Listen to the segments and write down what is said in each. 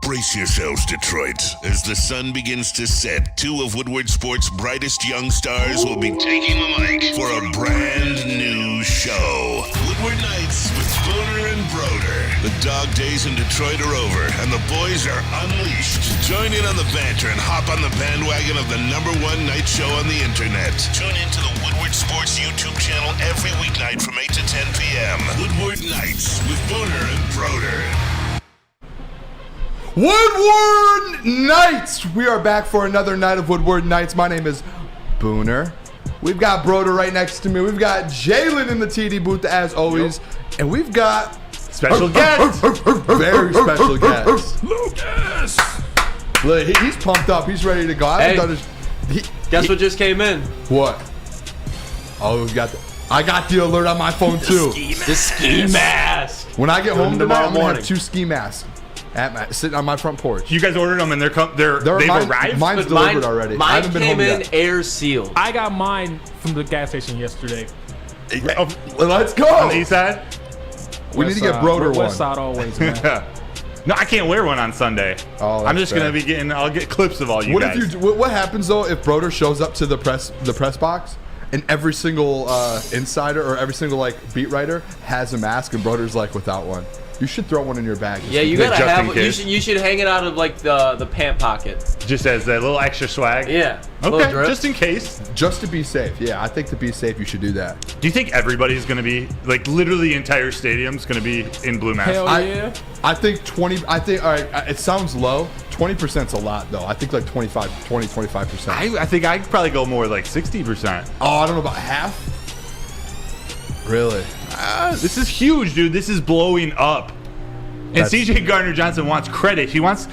Brace yourselves, Detroit. As the sun begins to set, two of Woodward Sports' brightest young stars will be taking the mic for a brand new show. Woodward Nights with Booner and Broder. The dog days in Detroit are over, and the boys are unleashed. Join in on the banter and hop on the bandwagon of the #1 night show on the internet. Tune into the Woodward Sports YouTube channel every weeknight from 8 to 10 p.m. Woodward Nights with Booner and Broder. Woodward Nights! We are back for another night of Woodward Nights. My name is Booner. We've got Broder right next to me. We've got Jalen in the TD booth as always. Yep. And we've got special guest. Very special guest. Lucas! Look, he's pumped up. He's ready to go. Guess what just came in? What? Oh, I got the alert on my phone too. The ski mask. When I get home tomorrow, I'm going to morning. have 2 ski masks. Sitting on my front porch. You guys ordered them and they've arrived? Mine's delivered already. I Mine haven't been came home in yet. air sealed. I got mine from the gas station yesterday. Let's go. On the east side? We need to get Broder one. West side always, man. No, I can't wear one on Sunday. Oh, I'm just fair. going to be getting, I'll get clips of all you guys. What happens though if Broder shows up to the press box and every single insider or every single beat writer has a mask and Broder's without one? You should throw one in your bag. Yeah, you gotta have one. You should hang it out of the pant pocket. Just as a little extra swag? Yeah. Okay, just in case. Just to be safe. Yeah, I think to be safe, you should do that. Do you think everybody's going to be, literally the entire stadium's going to be in blue masks? Hell yeah. I think 20, all right, it sounds low. 20%'s a lot, though. I think 25%. I think I'd probably go more 60%. Oh, I don't know about half. Really? This is huge, dude. This is blowing up. And CJ Gardner-Johnson wants credit. He wants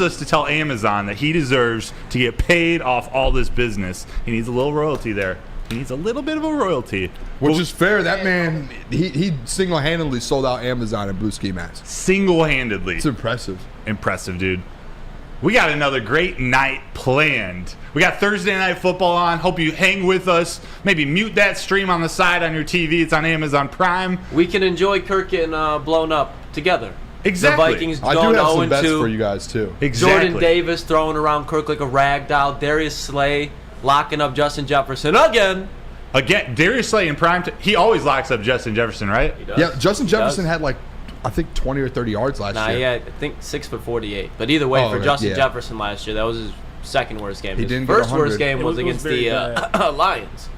us to tell Amazon that he deserves to get paid off all this business. He needs a little royalty there. He needs a little bit of a royalty. Which is fair. That man, he single-handedly sold out Amazon and blue ski masks. Single-handedly. It's impressive. Impressive, dude. We got another great night planned. We got Thursday Night Football on. Hope you hang with us. Maybe mute that stream on the side on your TV. It's on Amazon Prime. We can enjoy Kirk getting blown up together. Exactly. The Vikings I going do have some 0-2. bets for you guys, too. Exactly. Jordan Davis throwing around Kirk like a rag doll. Darius Slay locking up Justin Jefferson again. Darius Slay in prime he always locks up Justin Jefferson, right? He does. Yeah, Justin Jefferson had I think 20 or 30 yards last year. He had, I think, 6 for 48. But either way, for Justin Jefferson last year, that was his second worst game. He His didn't get first 100. worst game was It against was very the Lions.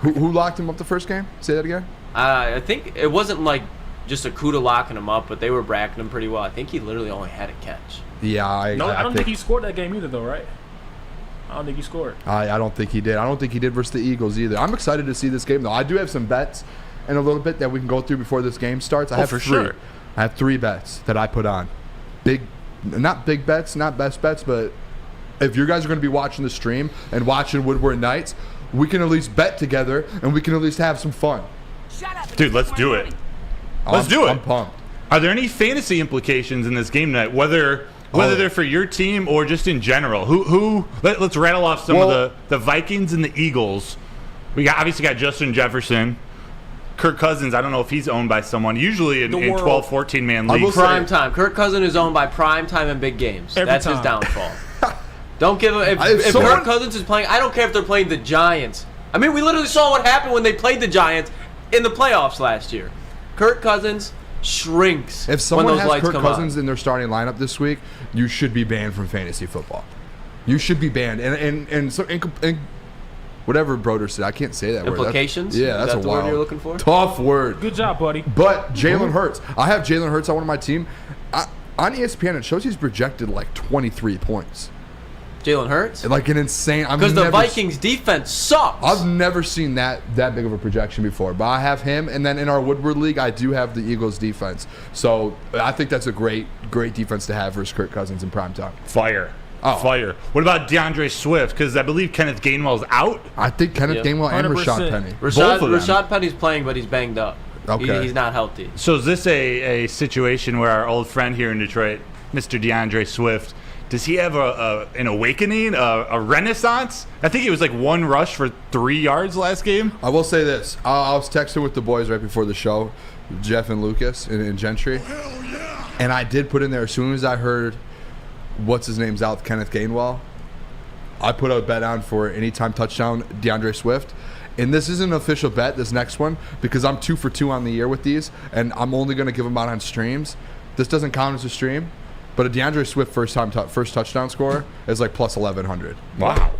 Who locked him up the first game? Say that again. I think it wasn't just a Kuda locking him up, but they were bracking him pretty well. I think he literally only had a catch. Yeah, I don't think he scored that game either, though, right? I don't think he scored. I don't think he did. I don't think he did versus the Eagles either. I'm excited to see this game, though. I do have some bets in a little bit that we can go through before this game starts. I have for 3. sure. I have 3 bets that I put on. Not big bets, not best bets, but if you guys are going to be watching the stream and watching Woodward Nights, we can at least bet together and we can at least have some fun. Dude, let's do it. Let's do it. I'm pumped. Are there any fantasy implications in this game tonight? Whether they're for your team or just in general? Let's rattle off some of the Vikings and the Eagles. We obviously got Justin Jefferson. Kirk Cousins, I don't know if he's owned by someone. Usually in 12, 14-man leagues. Prime time. Kirk Cousins is owned by prime time and big games. That's his downfall. Don't give him. If Kirk Cousins is playing, I don't care if they're playing the Giants. I mean, we literally saw what happened when they played the Giants in the playoffs last year. Kirk Cousins shrinks if someone when those has lights Kirk come Cousins on. in their starting lineup this week, you should be banned from fantasy football. You should be banned. And so whatever Broder said, I can't say that Implications? word. That's a the wild word you're looking for? Tough word. Good job, buddy. But Jalen Hurts, I have Jalen Hurts on one of my team. On ESPN, it shows he's projected 23 points. Jalen Hurts? An insane. Because the Vikings defense sucks. I've never seen that big of a projection before. But I have him, and then in our Woodward League, I do have the Eagles defense. So I think that's a great defense to have versus Kirk Cousins in primetime. Fire. What about DeAndre Swift? Because I believe Kenneth Gainwell's out. I think Kenneth Gainwell and 100%. Rashad Penny. Both of them. Rashad Penny's playing, but he's banged up. Okay. He's not healthy. So is this a situation where our old friend here in Detroit, Mr. DeAndre Swift, does he have an awakening, a renaissance? I think it was 1 rush for 3 yards last game. I will say this. I was texting with the boys right before the show, Jeff and Lucas and Gentry. And I did put in there as soon as I heard what's his name's out, Kenneth Gainwell. I put a bet on for anytime touchdown DeAndre Swift. And this isn't an official bet, this next one, because I'm 2 for 2 on the year with these, and I'm only going to give them out on streams. This doesn't count as a stream, but a DeAndre Swift first touchdown score is like plus 1,100. Wow.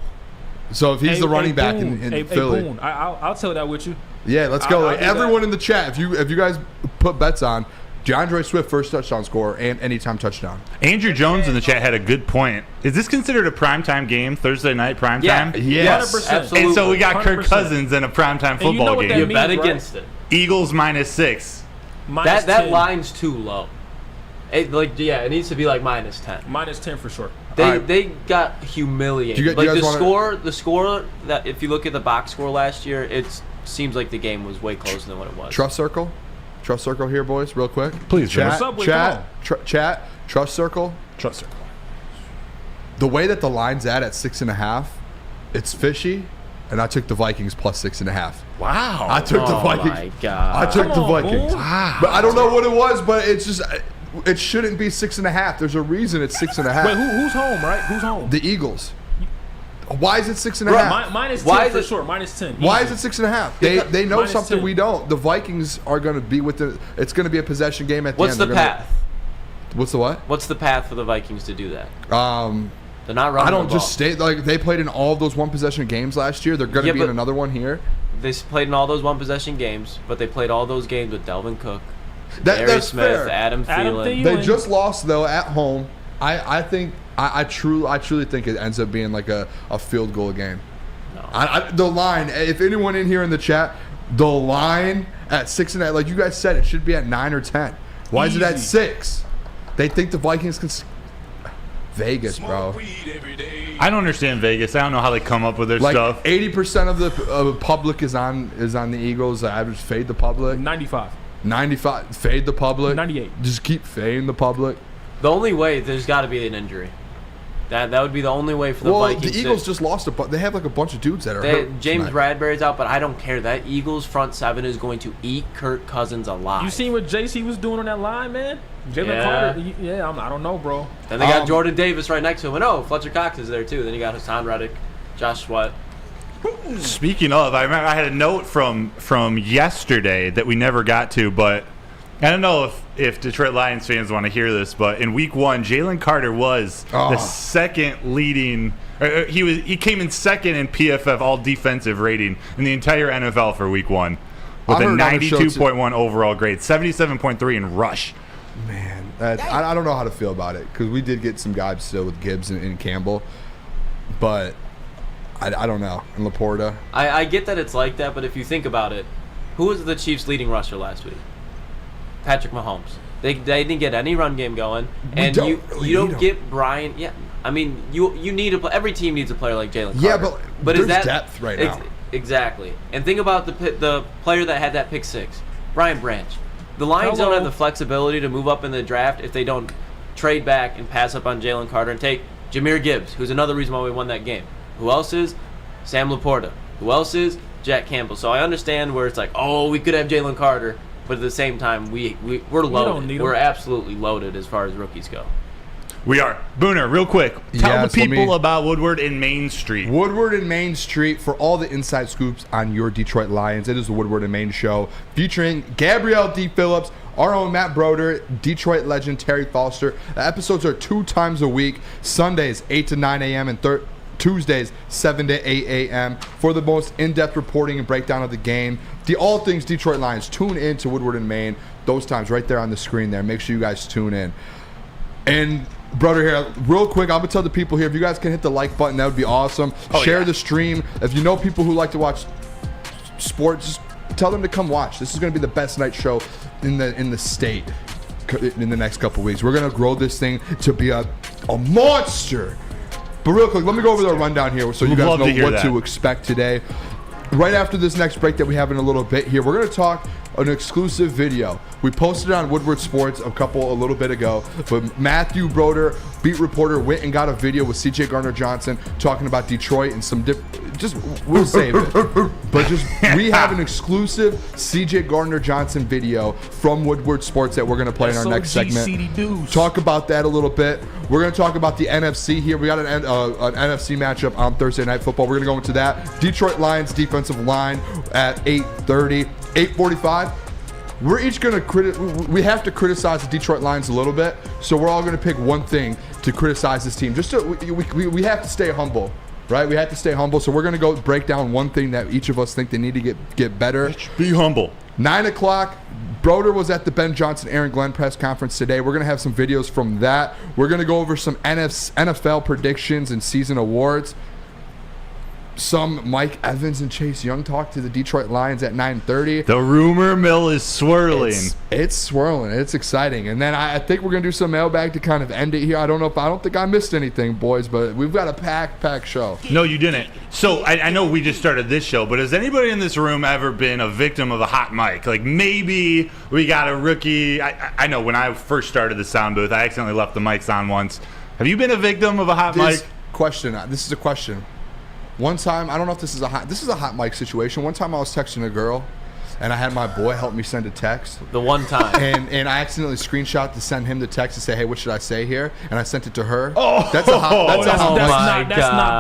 So if he's the running back in Philly. Boone, I'll tell that with you. Yeah, let's go. I'll do everyone that. in the chat, if you guys put bets on DeAndre Swift first touchdown score and anytime touchdown. Andrew Jones in the chat had a good point. Is this considered a primetime game, Thursday night primetime? Yeah. Yes. 100%. Absolutely. And so we got Kirk 100%. Cousins in a primetime you know football what that game. You means, bet right? against it. Eagles -6. Minus That 10. line's too low. It needs to be like -10. Minus 10 for sure. They got humiliated. Do you Like guys the score that if you look at the box score last year, it seems like the game was way closer than what it was. Trust circle here, boys, real quick. Please, chat, What's up, Will? chat. Trust circle. Trust her. The way that the line's at 6.5, it's fishy, and I took the Vikings plus 6.5. Wow. I took the Oh Vikings. my God. I took the Come on, Vikings. Boone. But I don't know what it was, but it's just it shouldn't be 6.5. There's a reason it's 6.5. Wait, who's home, right? Who's home? The Eagles. Why is it 6.5? Right, minus 10 Why is for it- sure. Minus 10. Why Easy. is it 6.5? They know Minus something 10. we don't. The Vikings are going to be with the. It's going to be a possession game at the What's end. the They're gonna- path? What's the what? What's the path for the Vikings to do that? They're not running I don't the just ball. stay like they played in all of those one possession games last year. They're going to Yeah, be in but- another one here. They played in all those one possession games, but they played all those games with Delvin Cook, That's Darius Smith, fair. Adam Thielen. They just lost though at home. I think I truly think it ends up being like a field goal game. No. The line, if anyone in here in the chat, the line at 6.5, like you guys said, it should be at 9 or 10. Why is it at Easy. 6? They think the Vikings can. Vegas, bro. I don't understand Vegas. I don't know how they come up with their Like stuff. 80% of the public is on the Eagles. I would fade the public. 95. 95, fade the public. 98. Just keep fading the public. The only way, there's got to be an injury. That would be the only way for the Well, Vikings. the Eagles just lost they have like a bunch of dudes that are hurt. James tonight. Bradbury's out, but I don't care. That Eagles front seven is going to eat Kirk Cousins alive. You seen what JC was doing on that line, man? Jalen Yeah. Carter. I don't know, bro. Then they got Jordan Davis right next to him. And Fletcher Cox is there too. Then you got Hassan Reddick, Josh Sweat. Speaking of, I remember I had a note from yesterday that we never got to, but I don't know if Detroit Lions fans want to hear this, but in Week 1, Jalen Carter was the second leading. He came in second in PFF all defensive rating in the entire NFL for Week 1 with I a heard on the show, 92.1 overall grade, 77.3 in rush. Man, I don't know how to feel about it because we did get some guys still with Gibbs and Campbell, but I don't know. And Laporta. I get that it's like that, but if you think about it, who was the Chiefs' leading rusher last week? Patrick Mahomes. They didn't get any run game going, and you don't get Brian. Yeah, I mean you need every team needs a player like Jalen Carter. Yeah, but is there's that depth right now. Exactly. And think about the player that had that pick six, Brian Branch. The Lions don't have the flexibility to move up in the draft if they don't trade back and pass up on Jalen Carter and take Jahmyr Gibbs, who's another reason why we won that game. Who else is? Sam Laporta. Who else is? Jack Campbell. So I understand where it's like, we could have Jalen Carter, but at the same time, we're loaded. We're absolutely loaded as far as rookies go. We are. Booner, real quick, tell Yes, the let me- people about Woodward and Main Street. Woodward and Main Street for all the inside scoops on your Detroit Lions. It is the Woodward and Main Show featuring Gabrielle D. Phillips, our own Matt Broder, Detroit legend Terry Foster. The episodes are 2 times a week, Sundays 8 to 9 a.m. and Tuesdays 7 to 8 a.m. for the most in-depth reporting and breakdown of the game. The all things Detroit Lions. Tune in to Woodward and Main. Those times right there on the screen there. Make sure you guys tune in. And Broder here, real quick, I'm gonna tell the people here, if you guys can hit the like button, that would be awesome. Share the stream. If you know people who like to watch sports, just tell them to come watch. This is gonna be the best night show in the state in the next couple weeks. We're gonna grow this thing to be a monster. But real quick, let me go over the rundown here so you guys know what to expect today. Right after this next break that we have in a little bit here, we're going to talk an exclusive video. We posted it on Woodward Sports a little bit ago, but Matthew Broder, beat reporter, went and got a video with CJ Gardner-Johnson talking about Detroit and some we'll save it. But we have an exclusive CJ Gardner-Johnson video from Woodward Sports that we're going to play in our next segment. Talk about that a little bit. We're going to talk about the NFC here. We got an NFC matchup on Thursday Night Football. We're going to go into that. Detroit Lions defensive line at 8:30, 8:45. We're each going to we have to criticize the Detroit Lions a little bit, so we're all going to pick one thing to criticize this team. We have to stay humble, right? We have to stay humble, so we're going to go break down one thing that each of us think they need to get better. Be humble. 9 o'clock, Broder was at the Ben Johnson Aaron Glenn press conference today. We're going to have some videos from that. We're going to go over some NFL predictions and season awards. Some Mike Evans and Chase Young talk to the Detroit Lions at 9:30. The rumor mill is swirling. It's swirling. It's exciting. And then I think we're going to do some mailbag to kind of end it here. I don't think I missed anything, boys, but we've got a packed show. No, you didn't. So I know we just started this show, but has anybody in this room ever been a victim of a hot mic? Like maybe we got a rookie. I know when I first started the sound booth, I accidentally left the mics on once. Have you been a victim of a hot mic? This is a question. One time, I don't know if this is a hot mic situation. One time I was texting a girl, and I had my boy help me send a text. The one time. And I accidentally screenshot to send him the text and say, hey, what should I say here? And I sent it to her. Oh, that's not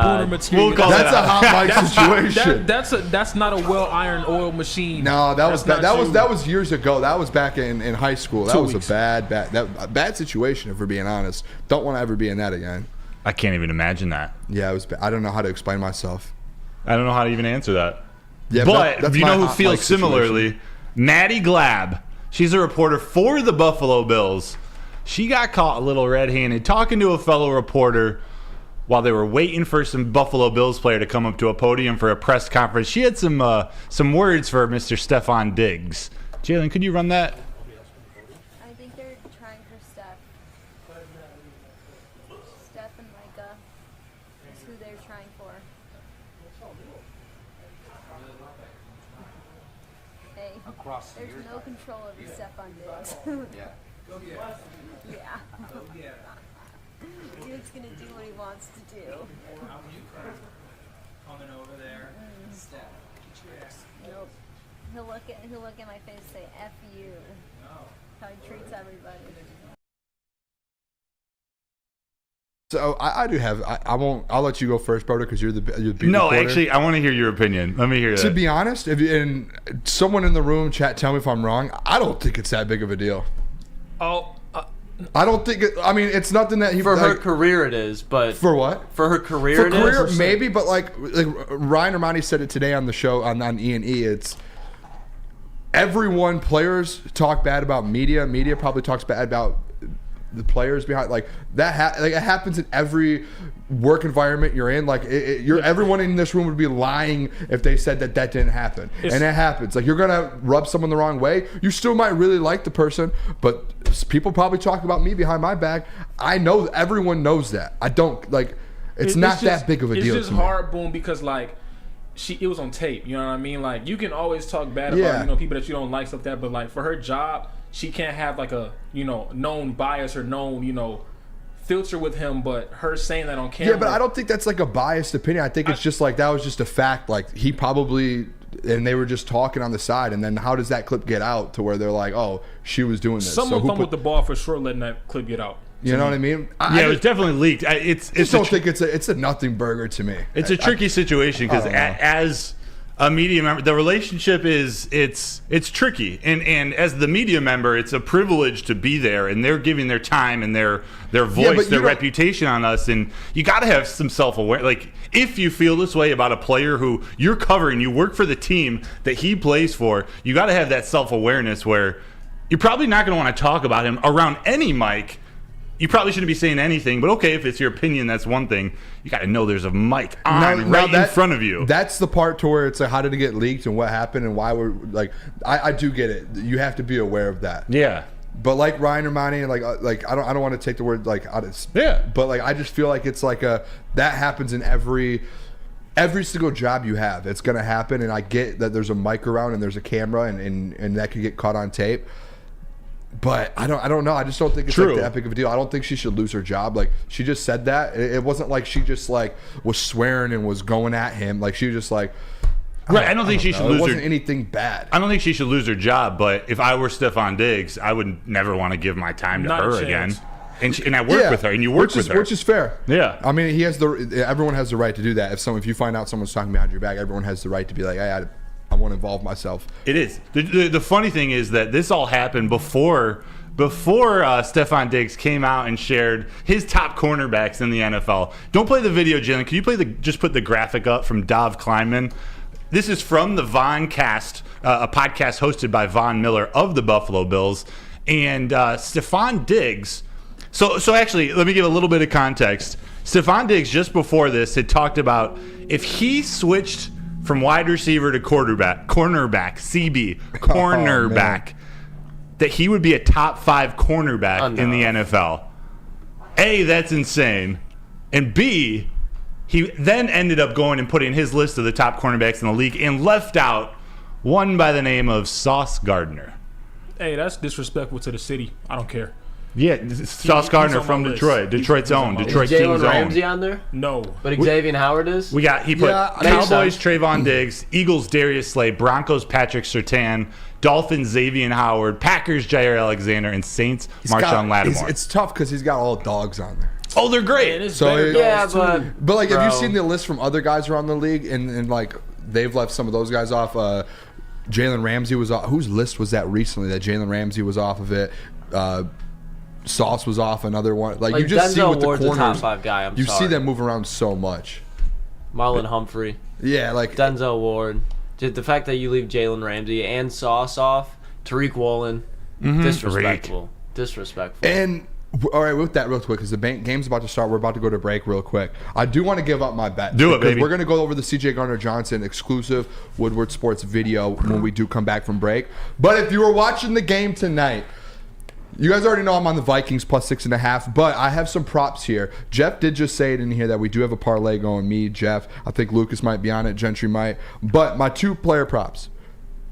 Booner material. That's a hot mic situation. That's not a well-ironed oil machine. No, that was years ago. That was back in high school. That was a bad situation, if we're being honest. Don't want to ever be in that again. I can't even imagine that. Yeah, it was bad. I don't know how to explain myself. I don't know how to even answer that. Yeah, but you know who feels similarly? Maddie Glab. She's a reporter for the Buffalo Bills. She got caught a little red-handed talking to a fellow reporter while they were waiting for some Buffalo Bills player to come up to a podium for a press conference. She had some words for Mr. Stephon Diggs. Jalen, could you run that? I think they're trying for Steph. Steph and Micah is who they're trying for. Hey, there's no control over Stephon Diggs. Yeah. Dude's gonna do what he wants to do. Coming over there. Steph, get your ass. Nope. He'll look at my face and say, F you. How he treats everybody. So I do have. I'll let you go first, Broder, because you're the beat No, reporter. actually, I want to hear your opinion. Let me hear that. To be honest, and someone in the room, chat, tell me if I'm wrong. I don't think it's that big of a deal. Oh, I don't think. It's nothing that he For her career, it is. But for what? For her career, it is. Maybe, but like Ryan Ermanni said it today on the show on E&E. It's everyone. Players talk bad about media. Media probably talks bad about the players behind. Like that. It happens in every work environment you're in. Like everyone in this room would be lying if they said that didn't happen. And it happens. Like you're gonna rub someone the wrong way. You still might really like the person, but people probably talk about me behind my back. I know everyone knows that. I don't like. It's not that big of a deal. It's just hard, Boom, because like it was on tape. You know what I mean? Like you can always talk bad about people that you don't like, stuff like that. But like for her job, she can't have like a known bias or known filter with him. But her saying that on camera, yeah, but I don't think that's like a biased opinion. I think it's just like that was just a fact. Like he probably. And they were just talking on the side, and then how does that clip get out to where they're like, "Oh, she was doing this"? Someone fumbled the ball for sure, letting that clip get out. You know what I mean? It was definitely leaked. I don't think it's a nothing burger to me. It's a tricky situation because as a media member, the relationship is it's tricky, and as the media member, it's a privilege to be there, and they're giving their time and their voice, their reputation on us, and you got to have some self-awareness. Like if you feel this way about a player who you're covering, you work for the team that he plays for, you got to have that self-awareness where you're probably not going to want to talk about him around any mic. You probably shouldn't be saying anything, but okay, if it's your opinion, that's one thing. You got to know there's a mic on in front of you. That's the part to where it's like, how did it get leaked and what happened and why we're like, I do get it. You have to be aware of that. Yeah. But like Ryan Ermanni, like I don't want to take the word like out of, yeah. But like I just feel like it's like that happens in every every single job you have, it's going to happen. And I get that there's a mic around and there's a camera and that could get caught on tape. But I don't know. I just don't think it's like that big of a deal. I don't think she should lose her job. Like, she just said that. It wasn't like she just like was swearing and was going at him. Like, she was just like, I don't think she should lose her. It wasn't anything bad. I don't think she should lose her job, but if I were Stephon Diggs, I would never want to give my time to her again. And I work with her, and you work with her. Which is fair. Yeah. I mean, everyone has the right to do that. If you find out someone's talking behind your back, everyone has the right to be like, I want to involve myself. It is. The funny thing is that this all happened before Stephon Diggs came out and shared his top cornerbacks in the NFL. Don't play the video, Jalen. Can you just put the graphic up from Dov Kleinman? This is from the Von Cast, a podcast hosted by Von Miller of the Buffalo Bills. And Stephon Diggs, so actually, let me give a little bit of context. Stephon Diggs, just before this, had talked about if he switched from wide receiver to cornerback, that he would be a top 5 cornerback in the NFL. A, that's insane. And B, he then ended up going and putting his list of the top cornerbacks in the league and left out one by the name of Sauce Gardner. Hey, that's disrespectful to the city. I don't care. Yeah, Sauce Gardner from Detroit. Detroit's own. Detroit Kings own. Is Jalen Ramsey on there? No. But Xavier Howard is? He put Cowboys Trayvon Diggs, Eagles Darius Slay, Broncos Patrick Surtain, Dolphins Xavier Howard, Packers Jair Alexander, and Saints Marshawn Lattimore. It's tough because he's got all dogs on there. Oh, they're great. But like, have you seen the list from other guys around the league and like they've left some of those guys off? Jalen Ramsey was off. Whose list was that recently? That Jalen Ramsey was off of it. Sauce was off another one. Like you just see with the corners, a top 5 guy. You see them move around so much. Marlon Humphrey. Yeah, like Denzel Ward. Just the fact that you leave Jalen Ramsey and Sauce off, Tariq Woolen, disrespectful. And all right, with that real quick, because the game's about to start. We're about to go to break real quick. I do want to give up my bet. Do it, baby. We're going to go over the C.J. Gardner-Johnson exclusive Woodward Sports video when we do come back from break. But if you were watching the game tonight, you guys already know I'm on the Vikings plus 6.5, but I have some props here. Jeff did just say it in here that we do have a parlay going. Me, Jeff, I think Lucas might be on it. Gentry might. But my 2 player props,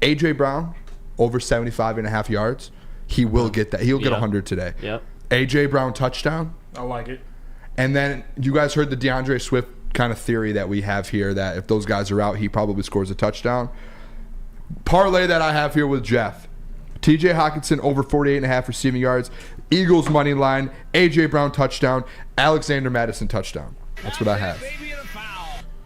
A.J. Brown, over 75.5 yards. He will get that. He'll get 100 today. Yep. A.J. Brown touchdown. I like it. And then you guys heard the DeAndre Swift kind of theory that we have here that if those guys are out, he probably scores a touchdown. Parlay that I have here with Jeff. TJ Hawkinson over 48.5 receiving yards. Eagles money line. A.J. Brown touchdown. Alexander Madison touchdown. That's what I have.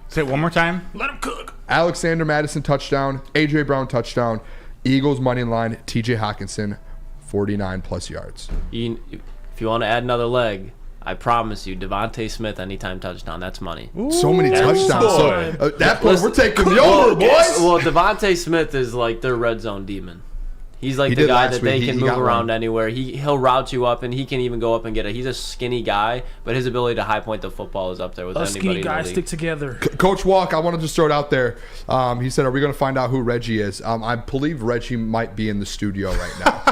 Say it one more time. Let him cook. Alexander Madison touchdown. A.J. Brown touchdown. Eagles money line. TJ Hawkinson 49 plus yards. If you want to add another leg, I promise you, Devontae Smith anytime touchdown. That's money. Ooh, so many touchdowns. So at that point, we're taking the over, boys. Well, Devontae Smith is like their red zone demon. He's like the guy that they can move around anywhere. He'll route you up, and he can even go up and get it. He's a skinny guy, but his ability to high point the football is up there with anybody in the league. Skinny guys stick together. Coach Walk, I want to just throw it out there. He said, are we going to find out who Reggie is? I believe Reggie might be in the studio right now.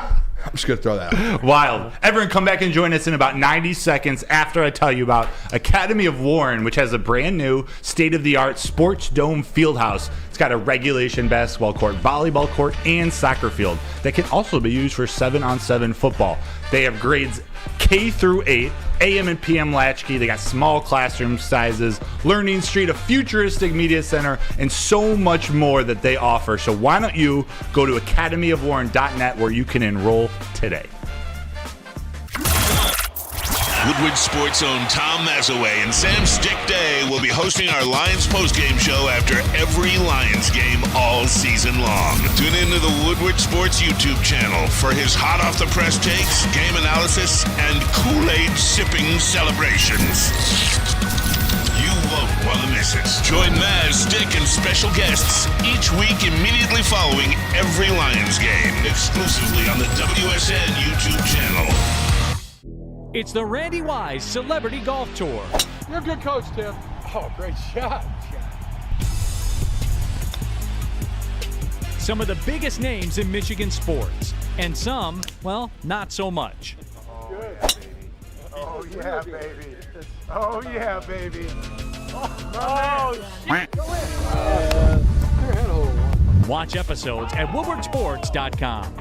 I'm just going to throw that out. Wild. Everyone come back and join us in about 90 seconds after I tell you about Academy of Warren, which has a brand new state-of-the-art sports dome field house. It's got a regulation basketball court, volleyball court, and soccer field that can also be used for 7-on-7 football. They have grades K through 8, AM and PM latchkey. They got small classroom sizes, Learning Street, a futuristic media center, and so much more that they offer. So why don't you go to academyofwarren.net where you can enroll today. Woodward Sports' own Tom Mazaway and Sam Stick Day will be hosting our Lions postgame show after every Lions game all season long. Tune into the Woodward Sports YouTube channel for his hot-off-the-press takes, game analysis, and Kool-Aid sipping celebrations. You won't want to miss it. Join Maz, Stick, and special guests each week immediately following every Lions game, exclusively on the WSN YouTube channel. It's the Randy Wise Celebrity Golf Tour. You're a good coach, Tim. Oh, great shot. Some of the biggest names in Michigan sports, and some, well, not so much. Oh, yeah, baby. Oh, yeah, baby. Watch episodes at woodwardsports.com.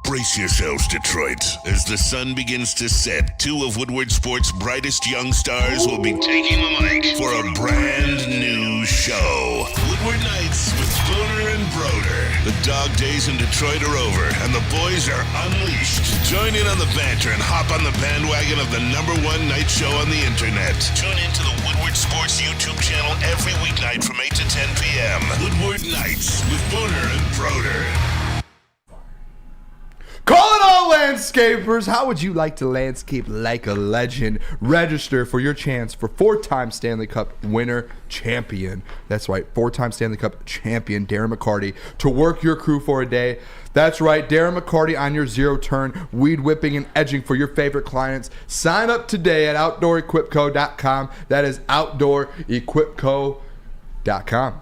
Brace yourselves, Detroit. As the sun begins to set, two of Woodward Sports' brightest young stars will be taking the mic for a brand new show. Woodward Nights with Booner and Broder. The dog days in Detroit are over, and the boys are unleashed. Join in on the banter and hop on the bandwagon of the #1 night show on the internet. Tune into the Woodward Sports YouTube channel every weeknight from 8 to 10 p.m. Woodward Nights with Booner and Broder. Call it all, landscapers. How would you like to landscape like a legend? Register for your chance for 4-time Stanley Cup winner champion. That's right, 4-time Stanley Cup champion Darren McCarty to work your crew for a day. That's right, Darren McCarty on your zero turn, weed whipping and edging for your favorite clients. Sign up today at OutdoorEquipCo.com. That is OutdoorEquipCo.com.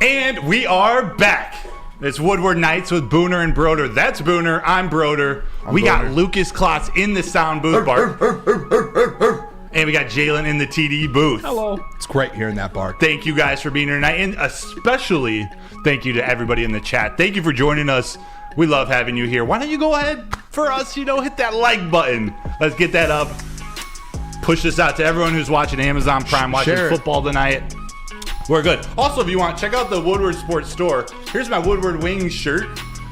And we are back. It's Woodward Nights with Booner and Broder. That's Booner. I'm Broder. We got Lucas Klotz in the sound booth, Bart. And we got Jalen in the TD booth. Hello. It's great hearing that bark. Thank you guys for being here tonight. And especially thank you to everybody in the chat. Thank you for joining us. We love having you here. Why don't you go ahead for us, hit that like button. Let's get that up. Push this out to everyone who's watching Amazon Prime, watching football tonight. We're good. Also, if you want, check out the Woodward Sports store. Here's my Woodward Wings shirt.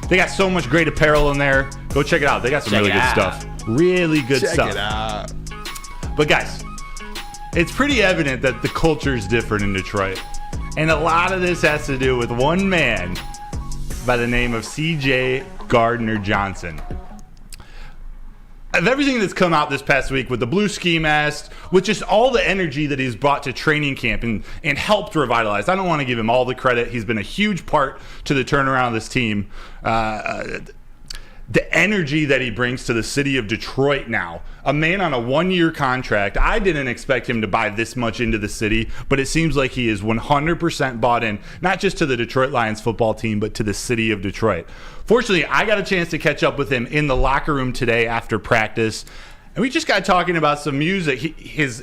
They got so much great apparel in there. Go check it out. They got some really good stuff. Really good stuff. Check it out. But guys, it's pretty evident that the culture is different in Detroit. And a lot of this has to do with one man by the name of C.J. Gardner-Johnson. Of everything that's come out this past week with the blue ski mask, with just all the energy that he's brought to training camp and helped revitalize. I don't want to give him all the credit. He's been a huge part to the turnaround of this team. The energy that he brings to the city of Detroit now. A man on a 1-year contract. I didn't expect him to buy this much into the city, but it seems like he is 100% bought in, not just to the Detroit Lions football team, but to the city of Detroit. Fortunately, I got a chance to catch up with him in the locker room today after practice, and we just got talking about some music. His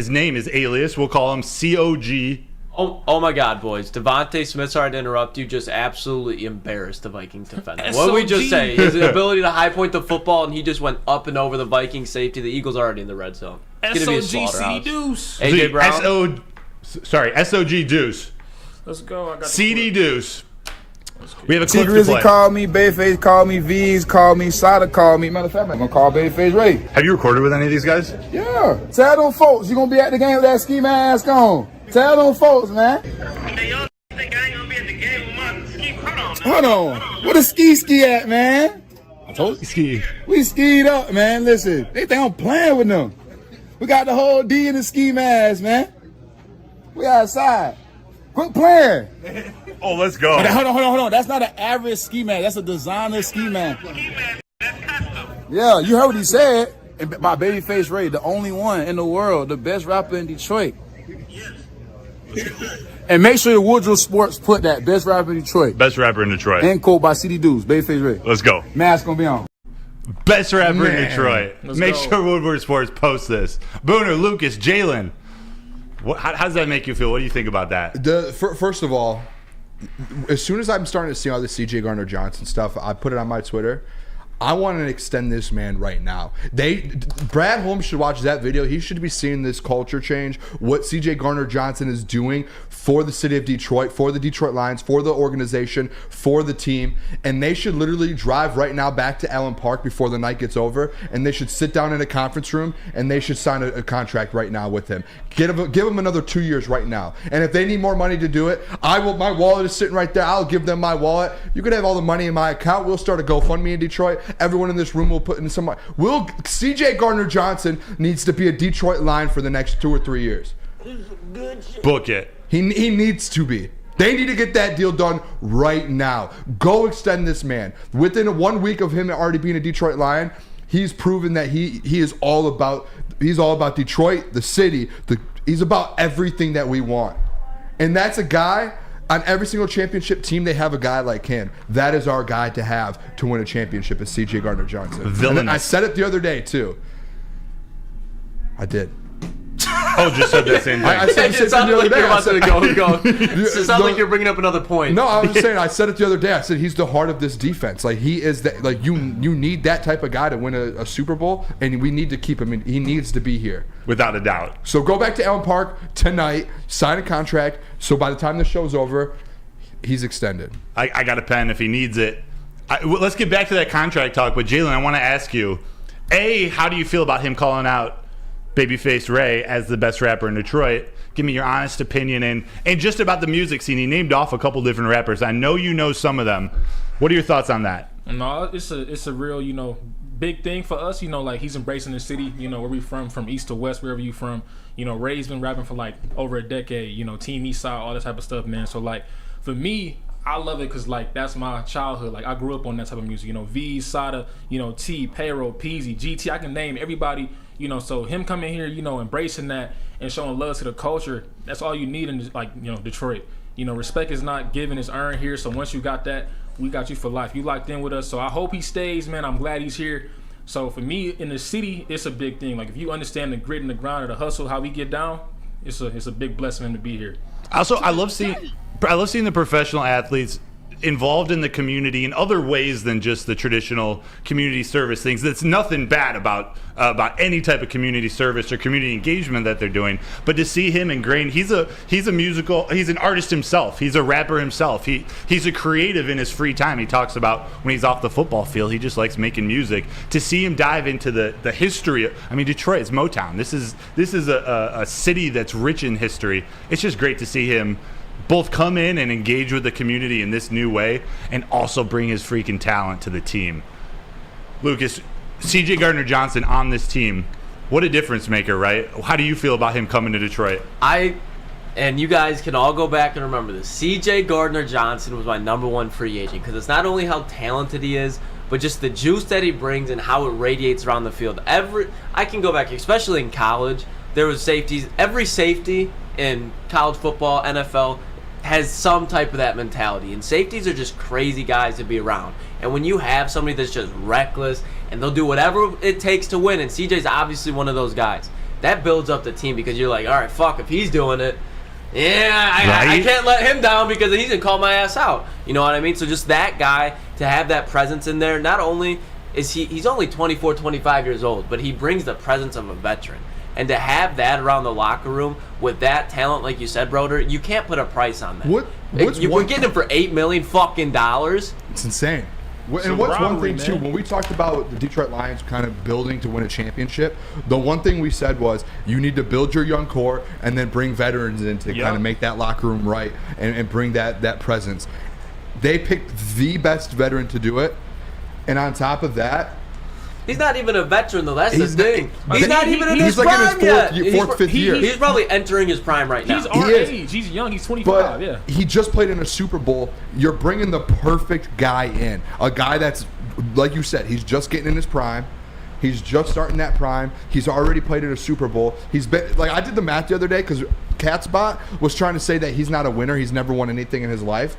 name is alias. We'll call him COG. Oh my God, boys. Devontae Smith, sorry to interrupt you, just absolutely embarrassed the Vikings defender. What did we just say? His ability to high point the football, and he just went up and over the Vikings safety. The Eagles are already in the red zone. It's going to be a slaughterhouse. Deuce. AJ Brown. SOG Deuce. Let's go. I got CD Deuce. We have a clip to Grizzly play. called me, Bayface called me, V's called me, Sada called me. Matter of fact, I'm going to call Bayface Ray. Have you recorded with any of these guys? Yeah. Tell them folks you going to be at the game with that ski mask on. Tell them folks, man. Y'all think I ain't gonna be at the game with my ski? Hold on. Where the ski at, man? I told you ski. We skied up, man. Listen, they think I'm playing with them. We got the whole D in the ski mask, man. We outside. Quit playing. Oh, let's go. Hold on. That's not an average ski mask. That's a designer ski mask. That's custom. Yeah, you heard what he said. And by Babyface Ray, the only one in the world, the best rapper in Detroit. And make sure the Woodward Sports put that best rapper in Detroit. Best rapper in Detroit. And quote by CD Deuce, Babyface Ray. Let's go. Mask gonna be on. Best rapper in Detroit. Let's Make go. sure Woodward Sports posts this. Booner, Lucas, Jalen. How does that make you feel? What do you think about that? First of all, as soon as I'm starting to see all the CJ Gardner-Johnson stuff, I put it on my Twitter. I want to extend this man right now. Brad Holmes should watch that video. He should be seeing this culture change, what CJ Gardner-Johnson is doing for the city of Detroit, for the Detroit Lions, for the organization, for the team. And they should literally drive right now back to Allen Park before the night gets over, and they should sit down in a conference room, and they should sign a contract right now with him. Give him another 2 years right now. And if they need more money to do it, my wallet is sitting right there. I'll give them my wallet. You can have all the money in my account. We'll start a GoFundMe in Detroit. Everyone in this room will put in some money. CJ Gardner-Johnson needs to be a Detroit Lion for the next 2 or 3 years. Book it. He needs to be. They need to get that deal done right now. Go extend this man. Within 1 week of him already being a Detroit Lion, he's proven that he is all about Detroit, the city. He's about everything that we want. And that's a guy on every single championship team, they have a guy like him. That is our guy to have to win a championship is C.J. Gardner-Johnson. And I said it the other day, too. I did. Oh, just said that same thing. I said it sounded like you're about to go. It sounds like you're bringing up another point. No, I was just saying. I said it the other day. I said he's the heart of this defense. Like he is that. Like you need that type of guy to win a Super Bowl, and we need to keep him. He needs to be here without a doubt. So go back to Allen Park tonight, sign a contract. So by the time the show's over, he's extended. I got a pen if he needs it. Let's get back to that contract talk. But Jalen, I want to ask you: A, how do you feel about him calling out Babyface Ray as the best rapper in Detroit? Give me your honest opinion and just about the music scene. He named off a couple different rappers. I know you know some of them. What are your thoughts on that? No, it's a real, big thing for us. Like he's embracing the city, where we from east to west, wherever you from. Ray's been rapping for like over a decade, Team Eastside, all that type of stuff, man. So like for me, I love it because like that's my childhood. Like I grew up on that type of music, V, Sada, T, Payroll, Peasy, GT. I can name everybody. So him coming here, embracing that and showing love to the culture, that's all you need in, like, Detroit. Respect is not given, it's earned here. So once you got that, we got you for life. You locked in with us. So I hope he stays, man. I'm glad he's here. So for me, in the city, it's a big thing. Like if you understand the grit and the grind of the hustle, how we get down, it's a big blessing for him to be here. Also, I love seeing the professional athletes involved in the community in other ways than just the traditional community service things. That's nothing bad about any type of community service or community engagement that they're doing. But to see him ingrained, he's an artist himself. He's a rapper himself. He's a creative in his free time. He talks about when he's off the football field, he just likes making music. To see him dive into the history, Detroit is Motown. This is a city that's rich in history. It's just great to see him both come in and engage with the community in this new way and also bring his freaking talent to the team. Lucas, C.J. Gardner-Johnson on this team, what a difference maker, right? How do you feel about him coming to Detroit? And you guys can all go back and remember this. C.J. Gardner-Johnson was my number one free agent because it's not only how talented he is, but just the juice that he brings and how it radiates around the field. I can go back, especially in college, there was safeties. Every safety in college football, NFL, has some type of that mentality, and safeties are just crazy guys to be around. And when you have somebody that's just reckless and they'll do whatever it takes to win, and CJ's obviously one of those guys, that builds up the team because you're like, all right, fuck, if he's doing it, I can't let him down because he's gonna call my ass out. You know what I mean? So just that guy to have that presence in there, not only is he's only 24, 25 years old, but he brings the presence of a veteran. And to have that around the locker room with that talent, like you said, Broder, you can't put a price on that. We're getting him for $8 million fucking dollars. It's insane. And what's one thing, too, when we talked about the Detroit Lions kind of building to win a championship, the one thing we said was you need to build your young core and then bring veterans in to kind of make that locker room right and bring that presence. They picked the best veteran to do it. And on top of that, he's not even a veteran, though. That's the thing. He's not even in his prime yet. He's like in his fifth year. He's probably entering his prime right now. He's our age. He's young. He's 25. But he just played in a Super Bowl. You're bringing the perfect guy in. A guy that's, like you said, he's just getting in his prime. He's just starting that prime. He's already played in a Super Bowl. He's been, like, I did the math the other day because Catsbot was trying to say that he's not a winner. He's never won anything in his life.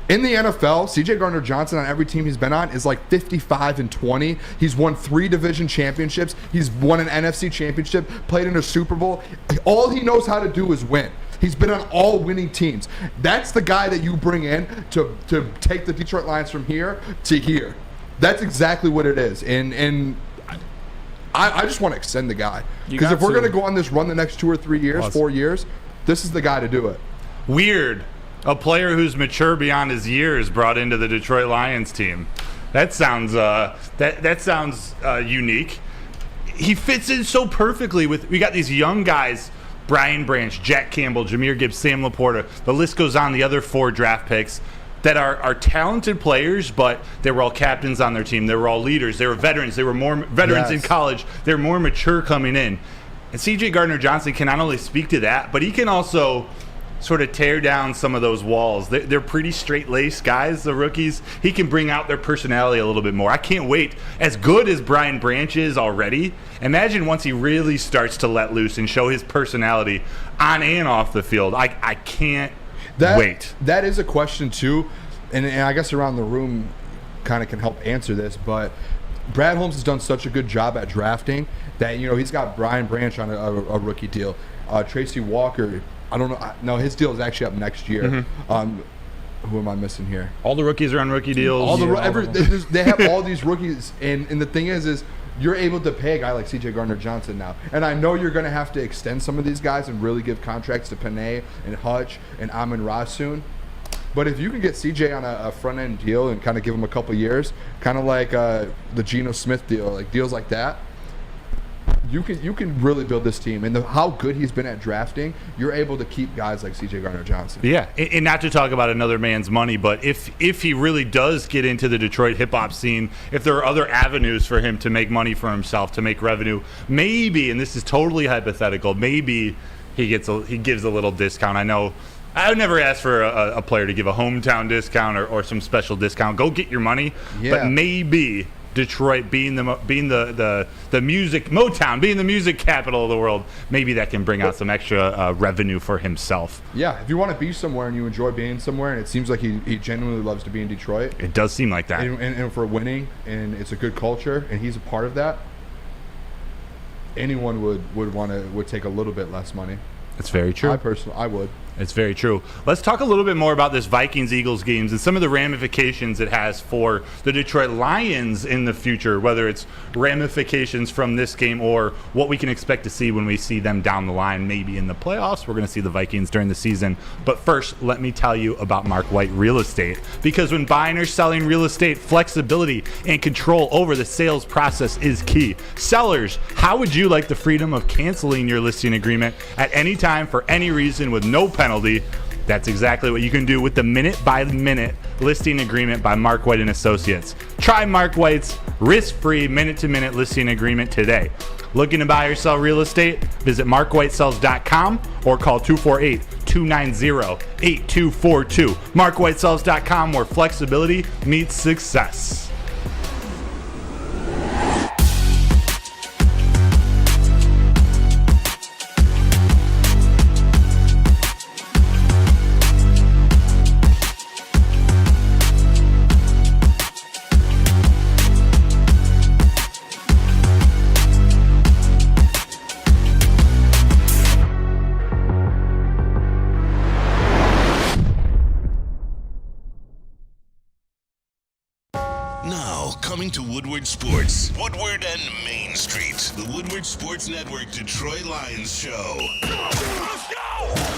In the NFL, C.J. Gardner-Johnson on every team he's been on is like 55-20. He's won 3 division championships. He's won an NFC championship, played in a Super Bowl. All he knows how to do is win. He's been on all winning teams. That's the guy that you bring in to take the Detroit Lions from here to here. That's exactly what it is. And I just want to extend the guy. Because if we're going to go on this run the next 2 or 3 years, 4 years, this is the guy to do it. Weird. A player who's mature beyond his years brought into the Detroit Lions team. That sounds unique. He fits in so perfectly with. We got these young guys: Brian Branch, Jack Campbell, Jahmyr Gibbs, Sam Laporta. The list goes on. The other 4 draft picks that are talented players, but they were all captains on their team. They were all leaders. They were veterans. They were more veterans in college. They were more mature coming in. And C.J. Gardner-Johnson can not only speak to that, but he can also sort of tear down some of those walls. They're pretty straight-laced guys, the rookies. He can bring out their personality a little bit more. I can't wait. As good as Brian Branch is already, imagine once he really starts to let loose and show his personality on and off the field. I can't wait. That is a question too, and I guess around the room kind of can help answer this. But Brad Holmes has done such a good job at drafting that he's got Brian Branch on a rookie deal. Tracy Walker, I don't know. No, his deal is actually up next year. Who am I missing here? All the rookies are on rookie deals. They have all these rookies, and the thing is you're able to pay a guy like C.J. Gardner-Johnson now. And I know you're going to have to extend some of these guys and really give contracts to Panay and Hutch and Amon-Ra soon. But if you can get C.J. on a front-end deal and kind of give him a couple years, kind of like the Geno Smith deal, like deals like that, you can really build this team. And how good he's been at drafting, you're able to keep guys like C.J. Gardner-Johnson. Yeah, and not to talk about another man's money, but if he really does get into the Detroit hip-hop scene, if there are other avenues for him to make money for himself, to make revenue, maybe, and this is totally hypothetical, maybe he gives a little discount. I know I would never ask for a player to give a hometown discount or some special discount. Go get your money, but maybe Detroit being the music Motown, being the music capital of the world, maybe that can bring out some extra revenue for himself. Yeah, if you want to be somewhere and you enjoy being somewhere, and it seems like he genuinely loves to be in Detroit. It does seem like that. And for winning, and it's a good culture, and he's a part of that. Anyone would take a little bit less money. It's very true. I would. It's very true. Let's talk a little bit more about this Vikings-Eagles games and some of the ramifications it has for the Detroit Lions in the future, whether it's ramifications from this game or what we can expect to see when we see them down the line, maybe in the playoffs. We're going to see the Vikings during the season. But first, let me tell you about Mark White Real Estate. Because when buying or selling real estate, flexibility and control over the sales process is key. Sellers, how would you like the freedom of canceling your listing agreement at any time for any reason with no penalty? That's exactly what you can do with the minute-by-minute listing agreement by Mark White & Associates. Try Mark White's risk-free minute-to-minute listing agreement today. Looking to buy or sell real estate? Visit markwhitesells.com or call 248-290-8242. markwhitesells.com, where flexibility meets success. Coming to Woodward Sports, Woodward and Main Street, the Woodward Sports Network Detroit Lions Show. Let's go!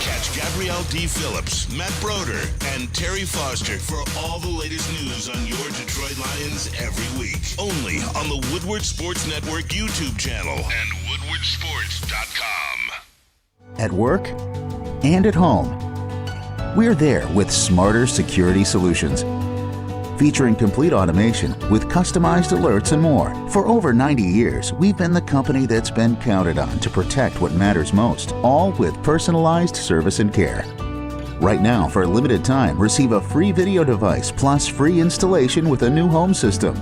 Catch Gabrielle D. Phillips, Matt Broder, and Terry Foster for all the latest news on your Detroit Lions every week. Only on the Woodward Sports Network YouTube channel and woodwardsports.com. At work and at home, we're there with smarter security solutions. Featuring complete automation with customized alerts and more. For over 90 years, we've been the company that's been counted on to protect what matters most, all with personalized service and care. Right now, for a limited time, receive a free video device plus free installation with a new home system.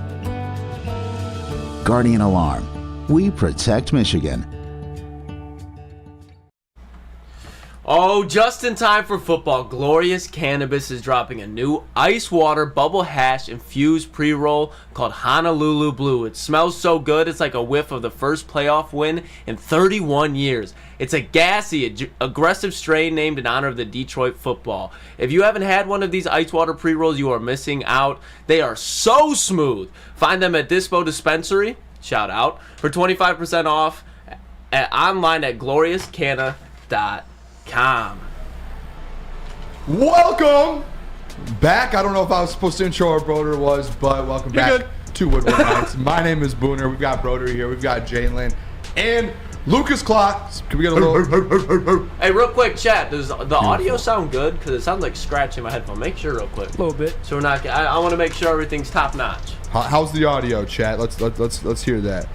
Guardian Alarm. We protect Michigan. Oh, just in time for football, Glorious Cannabis is dropping a new ice water bubble hash infused pre-roll called Honolulu Blue. It smells so good, it's like a whiff of the first playoff win in 31 years. It's a gassy, aggressive strain named in honor of the Detroit football. If you haven't had one of these ice water pre-rolls, you are missing out. They are so smooth. Find them at Dispo Dispensary, shout out, for 25% off online at gloriouscanna.com. Welcome back. I don't know if I was supposed to intro or Broder was, but welcome back to Woodward Nights. My name is Booner. We've got Broder here. We've got Jalen and Lucas Clock. Can we get a little? Hey, real quick, chat. Does the audio sound good? Because it sounds like scratching my headphone. Make sure real quick. A little bit. So we're not. I want to make sure everything's top notch. How's the audio, chat? Let's hear that.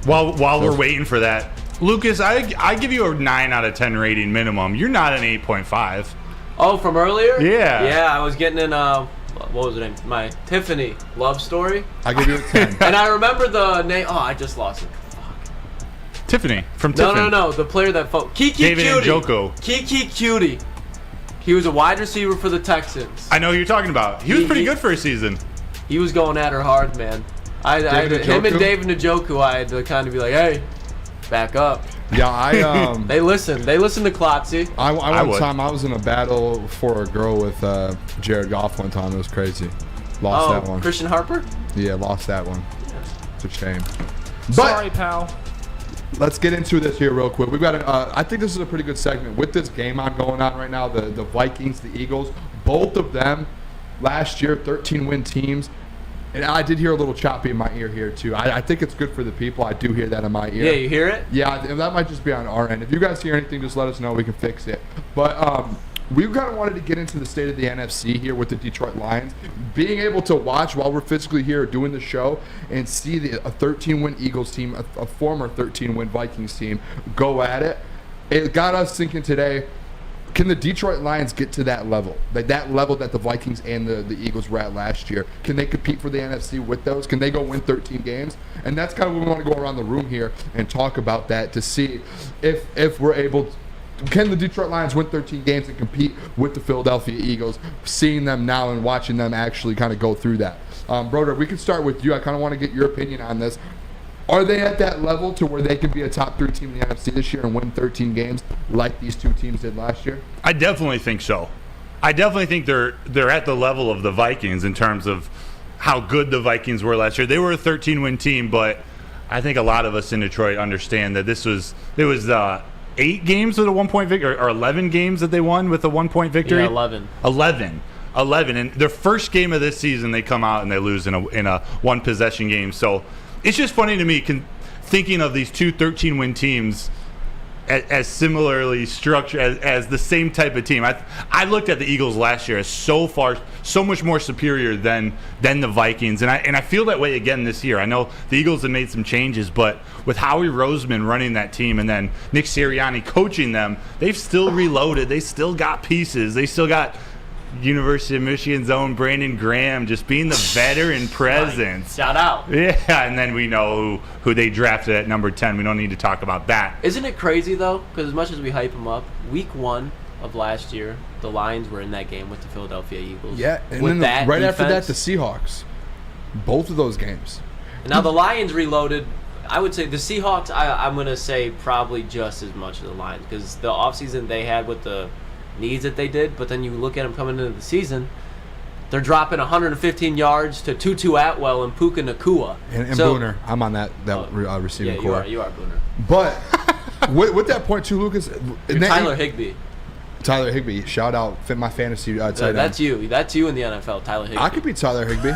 While we're waiting for that, Lucas, I give you a 9 out of 10 rating minimum. You're not an 8.5. Oh, from earlier? Yeah. Yeah, I was getting in, what was her name? My Tiffany love story. I give you a 10. And I remember the name. Oh, I just lost it. Fuck. Tiffany from Tiffany. No. The player that Kiki David Cutie. Njoku. Kiki Cutie. He was a wide receiver for the Texans. I know who you're talking about. He was pretty good for a season. He was going at her hard, man. Him and David Njoku, I had to kind of be like, hey, back up. Yeah, they listen to Klotzy. One time I was in a battle for a girl with Jared Goff one time. It was crazy. Lost that one. Christian Harper? Yeah, lost that one. It's a shame. Sorry, pal. Let's get into this here real quick. We've got. I think this is a pretty good segment with this game going on right now. The Vikings, the Eagles, both of them last year 13-win teams. And I did hear a little choppy in my ear here too. I think it's good for the people. I do hear that in my ear. Yeah, you hear it? Yeah, that might just be on our end. If you guys hear anything, just let us know. We can fix it. But we kind of wanted to get into the state of the NFC here with the Detroit Lions. Being able to watch while we're physically here doing the show and see a 13-win Eagles team, a former 13-win Vikings team go at it, it got us thinking today, can the Detroit Lions get to that level? Like that level that the Vikings and the Eagles were at last year? Can they compete for the NFC with those? Can they go win 13 games? And that's kind of what we want to go around the room here and talk about that to see if we're able to. Can the Detroit Lions win 13 games and compete with the Philadelphia Eagles, seeing them now and watching them actually kind of go through that? Broder, we can start with you. I kind of want to get your opinion on this. Are they at that level to where they can be a top 3 team in the NFC this year and win 13 games like these two teams did last year? I definitely think so. I definitely think they're at the level of the Vikings in terms of how good the Vikings were last year. They were a 13-win team, but I think a lot of us in Detroit understand that it was 8 games with a 1-point victory, or 11 games that they won with a 1-point victory. Yeah, 11. 11, and their first game of this season, they come out and they lose in a one-possession game. So it's just funny to me thinking of these two 13-win teams as similarly structured as the same type of team. I looked at the Eagles last year as so much more superior than the Vikings, and I feel that way again this year. I know the Eagles have made some changes, but with Howie Roseman running that team and then Nick Sirianni coaching them, they've still reloaded. They still got pieces. They still got University of Michigan's own Brandon Graham just being the veteran presence. Shout out. Yeah, and then we know who they drafted at number 10. We don't need to talk about that. Isn't it crazy, though? Because as much as we hype them up, week 1 of last year, the Lions were in that game with the Philadelphia Eagles. Yeah, and then right after that, the Seahawks. Both of those games. Now, the Lions reloaded. I would say the Seahawks, I'm going to say probably just as much as the Lions, because the offseason they had with the needs that they did, but then you look at them coming into the season, they're dropping 115 yards to Tutu Atwell and Puka Nacua. And Booner. I'm on that receiving core. You are Booner. But with that point too, Lucas. Tyler Higbee. Tyler Higbee. Shout out my fantasy tight end. That's you. That's you in the NFL, Tyler Higbee. I could be Tyler Higbee.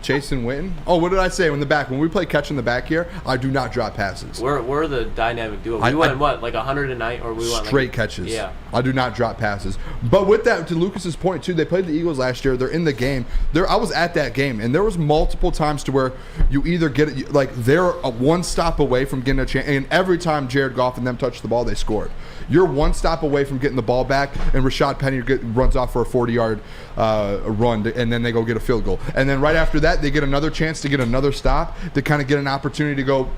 Chasen Witten. Oh, what did I say? When we play catch in the back here, I do not drop passes. We're the dynamic duo. We went like 100 a night, or we went straight catches. Yeah. I do not drop passes. But with that, to Lucas's point too, they played the Eagles last year. They're in the game. I was at that game, and there was multiple times to where you either get it, like they're one stop away from getting a chance, and every time Jared Goff and them touched the ball, they scored. You're one stop away from getting the ball back, and Rashad Penny runs off for a 40-yard run, and then they go get a field goal. And then right after that, they get another chance to get another stop to kind of get an opportunity to go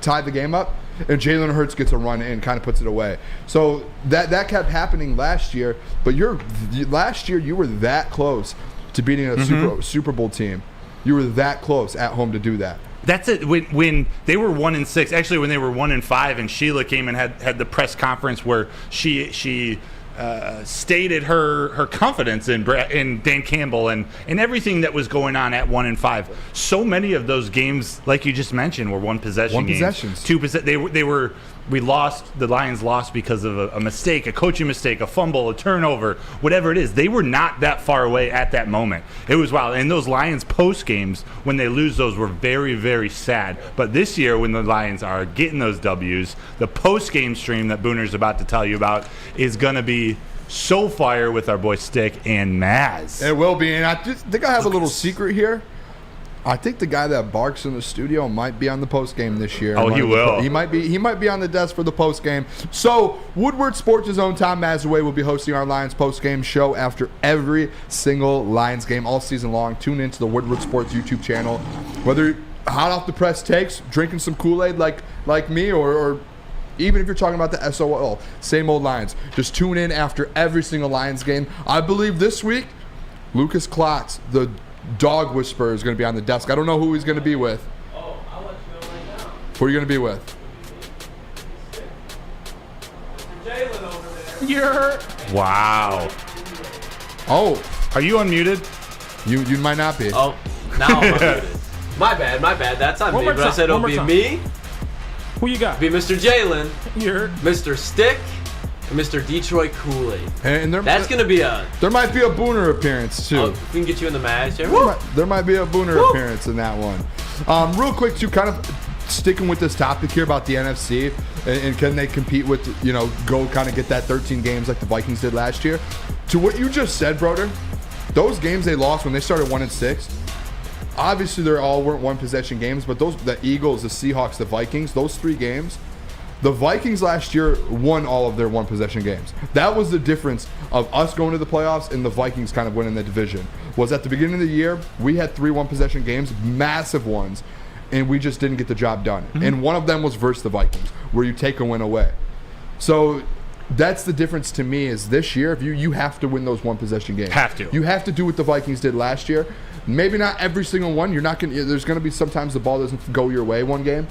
tie the game up, and Jalen Hurts gets a run and kind of puts it away. So that kept happening last year, but last year you were that close to beating a Super Bowl team. You were that close at home to do that. That's it. When they were 1-6, actually when they were 1-5, and Sheila came and had the press conference where she stated her confidence in Dan Campbell and everything that was going on at 1-5. So many of those games, like you just mentioned, were one possessions. 2%. The Lions lost because of a mistake, a coaching mistake, a fumble, a turnover, whatever it is. They were not that far away at that moment. It was wild. And those Lions post games, when they lose those, were very, very sad. But this year, when the Lions are getting those W's, the post game stream that Booner's about to tell you about is going to be so fire with our boy Stick and Maz. It will be. And I just think I have a little secret here. I think the guy that barks in the studio might be on the post game this year. Oh, he will. He might be on the desk for the post game. So Woodward Sports' own Tom Mazaway will be hosting our Lions post game show after every single Lions game all season long. Tune into the Woodward Sports YouTube channel. Whether hot off the press takes, drinking some Kool-Aid like me, or even if you're talking about the SOL, same old Lions. Just tune in after every single Lions game. I believe this week, Lucas Klotz, the dog whisperer, is going to be on the desk. I don't know who he's going to be with. Oh, I'll let you know right now. Who are you going to be with? Jalen over there. You're. Wow. Oh. Are you unmuted? You might not be. Oh, now I'm unmuted. My bad. That's on me. But I said it'll be me. Who you got? Be Mr. Jalen. You're. Mr. Stick. And Mr. Detroit Kool-Aid. And that's going to be a... There might be a Booner appearance, too. Oh, we can get you in the match. There might be a Booner appearance in that one. Real quick, too, kind of sticking with this topic here about the NFC and can they compete with, go kind of get that 13 games like the Vikings did last year. To what you just said, Broder, those games they lost when they started 1-6, obviously they all weren't one-possession games, but the Eagles, the Seahawks, the Vikings, those 3 games, the Vikings last year won all of their one-possession games. That was the difference of us going to the playoffs and the Vikings kind of winning the division. Was at the beginning of the year, we had 3 one-possession games, massive ones, and we just didn't get the job done. Mm-hmm. And one of them was versus the Vikings, where you take a win away. So that's the difference to me is this year, if you have to win those one-possession games. Have to. You have to do what the Vikings did last year. Maybe not every single one. You're not going. There's going to be sometimes the ball doesn't go your way one game.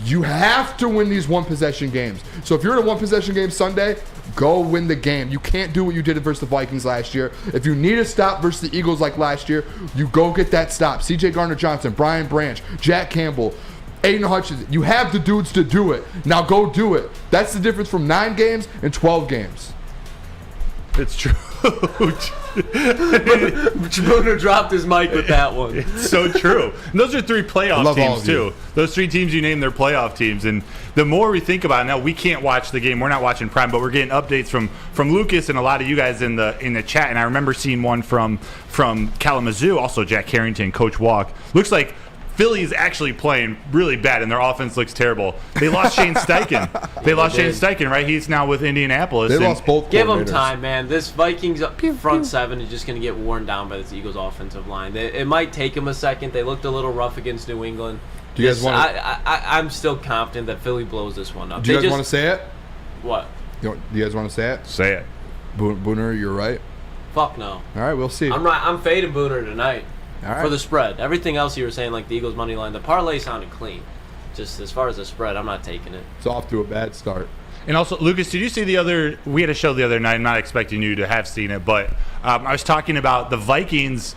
You have to win these one-possession games. So if you're in a one-possession game Sunday, go win the game. You can't do what you did versus the Vikings last year. If you need a stop versus the Eagles like last year, you go get that stop. C.J. Gardner-Johnson, Brian Branch, Jack Campbell, Aiden Hutchinson. You have the dudes to do it. Now go do it. That's the difference from 9 games and 12 games. It's true. Broder dropped his mic with that one. It's so true. And those are 3 playoff teams, too. Those 3 teams you named, they're playoff teams. And the more we think about it, now we can't watch the game. We're not watching Prime, but we're getting updates from Lucas and a lot of you guys in the chat. And I remember seeing one from Kalamazoo, also Jack Carrington, Coach Walk. Looks like Philly is actually playing really bad, and their offense looks terrible. They lost Shane Steichen. Shane Steichen, right? He's now with Indianapolis. They lost both. Give them time, man. This Vikings front 7 is just going to get worn down by this Eagles offensive line. It might take them a second. They looked a little rough against New England. Do you guys want? I'm still confident that Philly blows this one up. Do you guys want to say it? What? Do you guys want to say it? Say it. Booner, you're right. Fuck no. All right, we'll see. I'm fading Booner tonight. All right. For the spread. Everything else you were saying, like the Eagles money line, the parlay sounded clean. Just as far as the spread, I'm not taking it. It's off to a bad start. And also, Lucas, did you see we had a show the other night, I'm not expecting you to have seen it, but I was talking about the Vikings.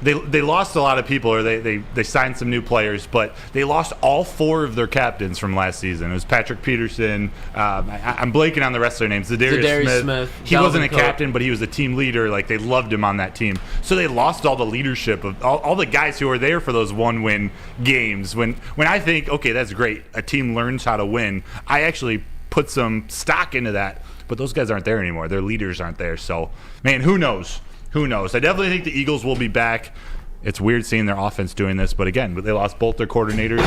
They lost a lot of people, or they signed some new players, but they lost all 4 of their captains from last season. It was Patrick Peterson. I'm blanking on the rest of their names. Zadarius Smith. He wasn't a captain, but he was a team leader. Like, they loved him on that team. So they lost all the leadership of all the guys who were there for those 1-win games. When I think, okay, that's great. A team learns how to win. I actually put some stock into that, but those guys aren't there anymore. Their leaders aren't there. So, man, who knows? Who knows? I definitely think the Eagles will be back. It's weird seeing their offense doing this, but again, they lost both their coordinators.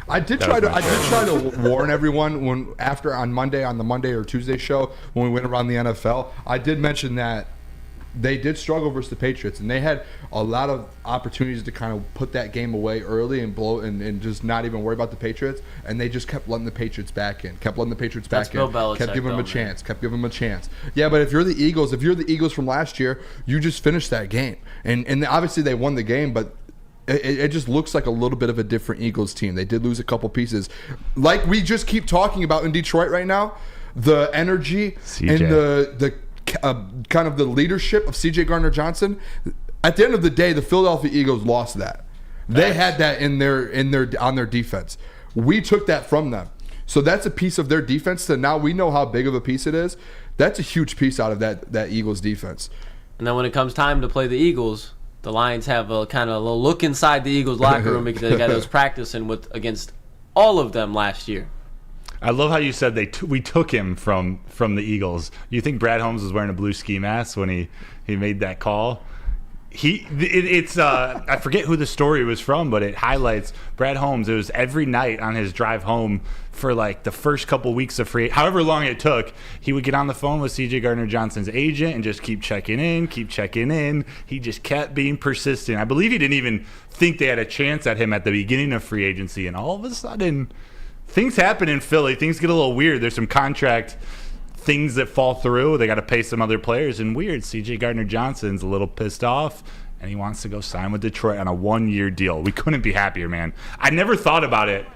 I did try to warn everyone on the Monday or Tuesday show when we went around the NFL. I did mention that they did struggle versus the Patriots, and they had a lot of opportunities to kind of put that game away early and blow and just not even worry about the Patriots, and they just kept letting the Patriots back in, kept giving them a chance. Yeah, but if you're the Eagles from last year, you just finished that game, and obviously they won the game, but it just looks like a little bit of a different Eagles team. They did lose a couple pieces, like we just keep talking about in Detroit right now. The energy CJ. And the kind of the leadership of C.J. Gardner-Johnson. At the end of the day, the Philadelphia Eagles lost that. They had that on their defense. We took that from them. So that's a piece of their defense that now we know how big of a piece it is. That's a huge piece out of that Eagles defense. And then when it comes time to play the Eagles, the Lions have a kind of a little look inside the Eagles locker room because the guy that was practicing against all of them last year. I love how you said we took him from the Eagles. You think Brad Holmes was wearing a blue ski mask when he made that call? I forget who the story was from, but it highlights Brad Holmes. It was every night on his drive home for like the first couple weeks of however long it took, he would get on the phone with C.J. Gardner-Johnson's agent and just keep checking in. He just kept being persistent. I believe he didn't even think they had a chance at him at the beginning of free agency, and all of a sudden things happen in Philly. Things get a little weird. There's some contract things that fall through. They got to pay some other players. And weird, C.J. Gardner-Johnson's a little pissed off, and he wants to go sign with Detroit on a 1-year deal. We couldn't be happier, man. I never thought about it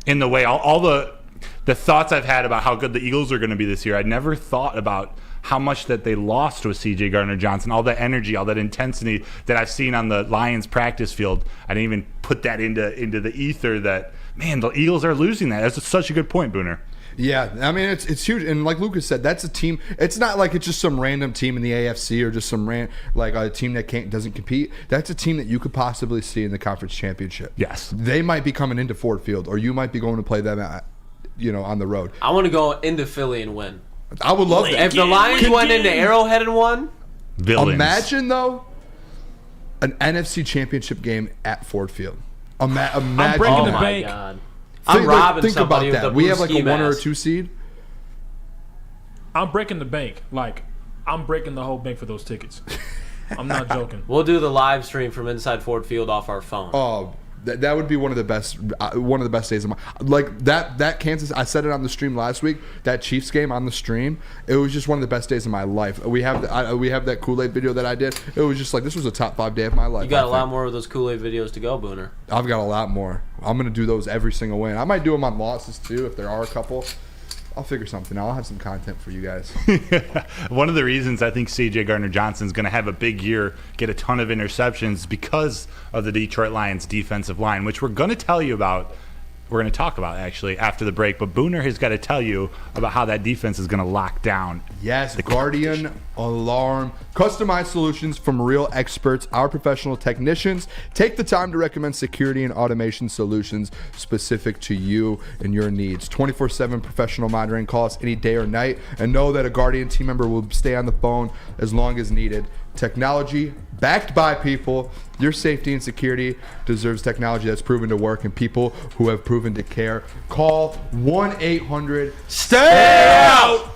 in the way all the thoughts I've had about how good the Eagles are going to be this year. I never thought about how much that they lost with C.J. Gardner-Johnson, all that energy, all that intensity that I've seen on the Lions practice field. I didn't even put that into the ether that, man, the Eagles are losing that. That's such a good point, Booner. Yeah, I mean, it's huge. And like Lucas said, that's a team. It's not like it's just some random team in the AFC or just some like a team that doesn't compete. That's a team that you could possibly see in the conference championship. Yes. They might be coming into Ford Field, or you might be going to play them on the road. I want to go into Philly and win. I would love that. If the Lions went into Arrowhead and won, villains. Imagine though, an NFC Championship game at Ford Field. Imagine. I'm breaking the my bank. God. I'm robbing think somebody about that. with a We blue have like a ski 1 or a mask. 2 seed. I'm breaking the bank. Like, I'm breaking the whole bank for those tickets. I'm not joking. We'll do the live stream from inside Ford Field off our phone. Oh, that would be one of the best days of my that Kansas. I said it on the stream last week. That Chiefs game on the stream, it was just one of the best days of my life. We have that Kool-Aid video that I did. It was just like, this was a top 5 day of my life. You got a lot more of those Kool-Aid videos to go, Booner. I've got a lot more. I'm gonna do those every single win. I might do them on losses too if there are a couple. I'll figure something out. I'll have some content for you guys. One of the reasons I think C.J. Gardner-Johnson is going to have a big year, get a ton of interceptions, because of the Detroit Lions defensive line, which we're going to tell you about. We're going to talk about actually after the break. But Booner has got to tell you about how that defense is going to lock down. Yes, the Guardian Alarm. Customized solutions from real experts, our professional technicians. Take the time to recommend security and automation solutions specific to you and your needs. 24/7 professional monitoring calls any day or night. And know that a Guardian team member will stay on the phone as long as needed. Technology backed by people. Your safety and security deserves technology that's proven to work and people who have proven to care. Call 1-800-STAY-OUT!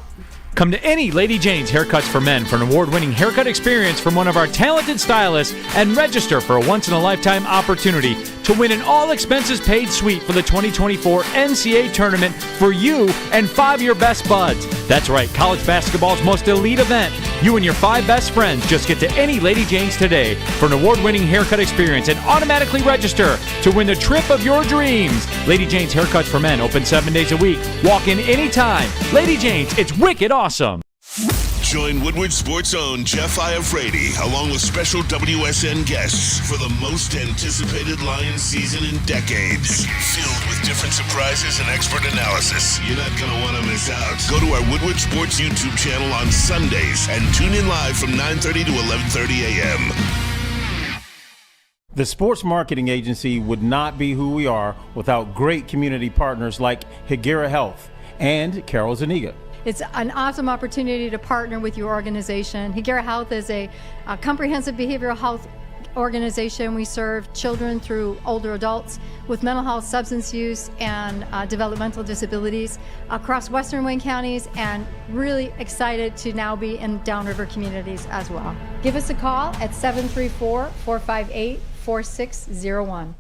Come to any Lady Jane's Haircuts for Men for an award-winning haircut experience from one of our talented stylists and register for a once-in-a-lifetime opportunity to win an all-expenses-paid suite for the 2024 NCAA tournament for you and 5 of your best buds. That's right, college basketball's most elite event. You and your 5 best friends just get to any Lady Jane's today for an award-winning haircut experience and automatically register to win the trip of your dreams. Lady Jane's Haircuts for Men, open 7 days a week. Walk in anytime. Lady Jane's, it's wicked awesome. Join Woodward Sports' own Jeff Iafrate along with special WSN guests for the most anticipated Lions season in decades. Filled with different surprises and expert analysis. You're not going to want to miss out. Go to our Woodward Sports YouTube channel on Sundays and tune in live from 9:30 to 11:30 a.m. The sports marketing agency would not be who we are without great community partners like Higuera Health and Carol Zuniga. It's an awesome opportunity to partner with your organization. Higuera Health is a comprehensive behavioral health organization. We serve children through older adults with mental health, substance use, and developmental disabilities across Western Wayne counties, and really excited to now be in downriver communities as well. Give us a call at 734-458-4601.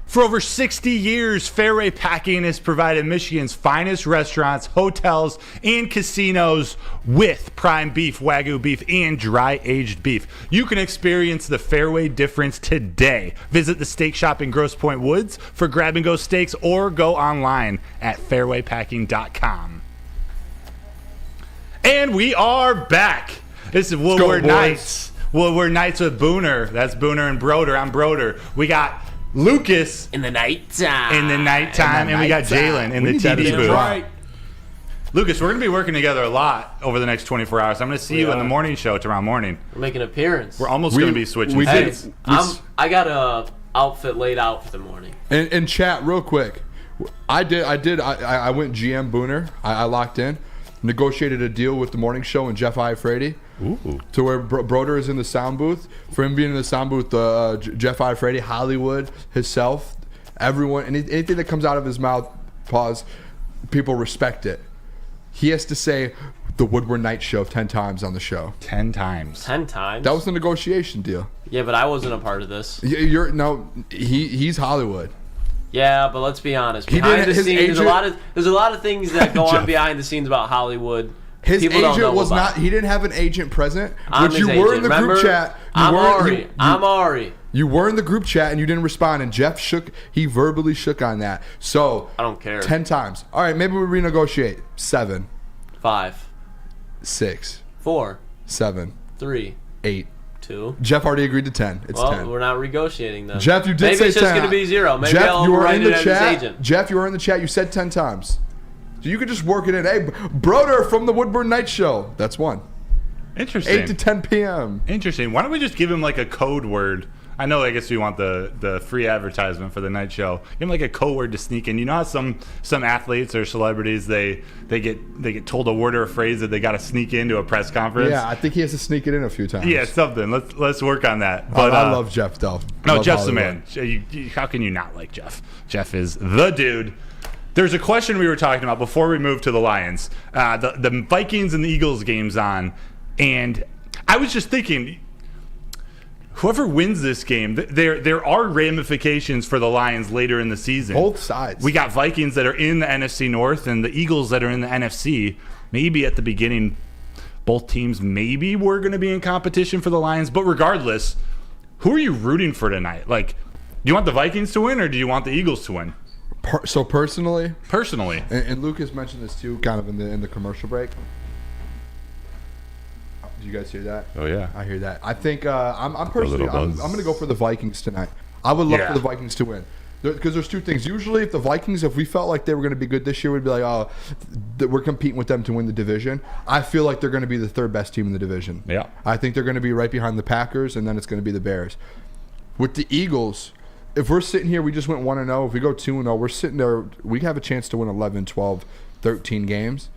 For over 60 years, Fairway Packing has provided Michigan's finest restaurants, hotels, and casinos with prime beef, Wagyu beef, and dry-aged beef. You can experience the Fairway difference today. Visit the steak shop in Grosse Pointe Woods for grab-and-go steaks or go online at fairwaypacking.com. And we are back. This is Woodward Nights. Woodward Nights with Booner. That's Booner and Broder. I'm Broder. We got Lucas in the nighttime. And we got Jalen in the TV booth. Right. Lucas, we're going to be working together a lot over the next 24 hours. I'm going to see you in the morning show tomorrow morning. We're making an appearance. We're almost going to be switching. I got a outfit laid out for the morning. And chat real quick. I went GM Booner. I locked in, negotiated a deal with the morning show and Jeff Iafrate. Ooh. To where Broder is in the sound booth. For him being in the sound booth, Jeff Iafrate, Hollywood, himself, everyone, anything that comes out of his mouth, people respect it. He has to say the Woodward Night Show 10 times on the show. 10 times. 10 times? That was the negotiation deal. Yeah, but I wasn't a part of this. He's Hollywood. Yeah, but let's be honest. He Behind didn't- the his scenes, agent- there's a lot of things that go on Jeff. behind the scenes about Hollywood. His People don't know agent was about. not. He didn't have an agent present, I'm which his you were agent. in the Remember? group chat. I'm Ari. You were in the group chat and you didn't respond, and Jeff shook. He verbally shook on that. So I don't care. 10 times. All right, maybe we renegotiate. 7, 5, 6, 4, 7, 3, 8. 2. Jeff already agreed to 10. It's Well, 10. we're not negotiating then. Jeff, you did Maybe say 10. it's just going to be 0. Maybe Jeff, I'll you were overwrite in it the as chat. his agent. Jeff, you were in the chat. You said 10 times. So you could just work it in. Hey, Broder from the Woodward Night Show. That's 1. Interesting. 8 to 10 p.m. Interesting. Why don't we just give him like a code word? I know. I guess we want the free advertisement for the night show. Give him like a code word to sneak in. You know how some athletes or celebrities they get told a word or a phrase that they got to sneak into a press conference. Yeah, I think he has to sneak it in a few times. Yeah, something. Let's work on that. But I love Jeff though. No, Love Jeff's the Hollywood. man. How can you not like Jeff? Jeff is the dude. There's a question we were talking about before we moved to the Lions. The Vikings and the Eagles game's on, and I was just thinking, whoever wins this game, there are ramifications for the Lions later in the season. Both sides. We got Vikings that are in the NFC North and the Eagles that are in the NFC. Maybe at the beginning, both teams maybe were going to be in competition for the Lions. But regardless, who are you rooting for tonight? Like, do you want the Vikings to win or do you want the Eagles to win? So personally, and Lucas mentioned this too, kind of in the commercial break. Did you guys hear that? Oh yeah, I hear that. I think I'm personally I'm going to go for the Vikings tonight. I would love Yeah. for the Vikings to win. Because there's two things. Usually, if the Vikings, if we felt like they were going to be good this year, we'd be like, oh, we're competing with them to win the division. I feel like they're going to be the third best team in the division. Yeah. I think they're going to be right behind the Packers, and then it's going to be the Bears. With the Eagles, if we're sitting here, we just went 1-0. If we go 2-0, we're sitting there. We have a chance to win 11, 12, 13 games.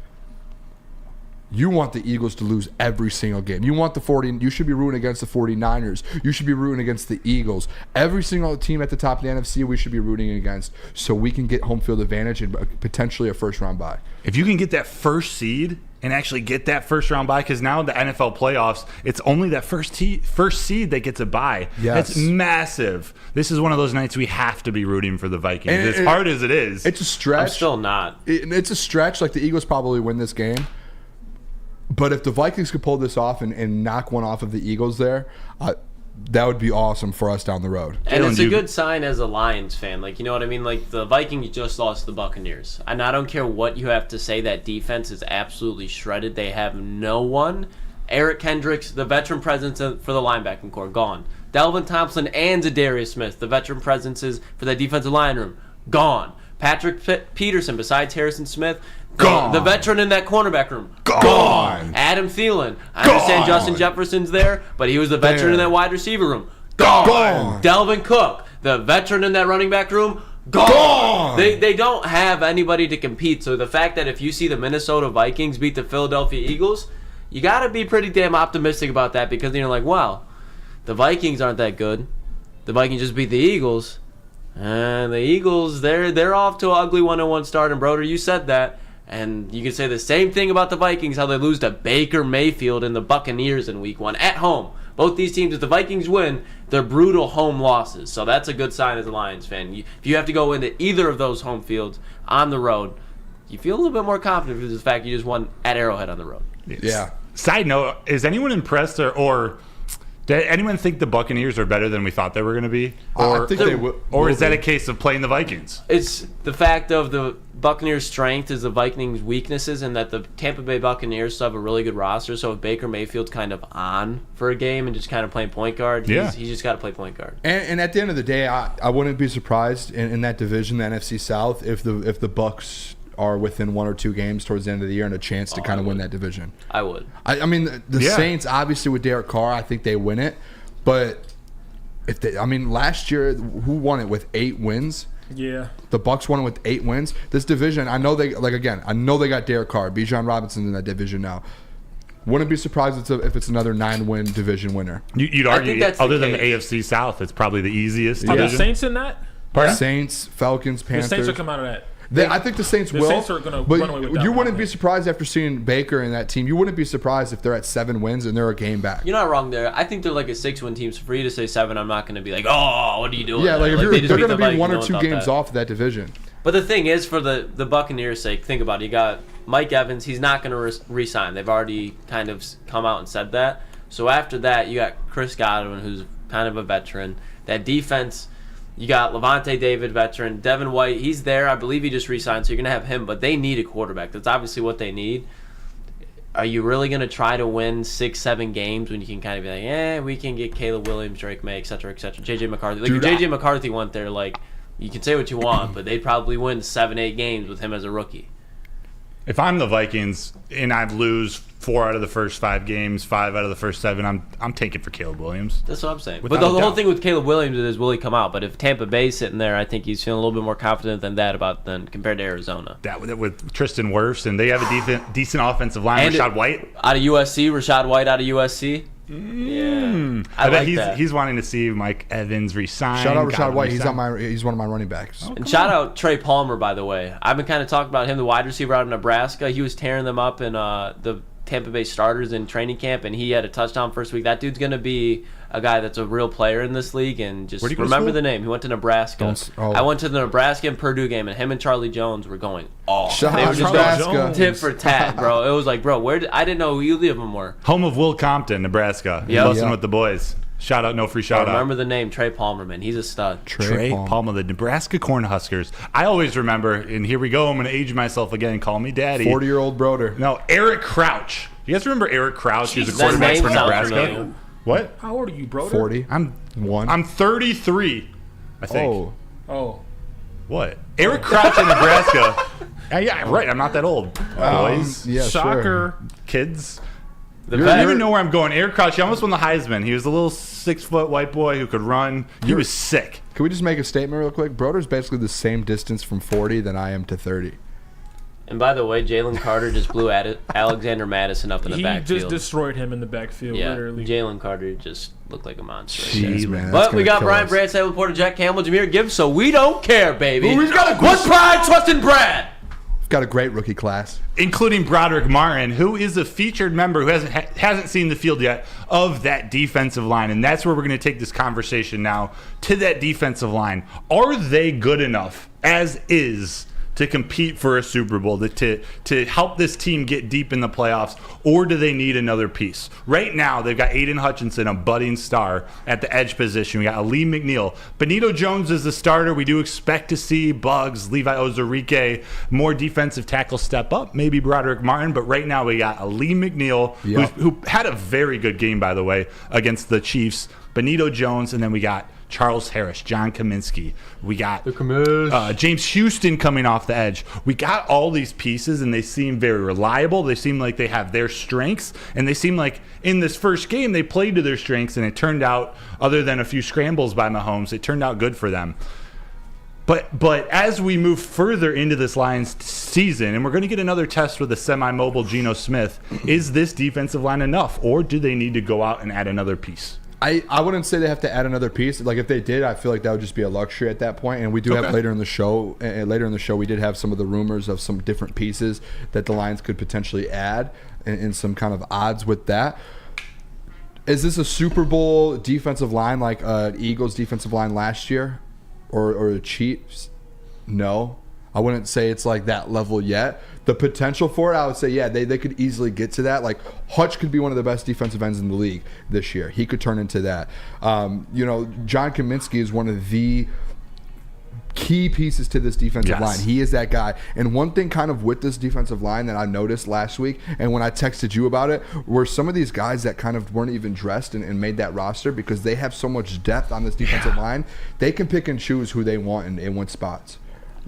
You want the Eagles to lose every single game. You want the 40. You should be rooting against the 49ers. You should be rooting against the Eagles. Every single team at the top of the NFC, we should be rooting against, so we can get home field advantage and potentially a first round bye. If you can get that first seed and actually get that first round bye, because now in the NFL playoffs, it's only that first seed that gets a bye. Yes. That's massive. This is one of those nights we have to be rooting for the Vikings. And as hard as it is, it's a stretch. I'm still not. It's a stretch. Like the Eagles probably win this game. But if the Vikings could pull this off and knock one off of the Eagles there, that would be awesome for us down the road. And it's a good sign as a Lions fan. Like, you know what I mean? Like, the Vikings just lost the Buccaneers. And I don't care what you have to say, that defense is absolutely shredded. They have no one. Eric Kendricks, the veteran presence for the linebacking core, gone. Delvin Thompson and Zadarius Smith, the veteran presences for the defensive line room, gone. Patrick Peterson, besides Harrison Smith, gone. The veteran in that cornerback room, gone. Adam Thielen. I understand Justin Jefferson's there, but he was the veteran in that wide receiver room, gone. Delvin Cook, the veteran in that running back room, gone. They don't have anybody to compete. So the fact that if you see the Minnesota Vikings beat the Philadelphia Eagles, you got to be pretty damn optimistic about that, because you're like, wow, the Vikings aren't that good. The Vikings just beat the Eagles. And the Eagles, they're off to an ugly 1-1 start. And Broder, you said that. And you can say the same thing about the Vikings, how they lose to Baker Mayfield and the Buccaneers in Week 1 at home. Both these teams, if the Vikings win, they're brutal home losses. So that's a good sign as a Lions fan. If you have to go into either of those home fields on the road, you feel a little bit more confident because of the fact you just won at Arrowhead on the road. Yeah. Side note, is anyone impressed or did anyone think the Buccaneers are better than we thought they were going to be? Or, I think they will. Or is that a case of playing the Vikings? It's the fact of the Buccaneers' strength is the Vikings' weaknesses, and that the Tampa Bay Buccaneers still have a really good roster. So if Baker Mayfield's kind of on for a game and just kind of playing point guard, he's just got to play point guard. And at the end of the day, I wouldn't be surprised in that division, the NFC South, if the Bucs are within 1 or 2 games towards the end of the year and a chance to kind of win that division. I would. I mean, the Saints, obviously with Derek Carr, I think they win it. But last year, who won it with 8 wins? Yeah. The Bucs won it with 8 wins. This division, I know they got Derek Carr, Bijan Robinson in that division now. Wouldn't be surprised if it's another 9-win division winner. You'd argue, other than the AFC South, it's probably the easiest Are division. the Saints in that? Pardon? Saints, Falcons, Panthers. The Saints will come out of that. I think the Saints will. Saints are going to run away with that. You wouldn't be surprised after seeing Baker and that team. You wouldn't be surprised if they're at 7 wins and they're a game back. You're not wrong there. I think they're like a 6-win team. So for you to say 7, I'm not going to be like, oh, what are you doing? Yeah, like there? they're going to be Vikings, 1 or 2 games that. off of that division. But the thing is, for the Buccaneers' sake, think about it. You got Mike Evans. He's not going to re-sign. They've already kind of come out and said that. So after that, you got Chris Godwin, who's kind of a veteran. That defense, you got Levante David, veteran. Devin White, he's there. I believe he just re-signed, so you're going to have him. But they need a quarterback. That's obviously what they need. Are you really going to try to win 6-7 games when you can kind of be like, we can get Caleb Williams, Drake May, et cetera, J.J. McCarthy. Like, if J.J. McCarthy went there, like, you can say what you want, but they'd probably win 7-8 games with him as a rookie. If I'm the Vikings and I lose 4 out of the first 5 games, 5 out of the first 7, I'm taking for Caleb Williams. That's what I'm saying. But the whole thing with Caleb Williams is, will he come out? But if Tampa Bay's sitting there, I think he's feeling a little bit more confident than compared to Arizona. That with Tristan Wirfs, and they have a decent offensive line. And Rashad White out of USC. Rashad White out of USC. Yeah, I bet he's wanting to see Mike Evans resign. Shout out Rashad White. He's one of my running backs. Oh, cool. And shout out Trey Palmer, by the way. I've been kind of talking about him, the wide receiver out of Nebraska. He was tearing them up in the Tampa Bay starters in training camp, and he had a touchdown first week. That dude's going to be a guy that's a real player in this league, and just remember the name. He went to Nebraska. I went to the Nebraska and Purdue game, and him and Charlie Jones were going off. Shout they out were just Nebraska. going tit for tat, bro. It was like, bro, I didn't know who either of them were. Home of Will Compton, Nebraska. Busting with the boys. Shout out, no free shout out. Remember the name, Trey Palmer, man. He's a stud. Trey Palmer, the Nebraska Cornhuskers. I always remember, and here we go, I'm going to age myself again, call me daddy. 40-year-old Broder. No, Eric Crouch. You guys remember Eric Crouch? He's a quarterback for Nebraska. What? How old are you, Broder? 40. I'm 33, I think. Oh. What? Eric Crouch in Nebraska. Yeah, right. I'm not that old. Boys. Yeah, shocker. Sure. Kids. You don't even know where I'm going. Eric Crouch, he almost won the Heisman. He was a little 6-foot white boy who could run. He was sick. Can we just make a statement real quick? Broder's basically the same distance from 40 than I am to 30. And by the way, Jalen Carter just blew Alexander Madison up in the backfield. He just destroyed him in the backfield, literally. Jalen Carter just looked like a monster. Jeez, man. But we got Brian Brand, Sam Laporta, Jack Campbell, Jameer Gibbs, so we don't care, baby. We've got What's pride, trust, and Brad? We've got a great rookie class. Including Broderick Martin, who is a featured member who hasn't seen the field yet of that defensive line. And that's where we're going to take this conversation now to that defensive line. Are they good enough as is to compete for a Super Bowl, to help this team get deep in the playoffs, or do they need another piece? Right now, they've got Aiden Hutchinson, a budding star, at the edge position. We got Ali McNeil. Benito Jones is the starter. We do expect to see Bugs, Levi Ozarike, more defensive tackle step up, maybe Broderick Martin, but right now we got Ali McNeil, who had a very good game, by the way, against the Chiefs, Benito Jones, and then we got Charles Harris, John Kaminsky. We got James Houston coming off the edge. We got all these pieces, and they seem very reliable. They seem like they have their strengths, and they seem like in this first game they played to their strengths, and it turned out, other than a few scrambles by Mahomes, it turned out good for them. But as we move further into this Lions season, and we're going to get another test with a semi-mobile Geno Smith, is this defensive line enough, or do they need to go out and add another piece? I wouldn't say they have to add another piece. Like, if they did, I feel like that would just be a luxury at that point. And we do have later in the show, we did have some of the rumors of some different pieces that the Lions could potentially add, and some kind of odds with that. Is this a Super Bowl defensive line like Eagles defensive line last year, or the Chiefs? No, I wouldn't say it's like that level yet. The potential for it, I would say, yeah, they could easily get to that. Like, Hutch could be one of the best defensive ends in the league this year. He could turn into that. John Kaminsky is one of the key pieces to this defensive line. He is that guy. And one thing kind of with this defensive line that I noticed last week, and when I texted you about it, were some of these guys that kind of weren't even dressed and made that roster, because they have so much depth on this defensive line. They can pick and choose who they want in what spots.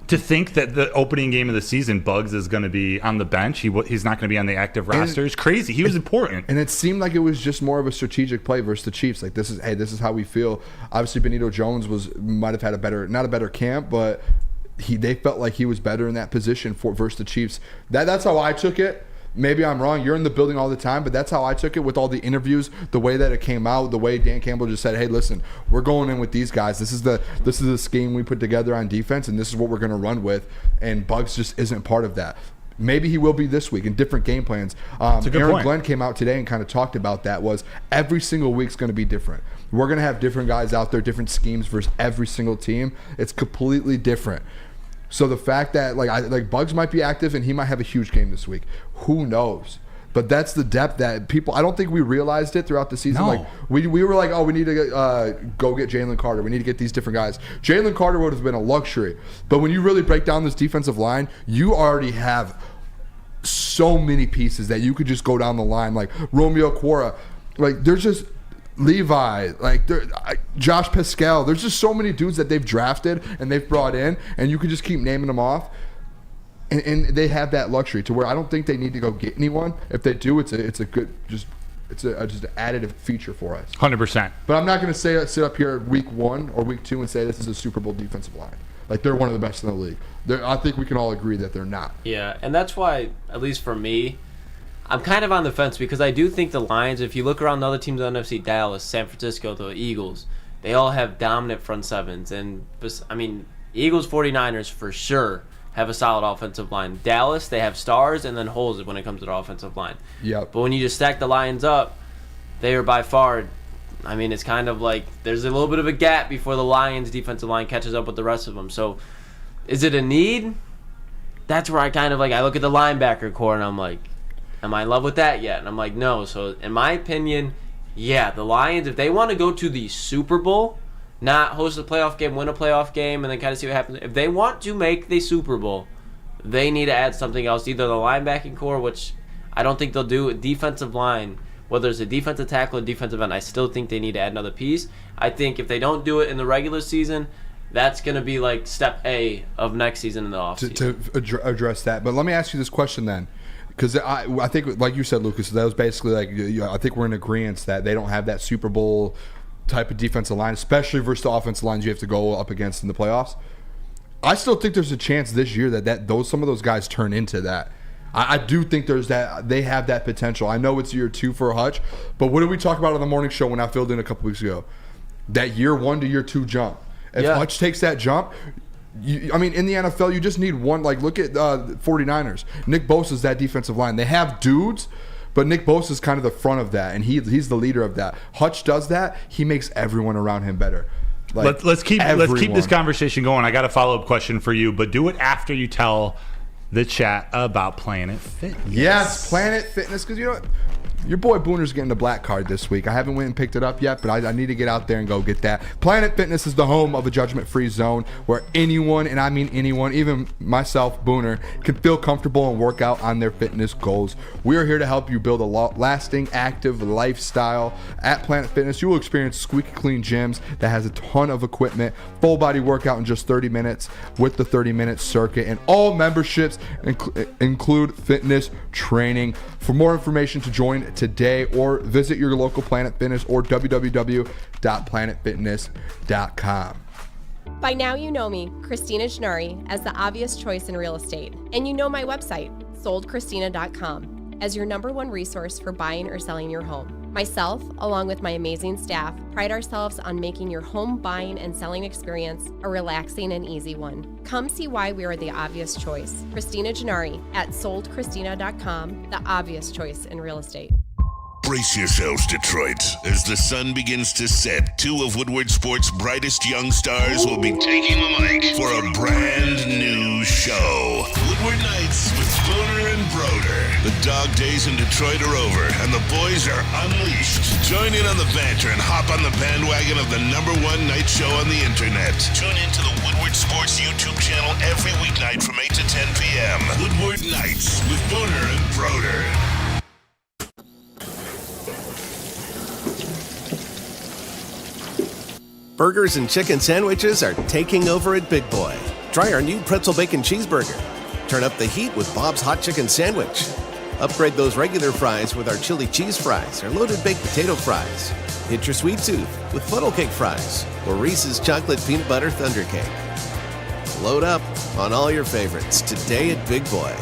To think that the opening game of the season, Bugs is going to be on the bench, he's not going to be on the active roster, is crazy. He was important. And it seemed like it was just more of a strategic play versus the Chiefs. Like, this is how we feel. Obviously, Benito Jones might have had not a better camp, but they felt like he was better in that position versus the Chiefs. That's how I took it. Maybe I'm wrong. You're in the building all the time, but that's how I took it with all the interviews, the way that it came out, the way Dan Campbell just said, hey, listen, we're going in with these guys. This is the scheme we put together on defense, and this is what we're going to run with. And Bugs just isn't part of that. Maybe he will be this week in different game plans. Aaron Glenn came out today and kind of talked about that. Was every single week's going to be different. We're going to have different guys out there, different schemes versus every single team. It's completely different. So the fact that like Bugs might be active and he might have a huge game this week, who knows? But that's the depth that people. I don't think we realized it throughout the season. No. Like we were like, oh, we need to go get Jalen Carter. We need to get these different guys. Jalen Carter would have been a luxury. But when you really break down this defensive line, you already have so many pieces that you could just go down the line. Like Romeo Quora, like there's just. Levi, Josh Pascal. There's just so many dudes that they've drafted and they've brought in, and you could just keep naming them off. And they have that luxury to where I don't think they need to go get anyone. If they do, it's a good just an additive feature for us. 100%. But I'm not going to sit up here week 1 or week 2 and say this is a Super Bowl defensive line. Like they're one of the best in the league. I think we can all agree that they're not. Yeah, and that's why, at least for me, I'm kind of on the fence because I do think the Lions, if you look around the other teams in the NFC, Dallas, San Francisco, the Eagles, they all have dominant front sevens. And, I mean, Eagles, 49ers for sure have a solid offensive line. Dallas, they have stars and then holes when it comes to the offensive line. Yep. But when you just stack the Lions up, they are by far, I mean, it's kind of like there's a little bit of a gap before the Lions' defensive line catches up with the rest of them. So is it a need? That's where I kind of I look at the linebacker core and I'm like, am I in love with that yet? And I'm like, no. So in my opinion, yeah, the Lions, if they want to go to the Super Bowl, not host a playoff game, win a playoff game, and then kind of see what happens. If they want to make the Super Bowl, they need to add something else, either the linebacking core, which I don't think they'll do, a defensive line, whether it's a defensive tackle or defensive end, I still think they need to add another piece. I think if they don't do it in the regular season, that's going to be like step A of next season in the offseason. To address that. But let me ask you this question then. Because I think, like you said, Lucas, that was basically I think we're in agreement that they don't have that Super Bowl type of defensive line, especially versus the offensive lines you have to go up against in the playoffs. I still think there's a chance this year that some of those guys turn into that. I do think they have that potential. I know it's year 2 for Hutch, but what did we talk about on the morning show when I filled in a couple weeks ago? That year 1 to year 2 jump. If Hutch takes that jump. I mean, in the NFL, you just need one. Like, look at 49ers. Nick Bosa's that defensive line. They have dudes, but Nick Bosa's kind of the front of that, and he's the leader of that. Hutch does that. He makes everyone around him better. Let's keep this conversation going. I got a follow-up question for you, but do it after you tell the chat about Planet Fitness. Yes, Planet Fitness, because you know what? Your boy Booner's getting the black card this week. I haven't went and picked it up yet, but I need to get out there and go get that. Planet Fitness is the home of a judgment-free zone where anyone, and I mean anyone, even myself, Booner, can feel comfortable and work out on their fitness goals. We are here to help you build a lasting, active lifestyle. At Planet Fitness, you will experience squeaky clean gyms that has a ton of equipment, full body workout in just 30 minutes with the 30-minute circuit, and all memberships include fitness training. For more information to join today, or visit your local Planet Fitness or www.planetfitness.com. By now you know me, Christina Gennari, as the obvious choice in real estate. And you know my website, soldchristina.com, as your #1 resource for buying or selling your home. Myself, along with my amazing staff, pride ourselves on making your home buying and selling experience a relaxing and easy one. Come see why we are the obvious choice. Christina Gennari at soldchristina.com, the obvious choice in real estate. Brace yourselves, Detroit, as the sun begins to set. 2 of Woodward Sports' brightest young stars will be taking the mic for a brand new show. Woodward Nights with Booner and Broder. The dog days in Detroit are over, and the boys are unleashed. Join in on the banter and hop on the bandwagon of the #1 night show on the internet. Tune into the Woodward Sports YouTube channel every weeknight from 8 to 10 p.m. Woodward Nights with Booner and Broder. Burgers and chicken sandwiches are taking over at Big Boy. Try our new pretzel bacon cheeseburger. Turn up the heat with Bob's Hot Chicken Sandwich. Upgrade those regular fries with our chili cheese fries or loaded baked potato fries. Hit your sweet tooth with funnel cake fries or Reese's chocolate peanut butter thunder cake. Load up on all your favorites today at Big Boy.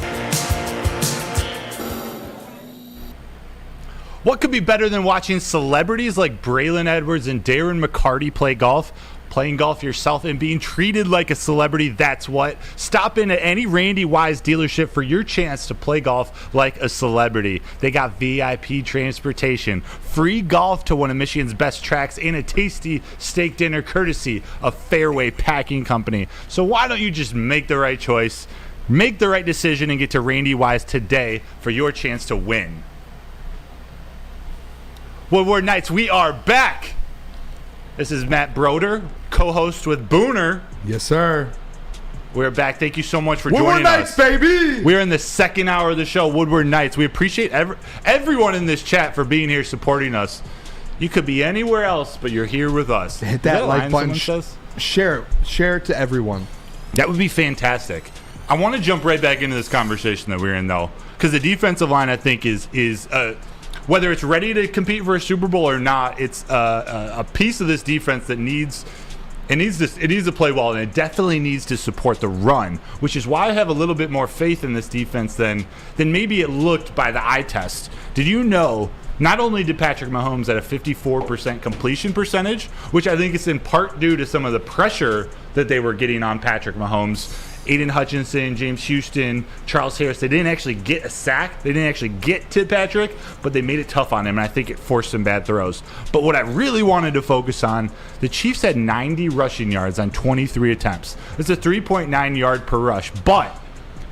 What could be better than watching celebrities like Braylon Edwards and Darren McCarty play golf? Playing golf yourself and being treated like a celebrity, that's what. Stop in at any Randy Wise dealership for your chance to play golf like a celebrity. They got VIP transportation, free golf to one of Michigan's best tracks, and a tasty steak dinner courtesy of Fairway Packing Company. So why don't you just make the right choice, make the right decision, and get to Randy Wise today for your chance to win. Woodward Knights, we are back. This is Matt Broder, co-host with Booner. Yes, sir. We're back. Thank you so much for joining Woodward Knights, us. baby! We're in the second hour of the show, Woodward Knights. We appreciate everyone in this chat for being here, supporting us. You could be anywhere else, but you're here with us. Hit that like button. Share it to everyone. That would be fantastic. I want to jump right back into this conversation that we're in, though, because the defensive line, I think, is whether it's ready to compete for a Super Bowl or not, it's a piece of this defense that needs to play well, and it definitely needs to support the run, which is why I have a little bit more faith in this defense than maybe it looked by the eye test. Did you know not only did Patrick Mahomes at a 54% completion percentage, which I think is in part due to some of the pressure that they were getting on Patrick Mahomes, Aiden Hutchinson, James Houston, Charles Harris, they didn't actually get a sack. They didn't actually get to Patrick, but they made it tough on him, and I think it forced some bad throws. But what I really wanted to focus on, the Chiefs had 90 rushing yards on 23 attempts. It's a 3.9 yard per rush, but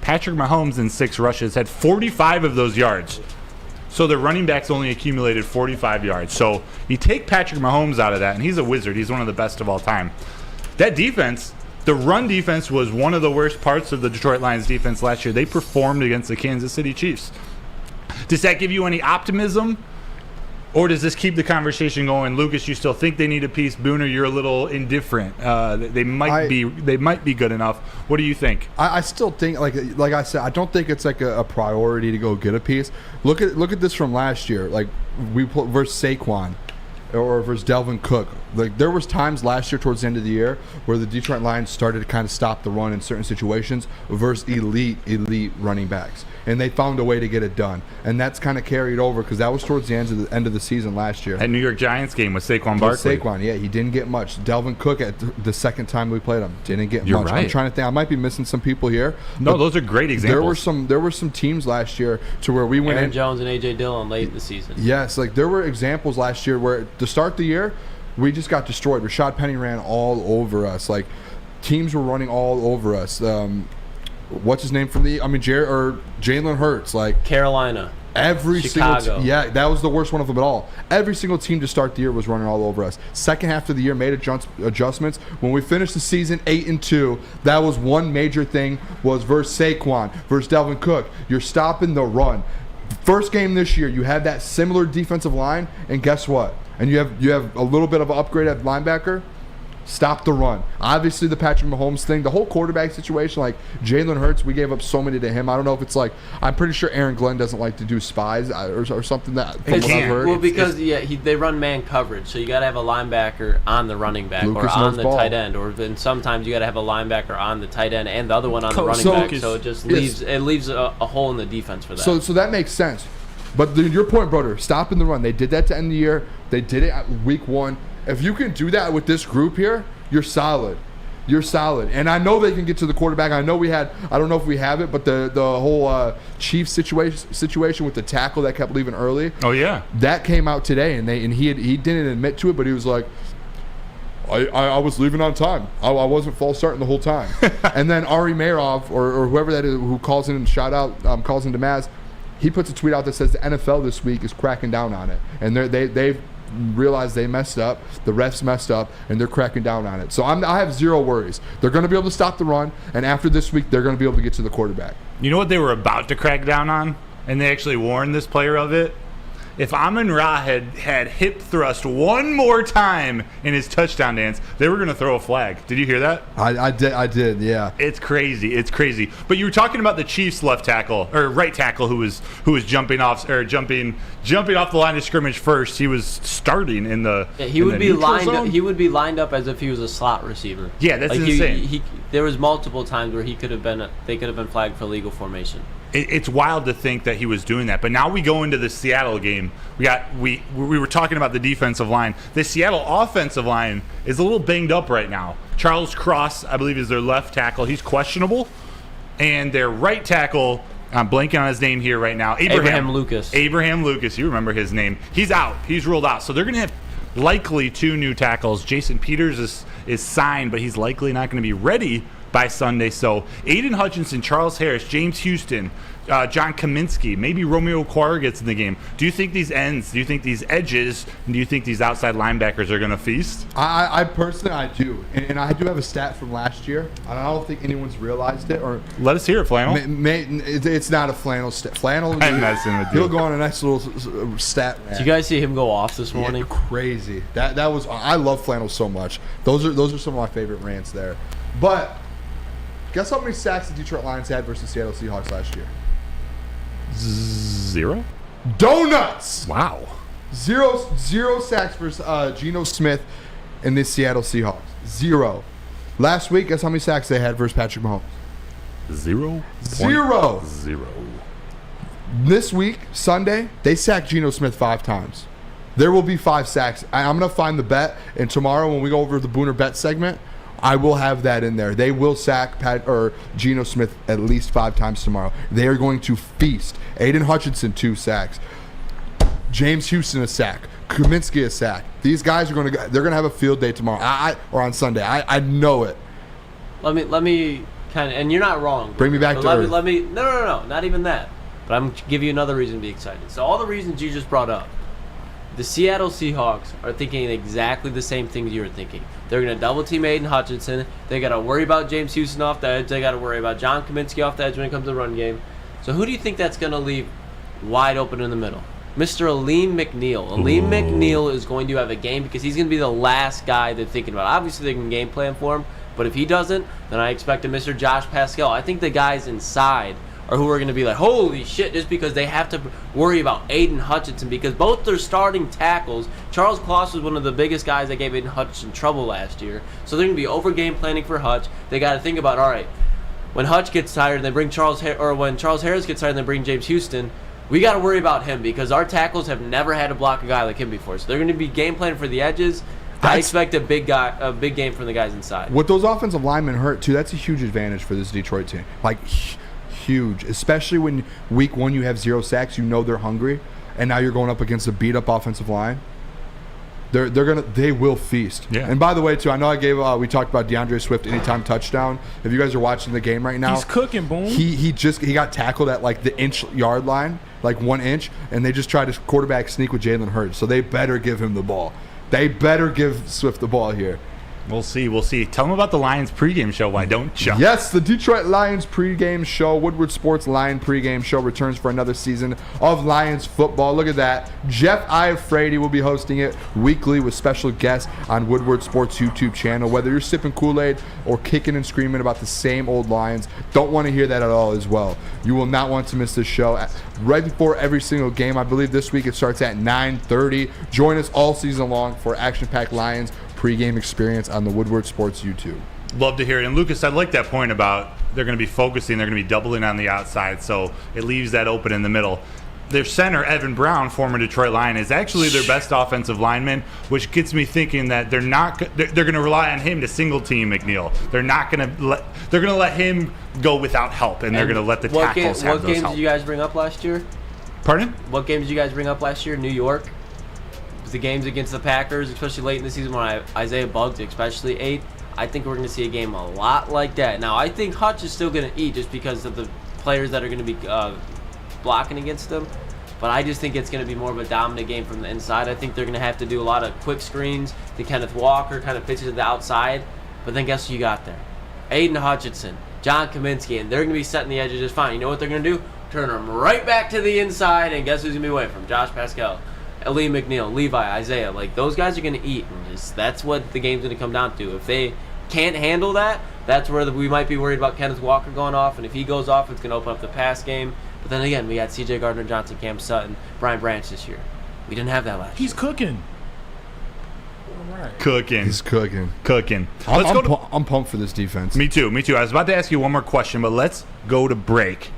Patrick Mahomes in 6 rushes had 45 of those yards. So the running backs only accumulated 45 yards. So you take Patrick Mahomes out of that, and he's a wizard. He's one of the best of all time. That defense, the run defense, was one of the worst parts of the Detroit Lions defense last year. They performed against the Kansas City Chiefs. Does that give you any optimism? Or does this keep the conversation going? Lucas, you still think they need a piece. Booner, you're a little indifferent. They might be good enough. What do you think? I still think, like I said, I don't think it's like a priority to go get a piece. Look at this from last year. Like we put versus Saquon or versus Delvin Cook. Like there was times last year towards the end of the year where the Detroit Lions started to kind of stop the run in certain situations versus elite running backs, and they found a way to get it done. And that's kind of carried over because that was towards the end of the season last year. That New York Giants game with Saquon Barkley. Saquon, yeah, he didn't get much. Delvin Cook at the second time we played him didn't get You're much. right. I'm trying to think. I might be missing some people here. No, those are great examples. There were some teams last year to where we went Aaron in. Jones and A.J. Dillon late in the season. Yes, like there were examples last year where to start the year, we just got destroyed. Rashad Penny ran all over us. Like teams were running all over us. What's his name from Jalen Hurts, like Carolina. Every Chicago. single yeah, that was the worst one of them at all. Every single team to start the year was running all over us. Second half of the year made adjustments. When we finished the season 8-2, that was one major thing was versus Saquon, versus Delvin Cook. You're stopping the run. First game this year, you had that similar defensive line, and guess what? And you have a little bit of an upgrade at linebacker. Stop the run. Obviously, the Patrick Mahomes thing, the whole quarterback situation, like Jalen Hurts, we gave up so many to him. I don't know if it's like, I'm pretty sure Aaron Glenn doesn't like to do spies or something that from what I've heard. Well, because they run man coverage, so you got to have a linebacker on the running back Lucas or on the ball. tight end, or then sometimes you got to have a linebacker on the tight end and the other one on the running back. So it just leaves a hole in the defense for that. So that makes sense. But your point, Broder, stopping the run. They did that to end the year. They did it at week 1. If you can do that with this group here, you're solid. You're solid. And I know they can get to the quarterback. I know I don't know if we have it, but the whole Chiefs situation with the tackle that kept leaving early. Oh, yeah. That came out today, and he didn't admit to it, but he was like, I was leaving on time. I wasn't false starting the whole time. And then Ari Meirov, or whoever that is who calls in and calls into Maz, he puts a tweet out that says the NFL this week is cracking down on it. And they've realized they messed up, the refs messed up, and they're cracking down on it. So I have zero worries. They're going to be able to stop the run, and after this week, they're going to be able to get to the quarterback. You know what they were about to crack down on? And they actually warned this player of it? If Amon-Ra had hip thrust one more time in his touchdown dance, they were going to throw a flag. Did you hear that? I did, yeah. It's crazy. But you were talking about the Chiefs left tackle or right tackle who was jumping off the line of scrimmage first. He was starting in the he would be lined up. He would be lined up as if he was a slot receiver. Yeah, that's insane. There was multiple times where they could have been flagged for illegal formation. it's wild to think that he was doing that. But now we go into the Seattle game. We were talking about the defensive line. The Seattle offensive line is a little banged up right now. Charles Cross, I believe, is their left tackle. He's questionable. And their right tackle, I'm blanking on his name here right now. Abraham Lucas. Abraham Lucas, you remember his name. He's out. He's ruled out. So they're going to have likely 2 new tackles. Jason Peters is signed, but he's likely not going to be ready by Sunday. So Aiden Hutchinson, Charles Harris, James Houston, John Kaminsky, maybe Romeo Okwara gets in the game. Do you think these ends, do you think these edges, and do you think these outside linebackers are going to feast? I personally, I do. And I do have a stat from last year. I don't think anyone's realized it. Or let us hear it, Flannel. It's not a Flannel stat. Flannel, he'll go on a nice little stat. Did you guys see him go off this morning? Yeah, crazy. That was, I love Flannel so much. Those are some of my favorite rants there. But guess how many sacks the Detroit Lions had versus Seattle Seahawks last year? 0? Donuts! Wow. Zero sacks versus Geno Smith and the Seattle Seahawks. 0. Last week, guess how many sacks they had versus Patrick Mahomes? 0. This week, Sunday, they sacked Geno Smith 5 times. There will be 5 sacks. I'm going to find the bet, and tomorrow when we go over the Booner bet segment, I will have that in there. They will sack Geno Smith at least 5 times tomorrow. They are going to feast. Aiden Hutchinson, 2 sacks. James Houston, a sack. Kaminsky, a sack. These guys are going to have a field day tomorrow, or on Sunday. I know it. Let me kind of, and you're not wrong. Bring me back to earth. No, not even that. But I'm going to give you another reason to be excited. So all the reasons you just brought up, the Seattle Seahawks are thinking exactly the same things you were thinking. They're going to double team Aiden Hutchinson. They got to worry about James Houston off the edge. They got to worry about John Kaminsky off the edge when it comes to the run game. So who do you think that's going to leave wide open in the middle? Mr. Aleem McNeil. Aleem McNeil is going to have a game because he's going to be the last guy they're thinking about. Obviously, they can game plan for him, but if he doesn't, then I expect a Mr. Josh Pascal. I think the guys inside are who are going to be like, holy shit, just because they have to worry about Aiden Hutchinson because both their starting tackles, Charles Cross was one of the biggest guys that gave Aiden Hutchinson trouble last year. So they're going to be over game planning for Hutch. They got to think about, all right, when Hutch gets tired and they bring when Charles Harris gets tired and they bring James Houston, we got to worry about him because our tackles have never had to block a guy like him before. So they're going to be game planning for the edges. I expect a big game from the guys inside. With those offensive linemen hurt too, that's a huge advantage for this Detroit team. Like, huge, especially when week 1 you have 0 sacks, you know they're hungry, and now you're going up against a beat up offensive line. They will feast. Yeah. And by the way, too, I know we talked about DeAndre Swift anytime touchdown. If you guys are watching the game right now, he's cooking, boom. He got tackled at like the yard line, like 1 inch, and they just tried to quarterback sneak with Jalen Hurts. So they better give him the ball. They better give Swift the ball here. We'll see. Tell them about the Lions pregame show. Why don't you? Yes, the Detroit Lions pregame show, Woodward Sports Lion pregame show returns for another season of Lions football. Look at that. Jeff Iafrady will be hosting it weekly with special guests on Woodward Sports YouTube channel. Whether you're sipping Kool-Aid or kicking and screaming about the same old Lions, don't want to hear that at all as well. You will not want to miss this show. Right before every single game, I believe this week it starts at 9:30. Join us all season long for action-packed Lions pregame experience on the Woodward Sports YouTube. Love to hear it. And Lucas, I like that point about they're going to be focusing, they're going to be doubling on the outside, so it leaves that open in the middle. Their center, Evan Brown, former Detroit Lion, is actually their best offensive lineman, which gets me thinking that they're going to rely on him to single team McNeil. They're going to let him go without help, and they're going to let the tackles have those help. What games did you guys bring up last year? Pardon? What games did you guys bring up last year? New York? The games against the Packers, especially late in the season when Isaiah Bugged, especially 8. I think we're going to see a game a lot like that. Now, I think Hutch is still going to eat just because of the players that are going to be blocking against them. But I just think it's going to be more of a dominant game from the inside. I think they're going to have to do a lot of quick screens to Kenneth Walker, kind of pitches to the outside. But then guess who you got there? Aiden Hutchinson, John Kaminsky, and they're going to be setting the edges just fine. You know what they're going to do? Turn them right back to the inside, and guess who's going to be away from? Josh Pascal. Aleem McNeil, Levi, Isaiah, like those guys are going to eat, and that's what the game's going to come down to. If they can't handle that, that's where we might be worried about Kenneth Walker going off, and if he goes off, it's going to open up the pass game. But then again, we got C.J. Gardner-Johnson, Cam Sutton, Brian Branch this year. We didn't have that last year. He's cooking. All right. Cooking. He's cooking. I'm pumped for this defense. Me too. I was about to ask you one more question, but let's go to break.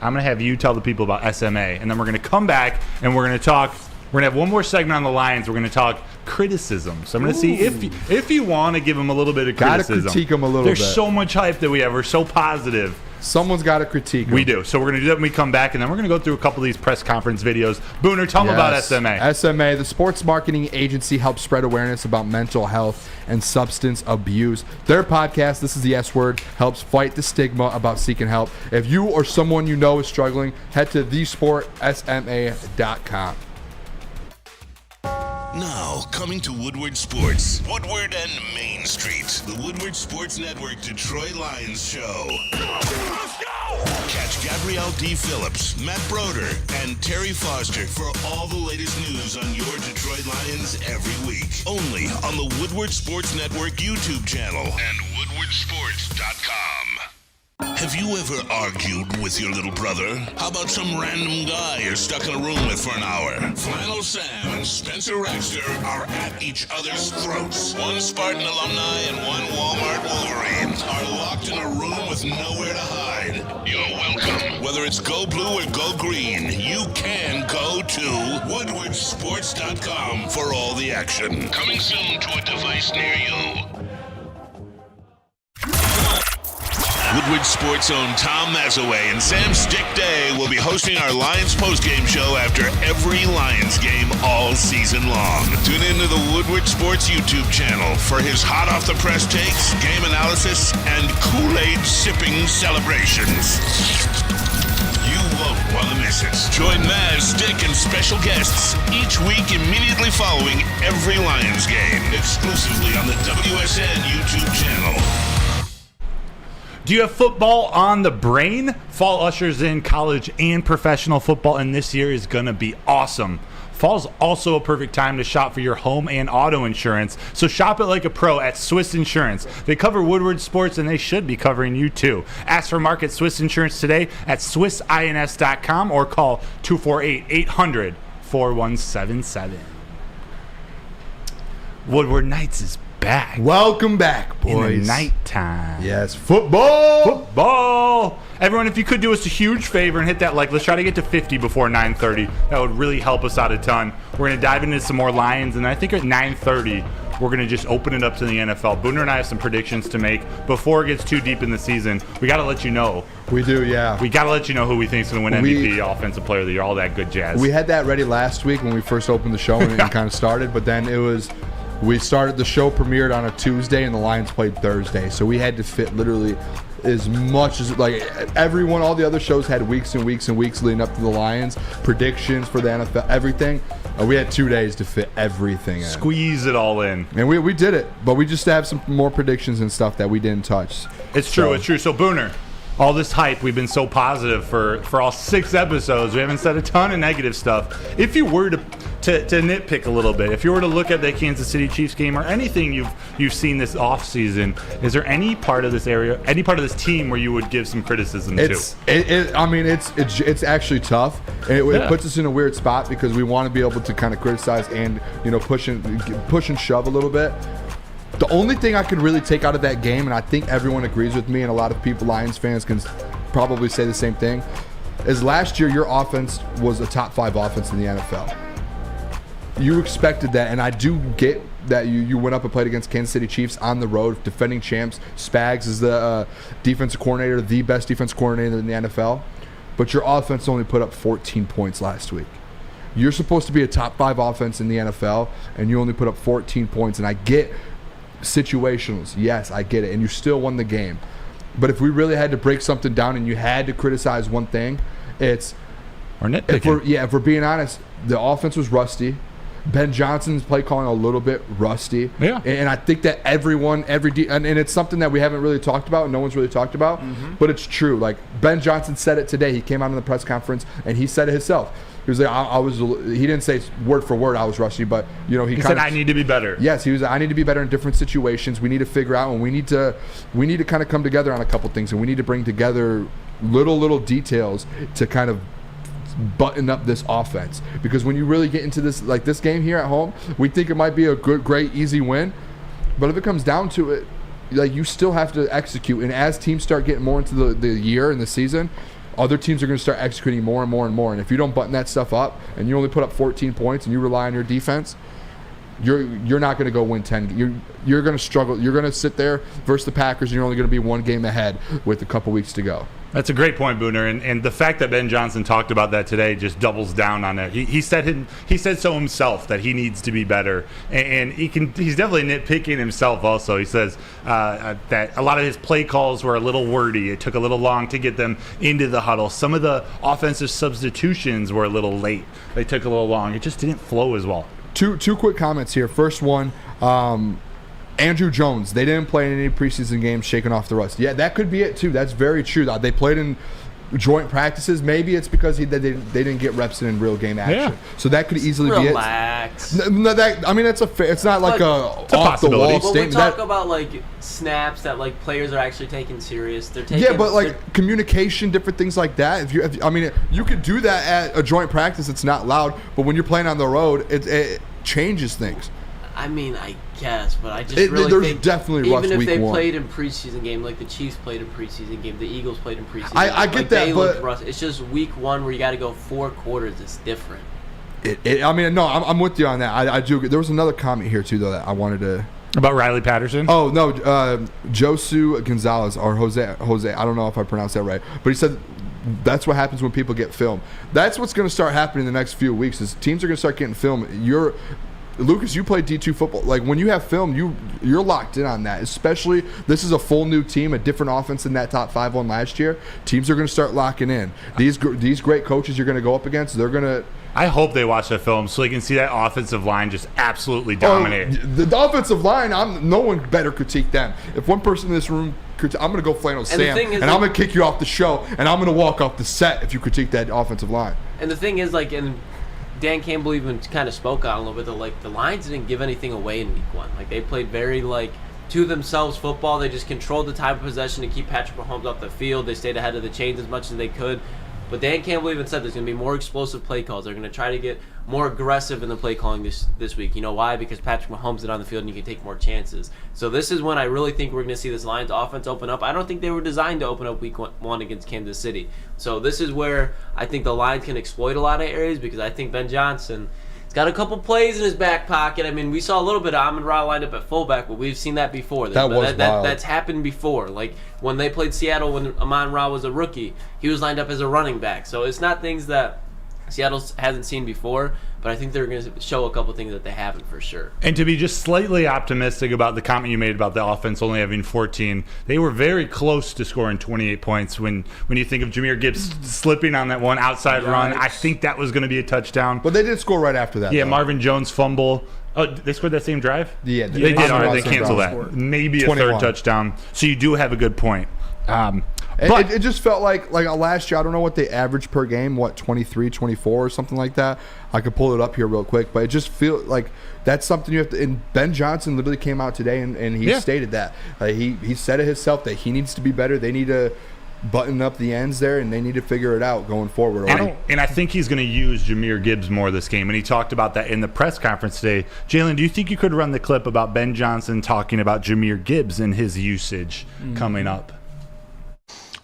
I'm going to have you tell the people about SMA, and then we're going to come back and we're going to talk. We're going to have one more segment on the Lions. We're going to talk criticism. So I'm going to see if you want to give them a little bit of criticism. Got to critique them a little bit. There's so much hype that we have. We're so positive. Someone's got to critique them. We do. So we're going to do that when we come back, and then we're going to go through a couple of these press conference videos. Booner, tell them about SMA. SMA, the sports marketing agency, helps spread awareness about mental health and substance abuse. Their podcast, This is the S Word, helps fight the stigma about seeking help. If you or someone you know is struggling, head to thesportsma.com. Now, coming to Woodward Sports, Woodward and Main Street, the Woodward Sports Network Detroit Lions show. Let's go! Catch Gabrielle D. Phillips, Matt Broder, and Terry Foster for all the latest news on your Detroit Lions every week. Only on the Woodward Sports Network YouTube channel and woodwardsports.com. Have you ever argued with your little brother? How about some random guy you're stuck in a room with for an hour? Flannel Sam and Spencer Raxter are at each other's throats. One Spartan alumni and one Walmart Wolverine are locked in a room with nowhere to hide. You're welcome. Whether it's go blue or go green, you can go to woodwardsports.com for all the action. Coming soon to a device near you. Woodward Sports' own Tom Mazaway and Sam Stick Day will be hosting our Lions postgame show after every Lions game all season long. Tune into the Woodward Sports YouTube channel for his hot-off-the-press takes, game analysis, and Kool-Aid sipping celebrations. You won't want to miss it. Join Maz, Stick, and special guests each week immediately following every Lions game, exclusively on the WSN YouTube channel. Do you have football on the brain? Fall ushers in college and professional football, and this year is going to be awesome. Fall's also a perfect time to shop for your home and auto insurance, so shop it like a pro at Swiss Insurance. They cover Woodward Sports, and they should be covering you too. Ask for Market Swiss Insurance today at swissins.com or call 248-800-4177. Woodward Nights is back. Welcome back, boys. In the nighttime. Yes, football. Football. Everyone, if you could do us a huge favor and hit that like, let's try to get to 50 before 9:30. That would really help us out a ton. We're going to dive into some more Lions, and I think at 9:30, we're going to just open it up to the NFL. Booner and I have some predictions to make before it gets too deep in the season. We got to let you know. We do, yeah. We got to let you know who we think is going to win MVP, Offensive Player of the Year, all that good jazz. We had that ready last week when we first opened the show and it kind of started, but then it was... We started the show premiered on a Tuesday and the Lions played Thursday, so we had to fit literally as much as everyone. All the other shows had weeks and weeks and weeks leading up to the Lions, predictions for the NFL, everything. We had 2 days to fit everything in. Squeeze it all in, and we did it. But we just have some more predictions and stuff that we didn't touch. It's true. It's true. So Booner, all this hype, we've been so positive for all 6 episodes. We haven't said a ton of negative stuff. If you were to nitpick a little bit, if you were to look at the Kansas City Chiefs game or anything you've seen this offseason, is there any part of this area, any part of this team where you would give some criticism to? It's actually tough. It puts us in a weird spot because we want to be able to kind of criticize and push and shove a little bit. The only thing I can really take out of that game, and I think everyone agrees with me, and a lot of people, Lions fans, can probably say the same thing, is last year your offense was a top 5 offense in the NFL. You expected that, and I do get that you went up and played against Kansas City Chiefs on the road, defending champs. Spags is the defensive coordinator, the best defensive coordinator in the NFL, but your offense only put up 14 points last week. You're supposed to be a top 5 offense in the NFL, and you only put up 14 points, and I get situationals. Yes, I get it. And you still won the game. But if we really had to break something down and you had to criticize one thing, it's... Or nitpicking. If we're being honest, the offense was rusty. Ben Johnson's play calling a little bit rusty. Yeah. And I think that and it's something that we haven't really talked about and no one's really talked about, but it's true. Like, Ben Johnson said it today. He came out in the press conference and he said it himself. He was like, he didn't say word for word I was rusty, but he said I need to be better. Yes, he was. I need to be better in different situations. We need to figure out, and we need to kind of come together on a couple things, and we need to bring together little details to kind of button up this offense. Because when you really get into this, like this game here at home, we think it might be a good, great, easy win, but if it comes down to it, like, you still have to execute. And as teams start getting more into the year and the season, other teams are going to start executing more and more and more. And if you don't button that stuff up and you only put up 14 points and you rely on your defense, you're not going to go win 10. You're going to struggle. You're going to sit there versus the Packers, and you're only going to be one game ahead with a couple weeks to go. That's a great point, Booner, and the fact that Ben Johnson talked about that today just doubles down on it. He said so himself that he needs to be better, and he's definitely nitpicking himself. Also, he says that a lot of his play calls were a little wordy. It took a little long to get them into the huddle. Some of the offensive substitutions were a little late. They took a little long. It just didn't flow as well. Two quick comments here. First one. Andrew Jones, they didn't play in any preseason games shaking off the rust. Yeah, that could be it too. That's very true. They played in joint practices. Maybe it's because they didn't get reps in real game action. Yeah. So that could easily be it. Relax. No, that's a fair. It's not like a off the wall statement. But we talk about like snaps that like players are actually taking serious. They're taking. Yeah, but like communication, different things like that. You could do that at a joint practice. It's not loud, but when you're playing on the road, it changes things. I mean, I guess, but I just really think definitely even if they played in preseason game, like the Chiefs played in preseason game, the Eagles played in preseason. I get that, but it's just week one where you got to go 4 quarters. It's different. I'm with you on that. I do. There was another comment here too, though, that I wanted to. About Riley Patterson? Oh no, Josu Gonzalez or Jose. I don't know if I pronounced that right, but he said. That's what happens when people get film. That's what's going to start happening in the next few weeks. Is teams are going to start getting film. Lucas, you played D2 football. Like when you have film, you're locked in on that. Especially this is a full new team, a different offense than that top 5 one last year. Teams are going to start locking in. These great coaches you're going to go up against, they're going to. I hope they watch the film so they can see that offensive line just absolutely dominate. The offensive line, no one better critique them. If one person in this room, I'm going to go flannel Sam, and I'm going to kick you off the show, and I'm going to walk off the set if you critique that offensive line. And the thing is, like, and Dan Campbell even kind of spoke on a little bit, like, the Lions didn't give anything away in week 1. Like, they played very, like, to themselves football. They just controlled the time of possession to keep Patrick Mahomes off the field. They stayed ahead of the chains as much as they could. But Dan Campbell even said there's going to be more explosive play calls. They're going to try to get more aggressive in the play calling this week. You know why? Because Patrick Mahomes is on the field and you can take more chances. So this is when I really think we're going to see this Lions offense open up. I don't think they were designed to open up week 1 against Kansas City. So this is where I think the Lions can exploit a lot of areas because I think Ben Johnson got a couple plays in his back pocket. I mean, we saw a little bit of Amon-Ra lined up at fullback, but we've seen that before. That's happened before. Like when they played Seattle when Amon-Ra was a rookie, he was lined up as a running back. So it's not things that Seattle hasn't seen before, but I think they're going to show a couple things that they haven't for sure. And to be just slightly optimistic about the comment you made about the offense only having 14, they were very close to scoring 28 points when you think of Jahmyr Gibbs slipping on that one outside run. I think that was going to be a touchdown. But they did score right after that. Yeah, though. Marvin Jones fumble. Oh, they scored that same drive? Yeah, they did. All right, they canceled that. Maybe a 21. third touchdown. So you do have a good point. But it just felt like last year, I don't know what they averaged per game, 23, 24 or something like that. I could pull it up here real quick, but it just feels like that's something you have to. And Ben Johnson literally came out today and he stated that. He said it himself that he needs to be better. They need to button up the ends there, and they need to figure it out going forward. And I think he's going to use Jahmyr Gibbs more this game, and he talked about that in the press conference today. Jalen, do you think you could run the clip about Ben Johnson talking about Jahmyr Gibbs and his usage coming up?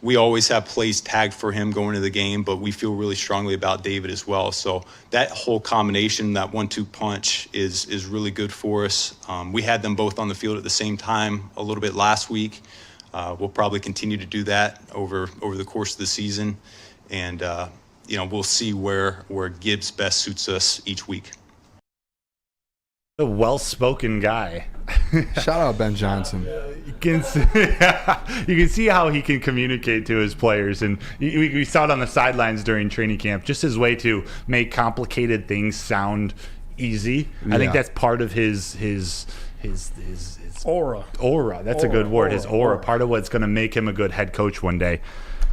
We always have plays tagged for him going into the game, but we feel really strongly about David as well. So that whole combination, that 1-2 punch is really good for us. We had them both on the field at the same time a little bit last week. We'll probably continue to do that over the course of the season. And, we'll see where Gibbs best suits us each week. A well-spoken guy. Shout out Ben Johnson. You can see how he can communicate to his players, and we saw it on the sidelines during training camp. Just his way to make complicated things sound easy. I think that's part of his aura. That's a good word. His aura. Part of what's going to make him a good head coach one day.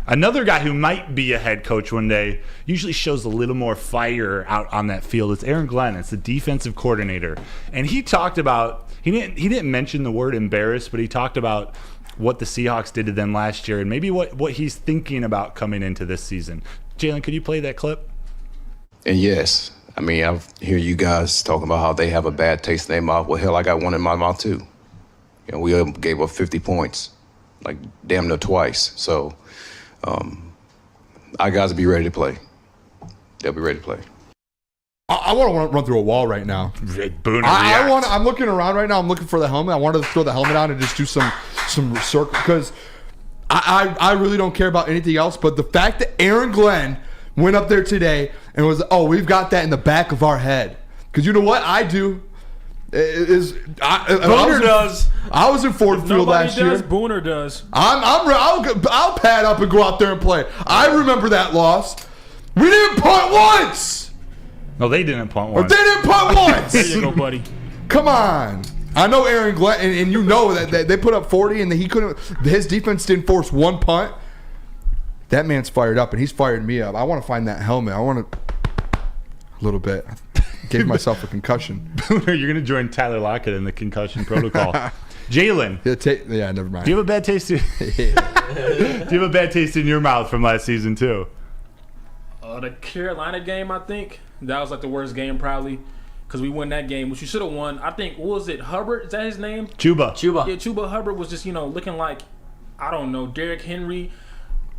Another guy who might be a head coach one day usually shows a little more fire out on that field. It's Aaron Glenn. It's the defensive coordinator. And he talked about, he didn't mention the word embarrassed, but he talked about what the Seahawks did to them last year and maybe what he's thinking about coming into this season. Jalen, could you play that clip? And yes. I mean, I hear you guys talking about how they have a bad taste in their mouth. Well, hell, I got one in my mouth too. We gave up 50 points, like damn near twice. So our guys will be ready to play. They'll be ready to play. I want to run through a wall right now. Booner I'm looking around right now. I'm looking for the helmet. I wanted to throw the helmet on and just do some circle because I really don't care about anything else. But the fact that Aaron Glenn went up there today and was, we've got that in the back of our head. Because you know what I do is Booner does. I was in Ford Field last year. Booner does. I'll pad up and go out there and play. I remember that loss. We didn't punt once. No, they didn't punt once. Or they didn't punt once. There you go, buddy. Come on. I know Aaron Glenn, and you know that they put up 40, and he couldn't. His defense didn't force one punt. That man's fired up, and he's fired me up. I want to find that helmet. I want to a little bit. Gave myself a concussion. Booner, you're going to join Tyler Lockett in the concussion protocol. Jalen. Yeah, never mind. Do you have a bad taste? Do you have a bad taste in your mouth from last season too? The Carolina game, I think that was like the worst game probably because we won that game, which we should have won. I think, what was it, Hubbard? Is that his name? Chuba. Yeah, Chuba Hubbard was just looking like, I don't know, Derrick Henry.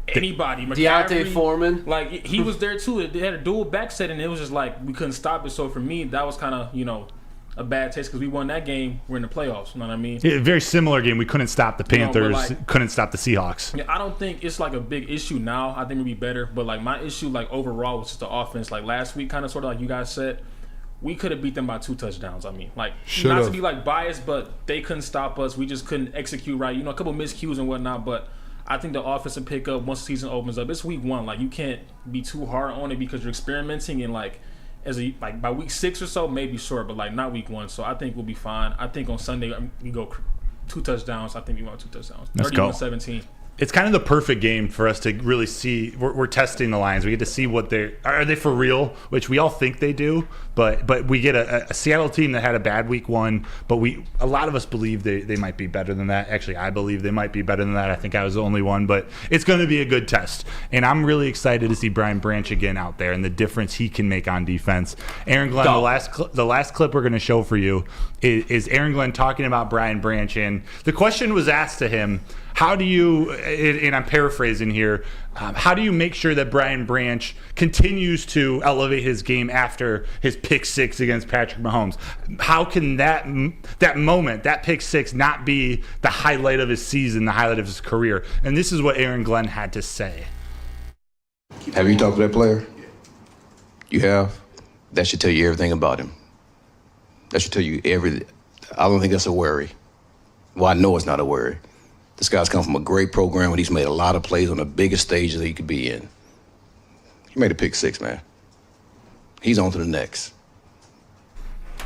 Anybody, Deontay Foreman, like he was there too. They had a dual back set, and it was just like we couldn't stop it. So for me, that was kind of a bad taste because we won that game. We're in the playoffs. You know what I mean? Yeah, very similar game. We couldn't stop the Panthers. Couldn't stop the Seahawks. Yeah, I don't think it's like a big issue now. I think it'd be better. But like my issue, like overall, was just the offense. Like last week, kind of sort of like you guys said, we could have beat them by 2 touchdowns. I mean, like not to be like biased, but they couldn't stop us. We just couldn't execute right. A couple miscues and whatnot, but. I think the offense will pick up once the season opens up. It's week 1. Like you can't be too hard on it because you're experimenting and like by week 6 or so, maybe sure, but like not week 1. So I think we'll be fine. I think on Sunday we go 2 touchdowns. I think we want 2 touchdowns. Let's go. 31-17. It's kind of the perfect game for us to really see. We're testing the Lions. We get to see what are they for real, which we all think they do. But we get a Seattle team that had a bad week 1, but a lot of us believe they might be better than that. Actually, I believe they might be better than that. I think I was the only one, but it's going to be a good test. And I'm really excited to see Brian Branch again out there and the difference he can make on defense. Aaron Glenn, the last clip we're going to show for you is Aaron Glenn talking about Brian Branch, and the question was asked to him. How do you, and I'm paraphrasing here, how do you make sure that Brian Branch continues to elevate his game after his pick 6 against Patrick Mahomes? How can that moment, that pick 6, not be the highlight of his season, the highlight of his career? And this is what Aaron Glenn had to say. Have you talked to that player? You have? That should tell you everything about him. That should tell you everything. I don't think that's a worry. Well, I know it's not a worry. This guy's come from a great program and he's made a lot of plays on the biggest stage that he could be in. He made a pick 6, man. He's on to the next.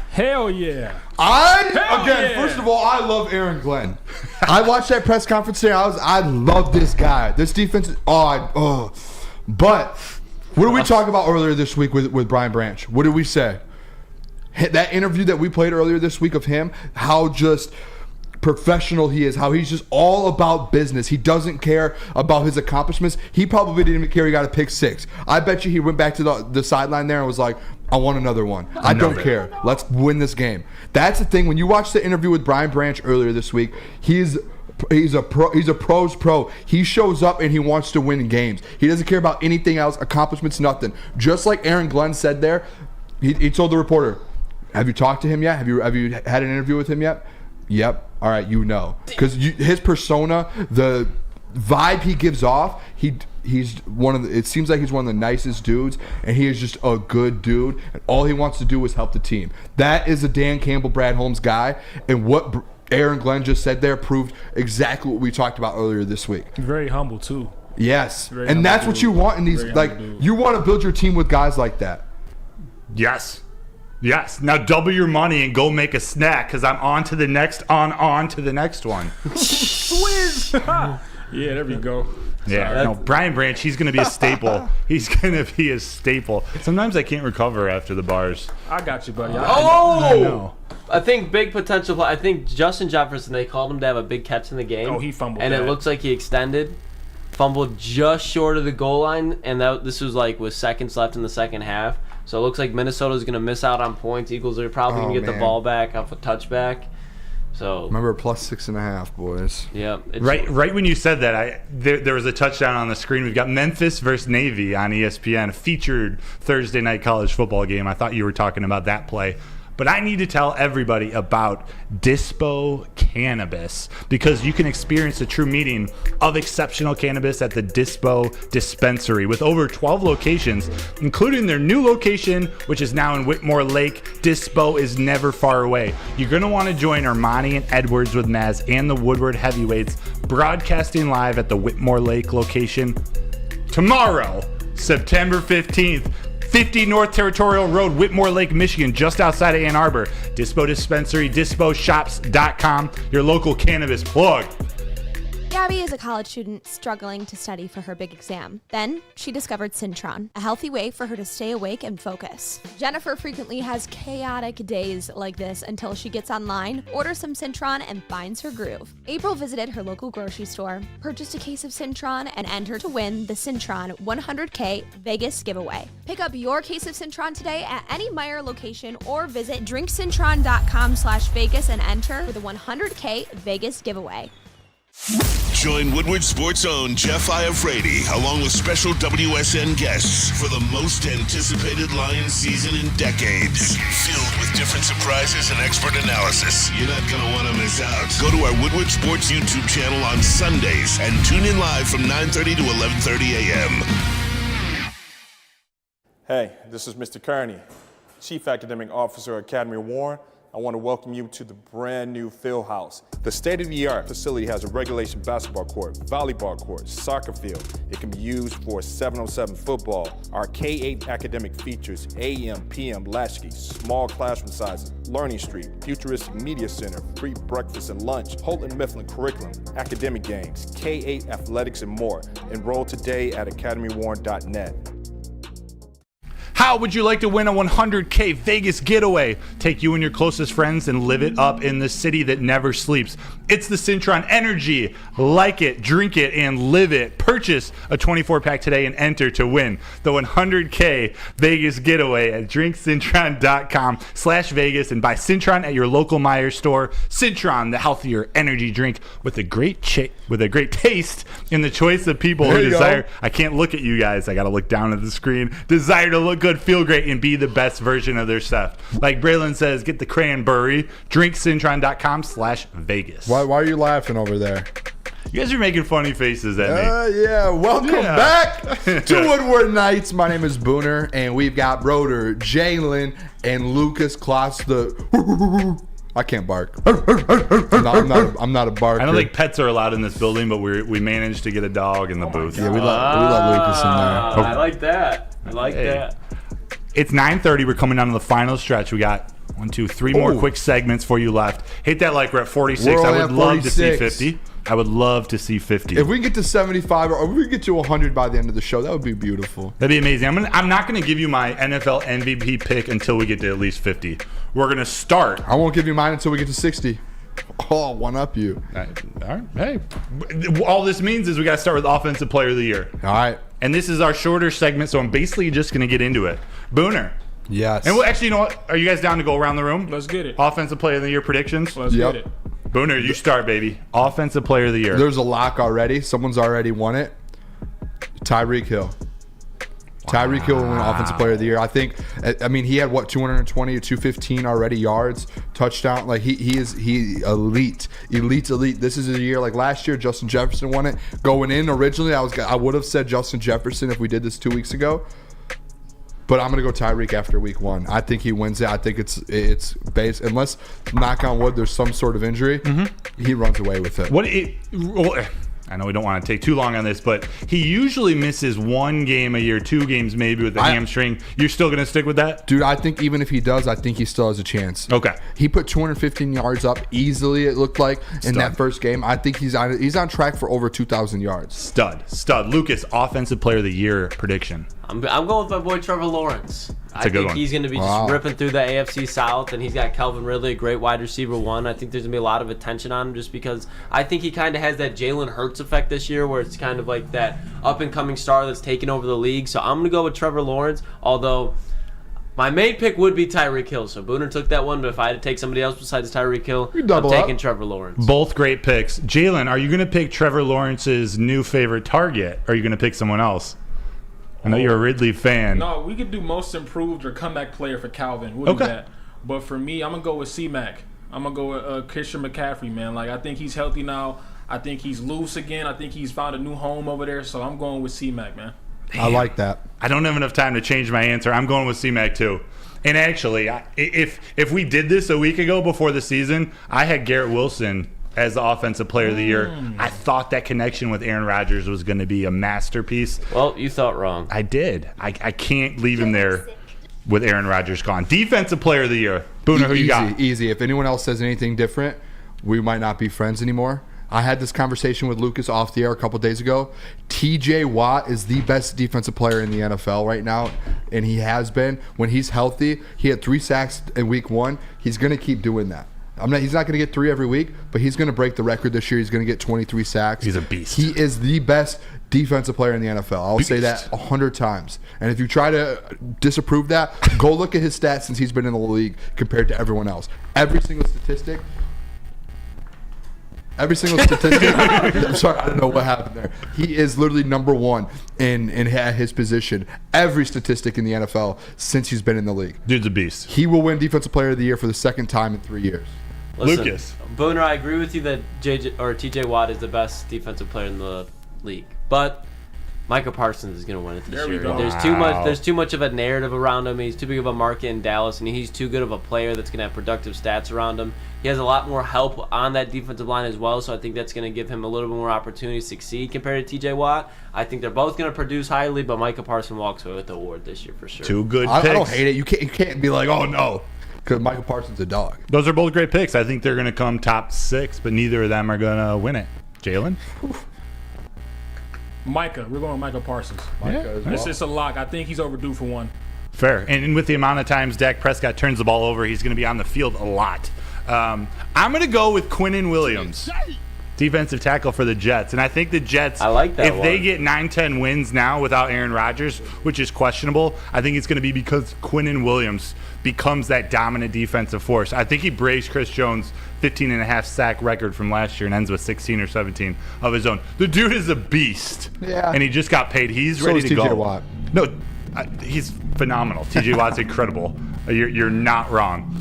Hell yeah. First of all, I love Aaron Glenn. I watched that press conference there. I love this guy. This defense is But what did we talk about earlier this week with Brian Branch? What did we say? That interview that we played earlier this week of him, how just professional he is, how he's just all about business. He doesn't care about his accomplishments. He probably didn't even care he got a pick 6. I bet you he went back to the sideline there and was like, I want another one. I don't care. Let's win this game. That's the thing. When you watch the interview with Brian Branch earlier this week, he's a pro's pro. He shows up and he wants to win games. He doesn't care about anything else, accomplishments, nothing. Just like Aaron Glenn said there, he told the reporter, have you talked to him yet? Have you had an interview with him yet? Yep. All right, because his persona, the vibe he gives off, he's one of the. It seems like he's one of the nicest dudes, and he is just a good dude. And all he wants to do is help the team. That is a Dan Campbell, Brad Holmes guy, and what Aaron Glenn just said there proved exactly what we talked about earlier this week. Very humble too. Yes, and that's what you want in these. Like you want to build your team with guys like that. Yes. Yes. Now double your money and go make a snack because I'm on to the next on to the next one. Swizz. Yeah, there we go. Yeah, no, Brian Branch, he's going to be a staple. He's going to be a staple. Sometimes I can't recover after the bars. I got you, buddy. I think big potential. I think Justin Jefferson, they called him to have a big catch in the game. Oh, he fumbled. And it looks like he extended. Fumbled just short of the goal line, and this was like with seconds left in the second half. So it looks like Minnesota's going to miss out on points. Eagles are probably going to get the ball back off a touchback. So remember +6.5, boys. Yeah. Right when you said that, there was a touchdown on the screen. We've got Memphis versus Navy on ESPN, a featured Thursday night college football game. I thought you were talking about that play. But I need to tell everybody about Dispo Cannabis, because you can experience the true meaning of exceptional cannabis at the Dispo Dispensary. With over 12 locations, including their new location, which is now in Whitmore Lake, Dispo is never far away. You're going to want to join Ermanni and Edwards with Maz and the Woodward Heavyweights, broadcasting live at the Whitmore Lake location tomorrow, September 15th. 50 North Territorial Road, Whitmore Lake, Michigan, just outside of Ann Arbor. Dispo Dispensary, disposhops.com, your local cannabis plug. Gabby is a college student struggling to study for her big exam. Then she discovered Syntron, a healthy way for her to stay awake and focus. Jennifer frequently has chaotic days like this until she gets online, orders some Syntron, and finds her groove. April visited her local grocery store, purchased a case of Syntron, and entered to win the Syntron 100K Vegas giveaway. Pick up your case of Syntron today at any Meijer location or visit drinksyntron.com/Vegas and enter for the 100K Vegas giveaway. Join Woodward Sports' own Jeff Iafrate along with special WSN guests for the most anticipated Lions season in decades. Filled with different surprises and expert analysis. You're not going to want to miss out. Go to our Woodward Sports YouTube channel on Sundays and tune in live from 9:30 to 11:30 a.m. Hey, this is Mr. Kearney, Chief Academic Officer at Academy of Warren. I want to welcome you to the brand new field house. The state-of-the-art facility has a regulation basketball court, volleyball court, soccer field. It can be used for 7-on-7 football. Our K-8 academic features AM, PM, latchkey, small classroom sizes, Learning Street, futuristic media center, free breakfast and lunch, Houghton Mifflin curriculum, academic games, K-8 athletics, and more. Enroll today at academywarren.net. How would you like to win a 100K Vegas getaway? Take you and your closest friends and live it up in the city that never sleeps. It's the Syntron Energy. Like it, drink it, and live it. Purchase a 24-pack today and enter to win the 100K Vegas getaway at drinksyntron.com/Vegas and buy Syntron at your local Meijer store. Syntron, the healthier energy drink with a great taste in the choice of people who desire. I can't look at you guys. I got to look down at the screen. Desire to look good, feel great, and be the best version of their stuff. Like Braylon says, get the cranberry. drinksyntron.com/Vegas. Why are you laughing over there? You guys are making funny faces at me. Yeah. Welcome back to Woodward Nights. My name is Booner, and we've got Broder, Jalen, and Lucas Kloss. I can't bark. I'm not a barker. I don't think pets are allowed in this building, but we managed to get a dog in the booth. Yeah, we let Lucas in there. I like that. I like that. It's 9:30. We're coming down to the final stretch. We got 1, 2, 3 more quick segments for you left. Hit that like. We're at 46. I would love to see 50. I would love to see 50. If we can get to 75 or if we can get to 100 by the end of the show, that would be beautiful. That'd be amazing. I'm not going to give you my NFL MVP pick until we get to at least 50. We're going to start. I won't give you mine until we get to 60. Oh, one up you. All right. Hey, all this means is we got to start with Offensive Player of the Year. All right. And this is our shorter segment, so I'm basically just going to get into it. Booner. Yes. And actually, you know what? Are you guys down to go around the room? Let's get it. Offensive Player of the Year predictions? Let's get it. Booner, you start, baby. Offensive Player of the Year. There's a lock already. Someone's already won it. Tyreek Hill. Tyreek Hill will win Offensive Player of the Year. I mean, he had 220 or 215 already yards, touchdown. Like he elite. This is a year like last year. Justin Jefferson won it. Going in originally, I would have said Justin Jefferson if we did this 2 weeks ago. But I'm gonna go Tyreek after week 1. I think he wins it. I think it's based, unless knock on wood, there's some sort of injury. He runs away with it. I know we don't want to take too long on this, but he usually misses 1 game a year, 2 games maybe with the hamstring. You're still going to stick with that? Dude, I think even if he does, I think he still has a chance. Okay. He put 215 yards up easily, it looked like, in that first game. I think he's on track for over 2,000 yards. Stud. Lucas, Offensive Player of the Year prediction. I'm going with my boy Trevor Lawrence. I think he's going to be just ripping through the AFC South, and he's got Calvin Ridley, a great wide receiver 1. I think there's going to be a lot of attention on him just because I think he kind of has that Jalen Hurts effect this year where it's kind of like that up-and-coming star that's taking over the league. So I'm going to go with Trevor Lawrence, although My main pick would be Tyreek Hill. So Booner took that one, but if I had to take somebody else besides Tyreek Hill, I'm taking Trevor Lawrence. Both great picks. Jalen, are you going to pick Trevor Lawrence's new favorite target, or are you going to pick someone else? I know you're a Ridley fan. No, we could do most improved or comeback player for Calvin. We'll do that. But for me, I'm going to go with C-Mac. I'm going to go with Christian McCaffrey, man. Like, I think he's healthy now. I think he's loose again. I think he's found a new home over there. So I'm going with C-Mac, man. I like that. I don't have enough time to change my answer. I'm going with C-Mac too. And actually, if we did this a week ago before the season, I had Garrett Wilson as the offensive player of the year. I thought that connection with Aaron Rodgers was going to be a masterpiece. Well, you thought wrong. I did. I can't leave him there with Aaron Rodgers gone. Defensive player of the year. Booner, who you got? Easy. If anyone else says anything different, we might not be friends anymore. I had this conversation with Lucas off the air a couple days ago. TJ Watt is the best defensive player in the NFL right now, and he has been. When he's healthy, he had 3 sacks in week 1. He's going to keep doing that. He's not going to get 3 every week, but he's going to break the record this year. He's going to get 23 sacks. He's a beast. He is the best defensive player in the NFL. I'll say that 100 times. And if you try to disapprove that, go look at his stats since he's been in the league compared to everyone else. Every single statistic. I'm sorry, I don't know what happened there. He is literally number 1 in his position. Every statistic in the NFL since he's been in the league. Dude's a beast. He will win Defensive Player of the Year for the second time in 3 years. Listen, Lucas. Booner, I agree with you that TJ Watt is the best defensive player in the league, but Micah Parsons is going to win it this year. There's too much of a narrative around him. He's too big of a market in Dallas, and he's too good of a player that's going to have productive stats around him. He has a lot more help on that defensive line as well, so I think that's going to give him a little bit more opportunity to succeed compared to TJ Watt. I think they're both going to produce highly, but Micah Parsons walks away with the award this year for sure. Two good picks. I don't hate it. You can't be like, oh no, because Michael Parsons is a dog. Those are both great picks. I think they're going to come top 6, but neither of them are going to win it. Jalen? Micah. We're going with Micah Parsons. It's just a lock. I think he's overdue for one. Fair. And with the amount of times Dak Prescott turns the ball over, he's going to be on the field a lot. I'm going to go with Quinnen Williams, defensive tackle for the Jets. And I think the Jets, if they get 9-10 wins now without Aaron Rodgers, which is questionable, I think it's going to be because Quinnen Williams becomes that dominant defensive force. I think he breaks Chris Jones' 15.5 sack record from last year and ends with 16 or 17 of his own. The dude is a beast. Yeah. And he just got paid. He's ready to go. TJ Watt. No, he's phenomenal. TJ Watt's incredible. You're not wrong.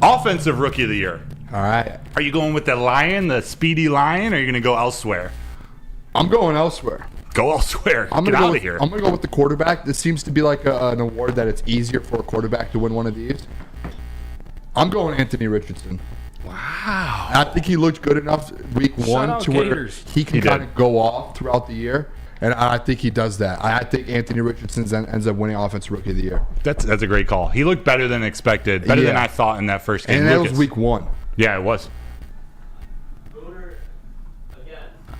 Offensive Rookie of the Year. All right. Are you going with the Lion, the speedy Lion, or are you going to go elsewhere? I'm going elsewhere. Go elsewhere. Get out of here. I'm going to go with the quarterback. This seems to be like an award that it's easier for a quarterback to win one of these. I'm going Anthony Richardson. Wow. I think he looked good enough week 1 to where he can kind of go off throughout the year. And I think he does that. I think Anthony Richardson ends up winning Offensive Rookie of the Year. That's a great call. He looked better than expected. Better than I thought in that first game. And that was week 1. Yeah, it was.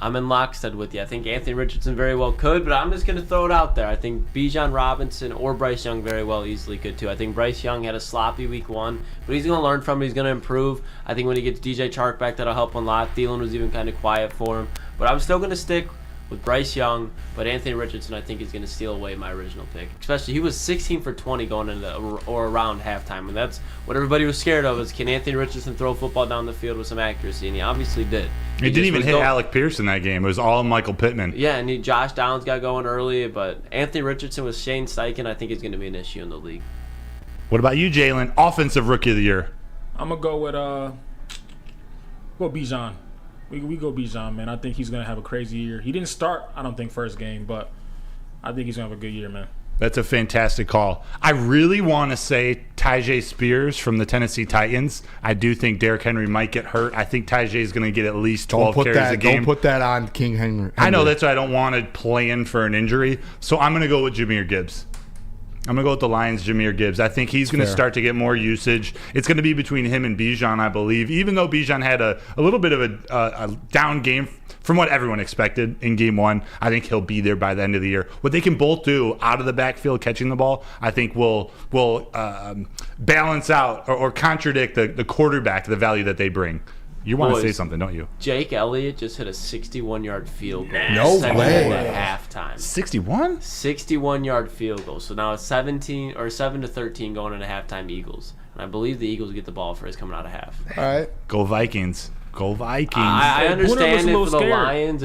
I'm in lockstep with you. I think Anthony Richardson very well could, but I'm just going to throw it out there. I think Bijan Robinson or Bryce Young very well easily could too. I think Bryce Young had a sloppy week 1, but he's going to learn from it. He's going to improve. I think when he gets DJ Chark back, that'll help a lot. Thielen was even kind of quiet for him. But I'm still going to stick with Bryce Young, but Anthony Richardson I think is going to steal away my original pick. Especially he was 16 for 20 going into or around halftime, and that's what everybody was scared of is can Anthony Richardson throw football down the field with some accuracy, and he obviously did. He didn't even hit Alec Pierce in that game. It was all Michael Pittman. Yeah, and Josh Downs got going early, but Anthony Richardson with Shane Steichen I think is going to be an issue in the league. What about you, Jalen? Offensive Rookie of the Year. I'm going to go with Bijan. We go Bijan, man. I think he's going to have a crazy year. He didn't start, I don't think, first game, but I think he's going to have a good year, man. That's a fantastic call. I really want to say Tyjae Spears from the Tennessee Titans. I do think Derrick Henry might get hurt. I think Tyjae is going to get at least 12 carries a game. Don't put that on King Henry. I know, that's why I don't want to plan for an injury. So I'm going to go with Jahmyr Gibbs. I'm going to go with the Lions' Jahmyr Gibbs. I think he's going to start to get more usage. It's going to be between him and Bijan, I believe, even though Bijan had a little bit of a down game from what everyone expected in game 1. I think he'll be there by the end of the year. What they can both do out of the backfield catching the ball, I think will balance out or contradict the quarterback, the value that they bring. You want to Boys, say something, don't you? Jake Elliott just hit a 61-yard field goal. No way. At halftime. 61? 61-yard field goal. So now it's 7-13 going into halftime Eagles. And I believe the Eagles get the ball first coming out of half. All right. Go Vikings. Go Vikings. I understand it for the Lions.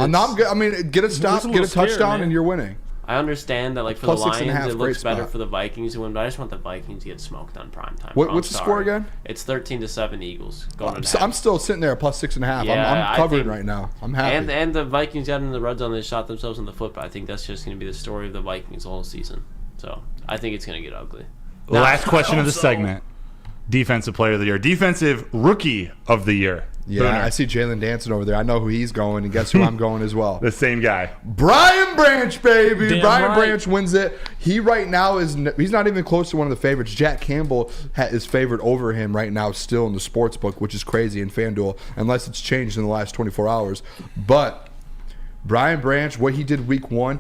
Get a stop, get a touchdown, and you're winning. I understand that, like, for Plus the 6.5, Lions, it looks great better spot. for the Vikings to win, but I just want the Vikings to get smoked on primetime. What's the score again? It's 13-7 Eagles. Going into I'm still sitting there at plus 6.5. Yeah, I'm covering right now. I'm happy. And the Vikings got in the red zone. They shot themselves in the foot, but I think that's just going to be the story of the Vikings all season. So I think it's going to get ugly. Last question of the segment. Defensive player of the year. Defensive rookie of the year. Yeah, Booner. I see Jalen dancing over there. I know who he's going, and guess who I'm going as well? The same guy. Brian Branch, baby. Damn Brian right. Branch wins it. He right now he's not even close to one of the favorites. Jack Campbell is favored over him right now still in the sports book, which is crazy in FanDuel, unless it's changed in the last 24 hours. But Brian Branch, what he did week 1,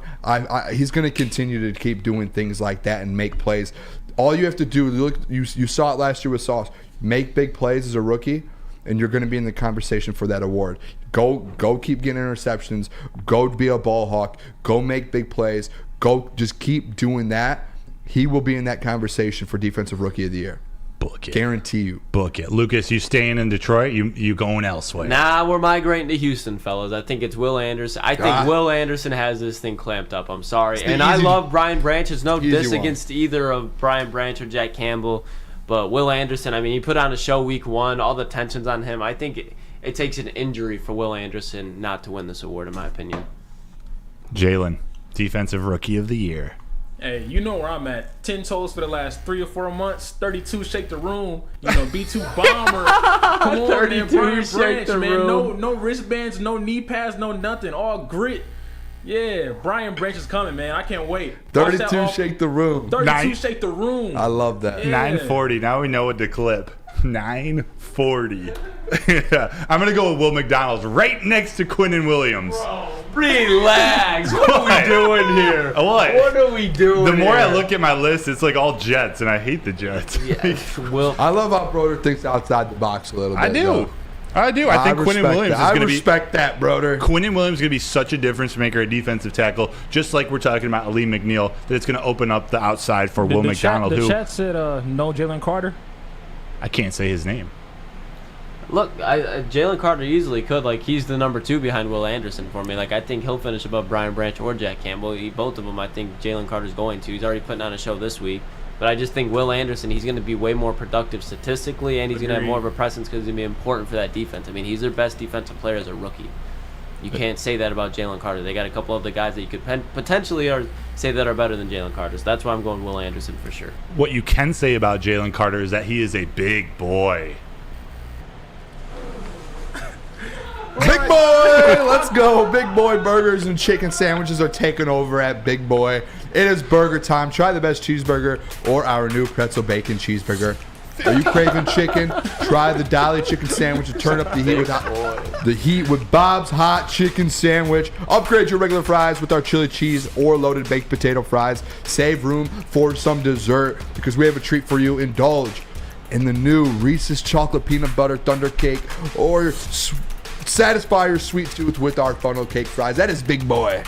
he's going to continue to keep doing things like that and make plays. All you have to do, look, you saw it last year with Sauce, make big plays as a rookie, and you're going to be in the conversation for that award. Go keep getting interceptions. Go be a ball hawk. Go make big plays. Go just keep doing that. He will be in that conversation for Defensive Rookie of the Year. Book it. Guarantee you. Book it. Lucas, you staying in Detroit? You going elsewhere? Nah, we're migrating to Houston, fellas. I think it's Will Anderson. I think Will Anderson has this thing clamped up. I'm sorry. And I love Brian Branch. There's no diss against either of Brian Branch or Jack Campbell. But Will Anderson, I mean, he put on a show week 1. All the tension's on him. I think it takes an injury for Will Anderson not to win this award, in my opinion. Jalen, Defensive Rookie of the Year. Hey, you know where I'm at. 10 toes for the last 3 or 4 months. 32 shake the room. You know, B2 bomber. Come on, 32 man. Brian shake Branch, the man. room. No wristbands, no knee pads, no nothing. All grit. Yeah, Brian Branch is coming, man. I can't wait. 32 shake the room. 32 shake the room. I love that. Yeah. 940. Now we know what to clip. 940. I'm going to go with Will McDonald right next to Quinnen Williams. Relax. What are we doing here? What are we doing The more here? I look at my list, it's like all Jets, and I hate the Jets. I love how Broder thinks outside the box a little bit. I do. though. I do. I think Quinnen Williams is going to be. I respect that, Broder. Quinnen Williams is going to be such a difference maker at defensive tackle, just like we're talking about Ali McNeil, that it's going to open up the outside for Will McDonald. The chat said no Jalen Carter. I can't say his name. Look, Jalen Carter easily could. Like, he's the number 2 behind Will Anderson for me. Like, I think he'll finish above Brian Branch or Jack Campbell. Both of them, I think Jalen Carter's going to. He's already putting on a show this week. But I just think Will Anderson, he's going to be way more productive statistically, and he's going to have more of a presence because he's going to be important for that defense. I mean, he's their best defensive player as a rookie. You can't say that about Jalen Carter. They got a couple of the guys that you could potentially say that are better than Jalen Carter. So that's why I'm going Will Anderson for sure. What you can say about Jalen Carter is that he is a big boy. Big Boy, let's go. Big Boy burgers and chicken sandwiches are taking over at Big Boy. It is burger time. Try the best cheeseburger or our new pretzel bacon cheeseburger. Are you craving chicken? Try the Dolly chicken sandwich and turn up the heat with Bob's Hot Chicken Sandwich. Upgrade your regular fries with our chili cheese or loaded baked potato fries. Save room for some dessert because we have a treat for you. Indulge in the new Reese's Chocolate Peanut Butter Thunder Cake or satisfy your sweet tooth with our funnel cake fries. That is Big Boy.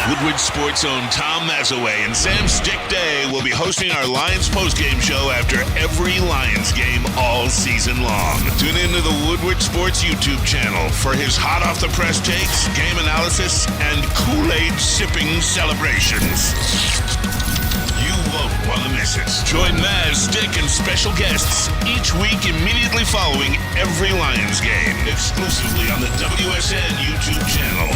Woodward Sports' own Tom Mazaway and Sam Stick Day will be hosting our Lions postgame show after every Lions game all season long. Tune into the Woodward Sports YouTube channel for his hot-off-the-press takes, game analysis, and Kool-Aid sipping celebrations. You won't want to miss it. Join Maz, Stick, and special guests each week immediately following every Lions game, exclusively on the WSN YouTube channel.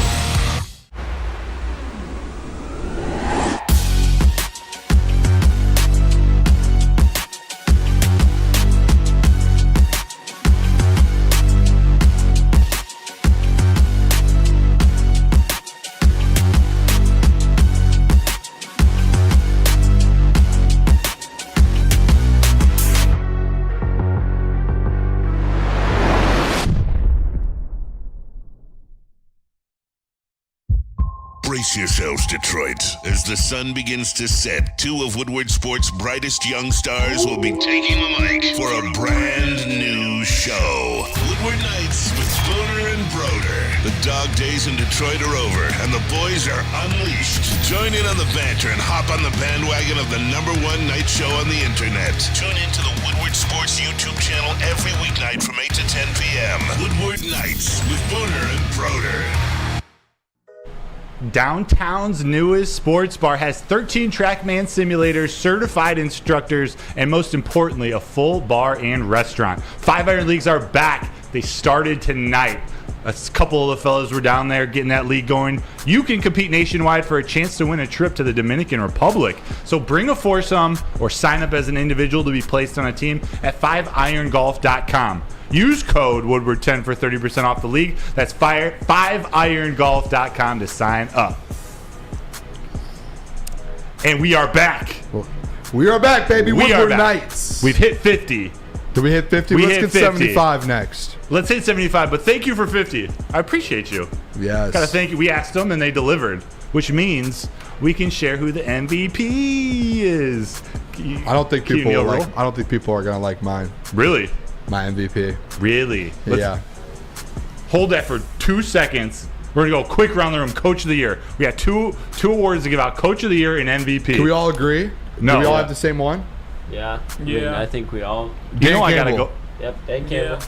Brace yourselves, Detroit. As the sun begins to set, 2 of Woodward Sports' brightest young stars will be taking the mic for a brand new news show. Woodward Nights with Booner and Broder. The dog days in Detroit are over, and the boys are unleashed. Join in on the banter and hop on the bandwagon of the #1 night show on the internet. Tune into the Woodward Sports YouTube channel every weeknight from 8 to 10 p.m. Woodward Nights with Booner and Broder. Downtown's newest sports bar has 13 TrackMan simulators, certified instructors, and most importantly, a full bar and restaurant. 5-Iron Leagues are back. They started tonight. A couple of the fellas were down there getting that league going. You can compete nationwide for a chance to win a trip to the Dominican Republic. So bring a foursome or sign up as an individual to be placed on a team at 5irongolf.com. Use code Woodward10 for 30% off the league. That's 5irongolf.com to sign up. And we are back. We are back, baby. We Woodward are back. Nights. We've hit 50. Did we hit 50? We Let's hit get 50. 75 next. Let's hit 75, but thank you for 50. I appreciate you. Yes. Gotta thank you. We asked them and they delivered, which means we can share who the MVP is. I don't think people are gonna like mine. Really? My MVP. Really? Yeah. Hold that for 2 seconds. We're gonna go quick round the room. Coach of the year. We got two awards to give out: Coach of the Year and MVP. Can we all agree? No. Do we all have the same one? Yeah. Yeah. I think we all. I gotta go. Yep. Dan Campbell.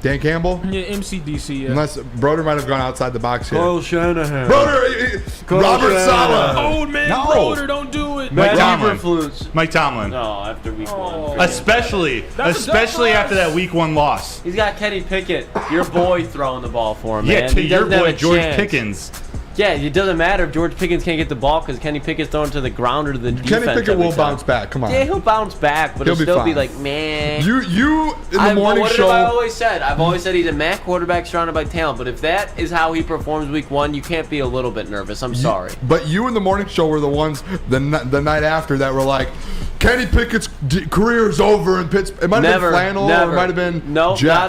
Dan Campbell? Yeah, MCDC. Yeah. Unless Broder might have gone outside the box here. Carl Shanahan. Broder! Robert Saleh! Old man Broder, don't do it. Mike Tomlin. Flutes. Mike Tomlin. No, after week one. Especially after that week 1 loss. He's got Kenny Pickett, your boy, throwing the ball for him, man. Yeah, to He your doesn't have boy a George chance. Pickens. Yeah, it doesn't matter if George Pickens can't get the ball because Kenny Pickett's throwing to the ground or to the defense. Kenny Pickett will bounce back. Come on. Yeah, he'll bounce back, but He'll he'll be still fine. be like, man. You in the morning what show. have I always said? I've always said he's a MAC quarterback surrounded by talent. But if that is how he performs week 1, you can't be a little bit nervous. I'm sorry. But you in the morning show were the ones the night after that were like, Kenny Pickett's career is over in Pittsburgh. It might have been Flannel. Or it might have been Jeff.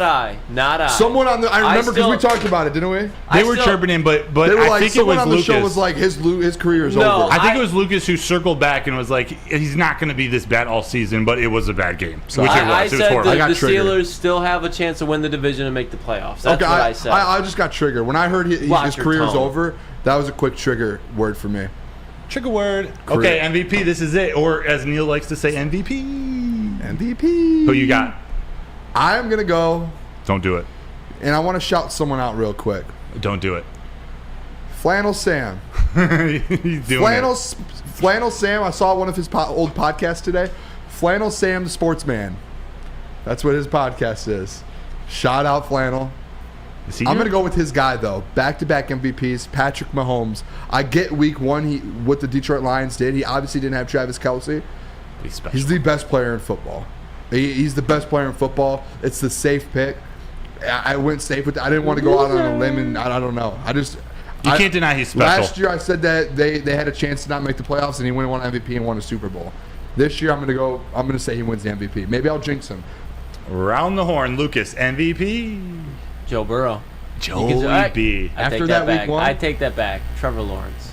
Not I. Someone on the I remember because we talked about it, didn't we? They were chirping in, but they were I like, think it was someone on the Lucas. show was like his career is over. I think it was Lucas who circled back and was like, he's not going to be this bad all season, but it was a bad game. So which I it was said horrible. the Steelers still have a chance to win the division and make the playoffs. That's what I said. I just got triggered. When I heard his your career is tone. over, that was a quick trigger word for me. Trigger word. Career. Okay, MVP, this is it. Or as Neil likes to say, MVP. MVP. Who you got? I'm going to go. Don't do it. And I want to shout someone out real quick. Don't do it. Flannel Sam. He's doing Flannel Sam. I saw one of his old podcasts today. Flannel Sam the Sportsman. That's what his podcast is. Shout out Flannel. I'm going to go with his guy, though. Back-to-back MVPs, Patrick Mahomes. I get week 1 what the Detroit Lions did. He obviously didn't have Travis Kelce. He's the best player in football. He's the best player in football. It's the safe pick. I went safe with that. I didn't want to go out on a limb, and I don't know. You can't deny he's special. Last year I said that they had a chance to not make the playoffs, and he won MVP and won a Super Bowl. This year I'm going to say he wins the MVP. Maybe I'll jinx him. Round the horn, Lucas. MVP. Joe Burrow. Joey B. After that week 1? I take that back. Trevor Lawrence.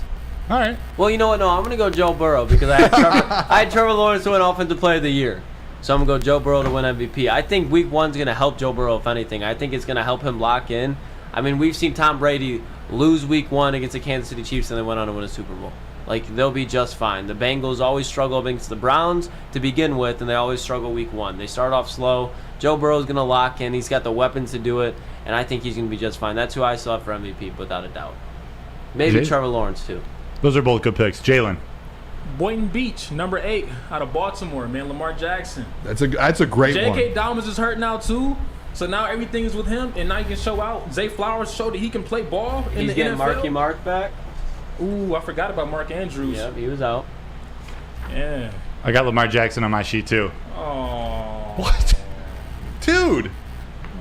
All right. Well, you know what? No, I'm going to go Joe Burrow because I had Trevor Lawrence to win Offensive Player of the Year. So I'm going to go Joe Burrow to win MVP. I think week 1's going to help Joe Burrow, if anything. I think it's going to help him lock in. I mean, we've seen Tom Brady lose week 1 against the Kansas City Chiefs and they went on to win a Super Bowl. Like, they'll be just fine. The Bengals always struggle against the Browns to begin with, and they always struggle week 1. They start off slow. Joe Burrow's going to lock in. He's got the weapons to do it, and I think he's going to be just fine. That's who I saw for MVP, without a doubt. Maybe Trevor Lawrence, too. Those are both good picks. Jalen. Boynton Beach, number 8, out of Baltimore, man. Lamar Jackson. That's a great one. J.K. Dobbins is hurt now, too. So now everything is with him, and now he can show out. Zay Flowers showed that he can play ball in the NFL. He's getting Marky Mark back. Ooh, I forgot about Mark Andrews. Yep, he was out. Yeah. I got Lamar Jackson on my sheet, too. Oh. What? Dude.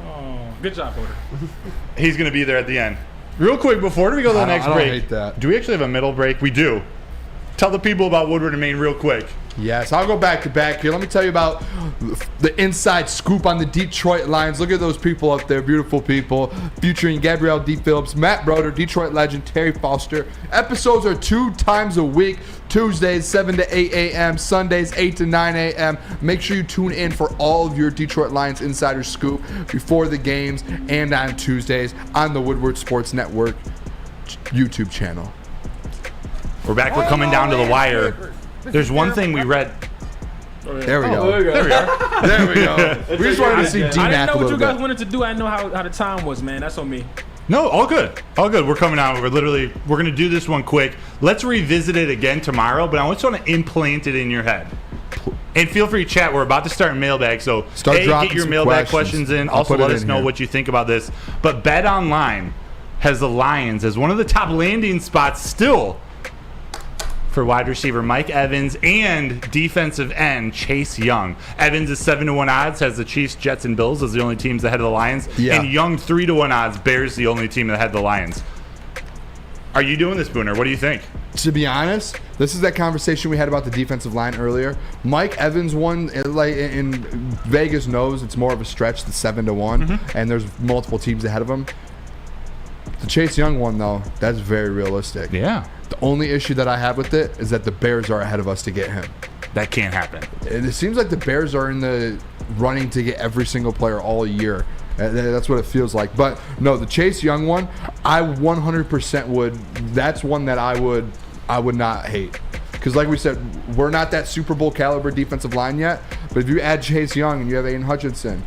Oh. Good job, Broder. He's going to be there at the end. Real quick, before we go to the next break. I hate that. Do we actually have a middle break? We do. tell the people about Woodward and Maine real quick. Yes, I'll go back to back here. Let me tell you about the inside scoop on the Detroit Lions. Look at those people up there, beautiful people, featuring Gabrielle D. Phillips, Matt Broder, Detroit legend Terry Foster. Episodes are 2 times a week, Tuesdays 7 to 8 a.m., Sundays 8 to 9 a.m. Make sure you tune in for all of your Detroit Lions insider scoop before the games and on Tuesdays on the Woodward Sports Network YouTube channel. We're back. We're coming down to the wire. There's one thing we read. There we go. There we go. There we go. There we go. We just wanted to see D-Mac a little bit. I didn't know what you guys wanted to do. I didn't know how the time was, man. That's on me. No, all good. All good. We're coming out. We're going to do this one quick. Let's revisit it again tomorrow, but I just want to implant it in your head. And feel free to chat. We're about to start mailbag, so get your mailbag questions in. Also, let us know what you think about this. But Bet Online has the Lions as one of the top landing spots still for wide receiver Mike Evans and defensive end Chase Young. Evans is 7-1 odds, has the Chiefs, Jets, and Bills as the only teams ahead of the Lions. Yeah. And Young 3-1 odds, Bears the only team ahead of the Lions. Are you doing this, Booner? What do you think? To be honest, this is that conversation we had about the defensive line earlier. Mike Evans one, like in Vegas knows it's more of a stretch, the 7-1, and there's multiple teams ahead of him. The Chase Young one, though, that's very realistic. Yeah. The only issue that I have with it is that the Bears are ahead of us to get him. That can't happen. It seems like the Bears are in the running to get every single player all year. That's what it feels like. But no, the Chase Young one, I 100% would. That's one that I would not hate. Because like we said, we're not that Super Bowl caliber defensive line yet. But if you add Chase Young and you have Aiden Hutchinson,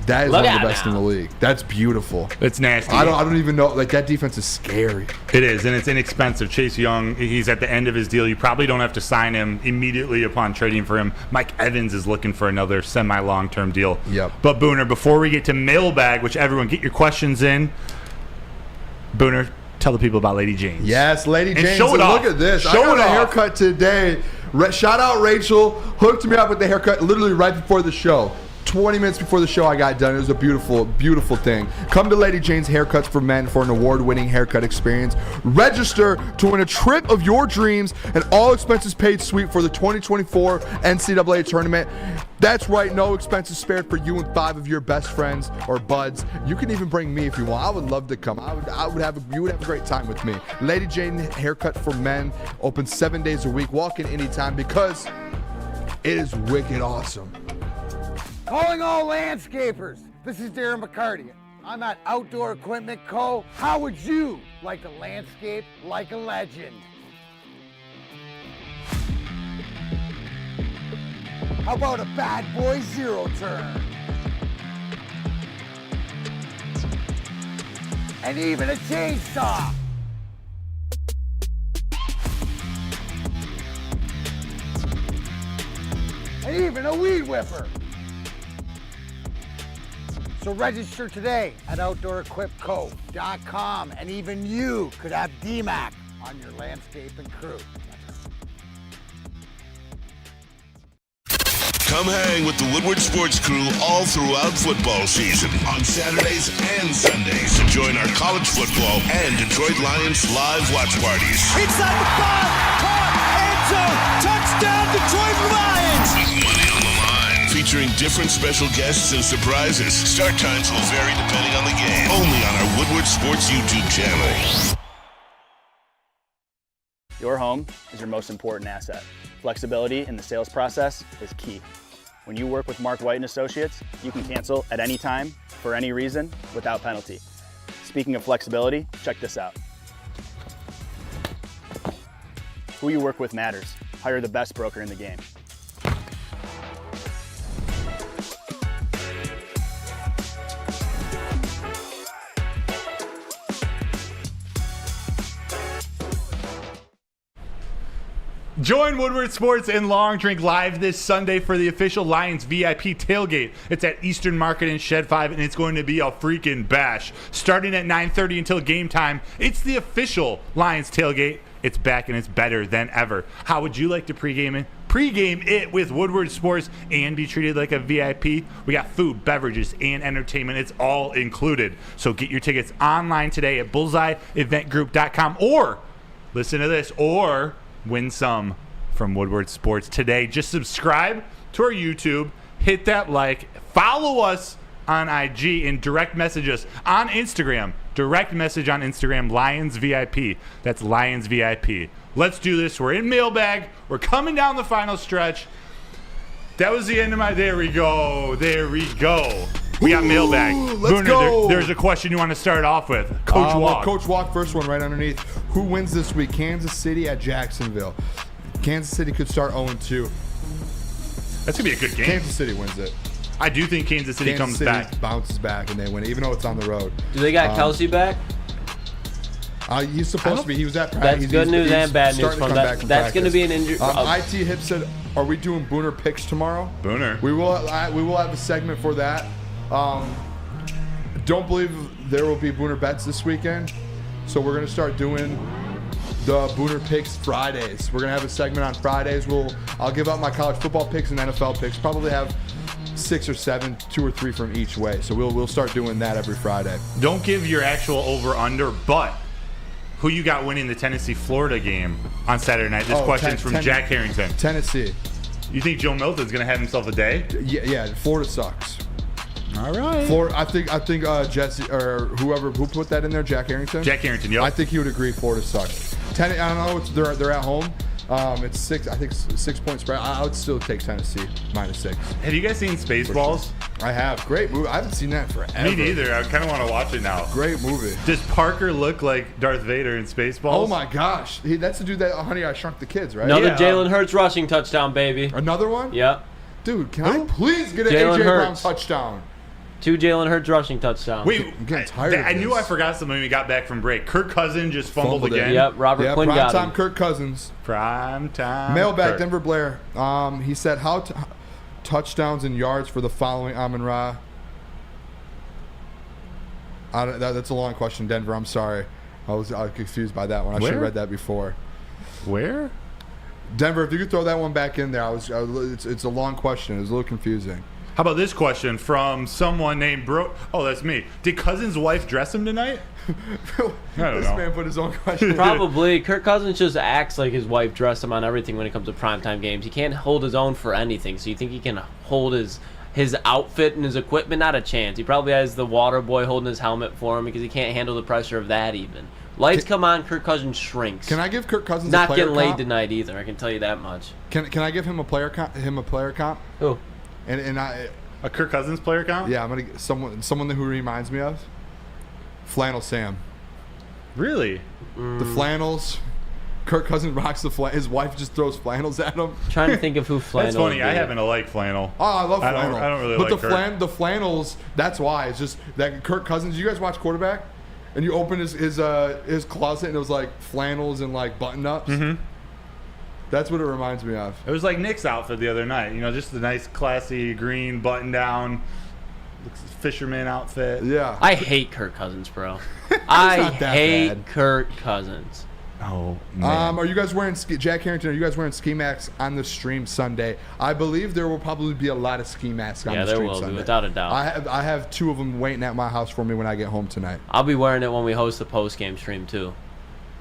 that is one of the best in the league. That's beautiful. It's nasty. I don't even know. Like, that defense is scary. It is, and it's inexpensive. Chase Young, he's at the end of his deal. You probably don't have to sign him immediately upon trading for him. Mike Evans is looking for another semi-long-term deal. Yep. But, Booner, before we get to mailbag, which everyone get your questions in, Booner, tell the people about Lady Jane's. Yes, Lady Jane's. Show it off. Look at this. Show I got it a off. haircut today. Shout out Rachel. Hooked me up with the haircut literally right before the show. 20 minutes before the show I got done. It was a beautiful, beautiful thing. Come to Lady Jane's Haircuts for Men for an award-winning haircut experience. Register to win a trip of your dreams and all expenses paid suite for the 2024 NCAA tournament. That's right, no expenses spared for you and 5 of your best friends or buds. You can even bring me if you want. I would love to come. You would have a great time with me. Lady Jane Haircut for Men, open 7 days a week. Walk in anytime because it is wicked awesome. Calling all landscapers, this is Darren McCarty. I'm at Outdoor Equipment Co. How would you like to landscape like a legend? How about a bad boy zero turn? And even a chainsaw. And even a weed whipper. So register today at OutdoorEquipCo.com, and even you could have D-Mac on your landscaping crew. Come hang with the Woodward Sports Crew all throughout football season on Saturdays and Sundays. Join our college football and Detroit Lions live watch parties. Inside the 5, caught, end zone, touchdown Detroit Lions! With money on the line. Featuring different special guests and surprises. Start times will vary depending on the game. Only on our Woodward Sports YouTube channel. Your home is your most important asset. Flexibility in the sales process is key. When you work with Mark White & Associates, you can cancel at any time, for any reason, without penalty. Speaking of flexibility, check this out. Who you work with matters. Hire the best broker in the game. Join Woodward Sports and Long Drink live this Sunday for the official Lions VIP tailgate. It's at Eastern Market in Shed 5, and it's going to be a freaking bash. Starting at 9:30 until game time, it's the official Lions tailgate. It's back, and it's better than ever. How would you like to pregame it with Woodward Sports and be treated like a VIP? We got food, beverages, and entertainment. It's all included. So get your tickets online today at bullseyeeventgroup.com, or listen to this, or win some from Woodward Sports today. Just subscribe to our YouTube, hit that like, follow us on IG, and direct message us on Instagram. Direct message on Instagram, Lions VIP. That's Lions VIP. Let's do this. We're in mailbag. We're coming down the final stretch. That was the end of my. There we go. We got mailbag. Let's Booner, go. There's a question you want to start off with. Coach Walk. Coach Walk, first one right underneath. Who wins this week? Kansas City at Jacksonville. Kansas City could start 0-2. That's going to be a good game. Kansas City wins it. I do think Kansas City comes back. Bounces back, and they win it, even though it's on the road. Do they got Kelsey back? He's supposed to be. He was at practice. That's good news and bad news from that. That's going to be an injury. IT Hip said, "Are we doing Booner picks tomorrow?" Booner. We will have a segment for that. Don't believe there will be Booner bets this weekend, so we're going to start doing the Booner picks Fridays. We're going to have a segment on Fridays. I'll give out my college football picks and NFL picks. Probably have 6 or 7, 2 or 3 from each way. So we'll start doing that every Friday. Don't give your actual over/under, but who you got winning the Tennessee-Florida game on Saturday night? This question's from Jack Harrington. Tennessee. You think Joe Milton's going to have himself a day? Yeah. Florida sucks. All right. Florida. I think Jesse or who put that in there. Jack Harrington. Jack Harrington. Yep. I think he would agree. Florida sucks. I don't know. They're at home. It's 6. I think 6 point spread. I would still take Tennessee -6. Have you guys seen Spaceballs? I have. Great movie. I haven't seen that forever. Me neither. I kind of want to watch it now. Great movie. Does Parker look like Darth Vader in Spaceballs? Oh my gosh. That's the dude that Honey I Shrunk the Kids, right? Another Jalen Hurts rushing touchdown, baby. Another one? Yep. Dude, can I please get an Jalen AJ Brown Hurts. touchdown? 2 Jalen Hurts rushing touchdowns. Wait, I'm getting tired of I knew this. I forgot something when we got back from break. Kirk Cousins just fumbled again. Yep, Robert Quinn got him. Primetime Kirk Cousins. Primetime. Mailbag, Kirk. Denver Blair. He said, how touchdowns and yards for the following Amon-Ra? That's a long question, Denver. I'm sorry. I was confused by that one. I should have read that before. Where? Denver, if you could throw that one back in there. It's a long question. It was a little confusing. How about this question from someone named Oh, that's me. Did Cousins' wife dress him tonight? I don't know. Man put his own question. Probably. Kirk Cousins just acts like his wife dressed him on everything when it comes to primetime games. He can't hold his own for anything. So you think he can hold his outfit and his equipment? Not a chance. He probably has the water boy holding his helmet for him because he can't handle the pressure of that even. Lights come on, Kirk Cousins shrinks. Can I give Kirk Cousins not a player getting laid comp? tonight either? I can tell you that much. Can I give him a player comp? Who? A Kirk Cousins player comp? Yeah, I'm gonna get someone who reminds me of Flannel Sam. Really? The flannels. Kirk Cousins rocks the flannel. His wife just throws flannels at him. Trying to think of who flannel. That's funny. I happen to like flannel. Oh, I love flannel. I don't really but like the flannels. That's why. It's just that Kirk Cousins. You guys watch Quarterback, and you open his closet and it was like flannels and like button ups. Mm-hmm. That's what it reminds me of. It was like Nick's outfit the other night. You know, just the nice, classy green button-down fisherman outfit. Yeah. I hate Kirk Cousins, bro. I not that hate bad. Kirk Cousins. Oh, man. Are you guys wearing Jack Harrington? Are you guys wearing ski masks on the stream Sunday? I believe there will probably be a lot of ski masks on the stream there will Sunday. be, without a doubt. I have 2 of them waiting at my house for me when I get home tonight. I'll be wearing it when we host the post-game stream too.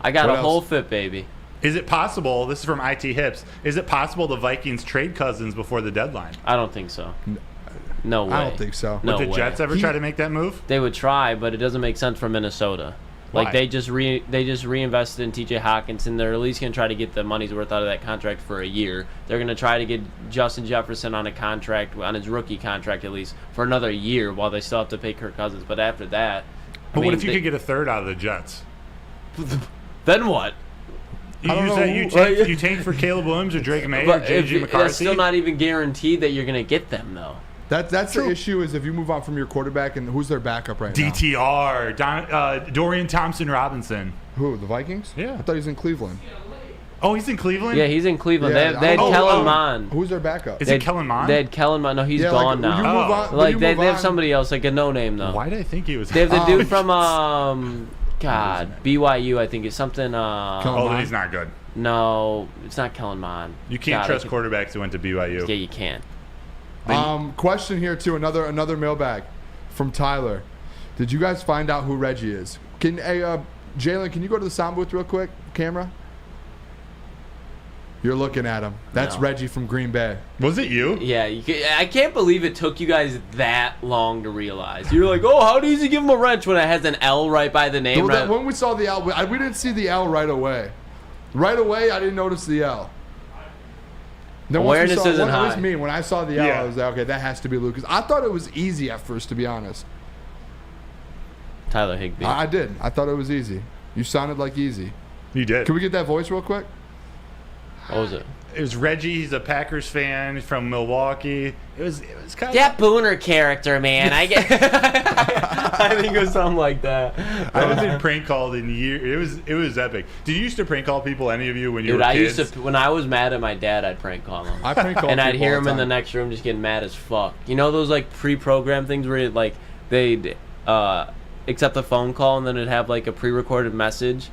I got What a else? whole fit, baby. Is it possible, this is from IT Hips, is it possible the Vikings trade Cousins before the deadline? I don't think so. No way. I don't think so. No Would the way. Jets ever try to make that move? They would try, but it doesn't make sense for Minnesota. Why? Like they just reinvested in TJ Hawkinson. They're at least gonna try to get the money's worth out of that contract for a year. They're gonna try to get Justin Jefferson on a contract, on his rookie contract at least, for another year while they still have to pay Kirk Cousins. But after that, But what if you could get a third out of the Jets? Then what? You I don't use know. that. You tank for Caleb Williams or Drake May or But JJ McCarthy. that's still not even guaranteed that you're gonna get them though. That's the issue is if you move on from your quarterback and who's their backup right now? DTR, Dorian Thompson-Robinson. Who, the Vikings? Yeah. I thought he was in Cleveland. Oh, he's in Cleveland? Yeah, he's in Cleveland. Yeah, They had Kellen Mond. Who's their backup? Is it Kellen Mond? They had Kellen Mond. No, he's Yeah, gone like, now. you move on- when Like you they move have on- somebody else, like a no name though. Why did I think he was? They have the dude from BYU. I think it's something. Oh, then he's not good. No, it's not Kellen Mond. You can't God, trust quarterbacks who went to BYU. Yeah, you can't. Question here too. Another mailbag from Tyler. Did you guys find out who Reggie is? Jalen, can you go to the sound booth real quick? Camera. You're looking at him. That's No. Reggie from Green Bay. Was it you? Yeah, I can't believe it took you guys that long to realize. You're like, oh, how does he give him a wrench when it has an L right by the name? When we saw the L, we didn't see the L right away. Right away, I didn't notice the L. Then Awareness isn't high. At least me, when I saw the L, I was like, okay, that has to be Lucas. I thought it was easy at first, to be honest. Tyler Higbee. I did. I thought it was easy. You sounded like easy. You did. Can we get that voice real quick? What was it? It was Reggie. He's a Packers fan from Milwaukee. It was kind of that Booner character, man. I get. I think it was something like that. I haven't been prank called in years. It was epic. Did you used to prank call people? Any of you when you were kids? I used to. When I was mad at my dad, I'd prank call him. I prank call and I'd people hear all him the in the time. next room just getting mad as fuck. You know those like pre-programmed things where like they'd accept a phone call and then it'd have like a pre-recorded message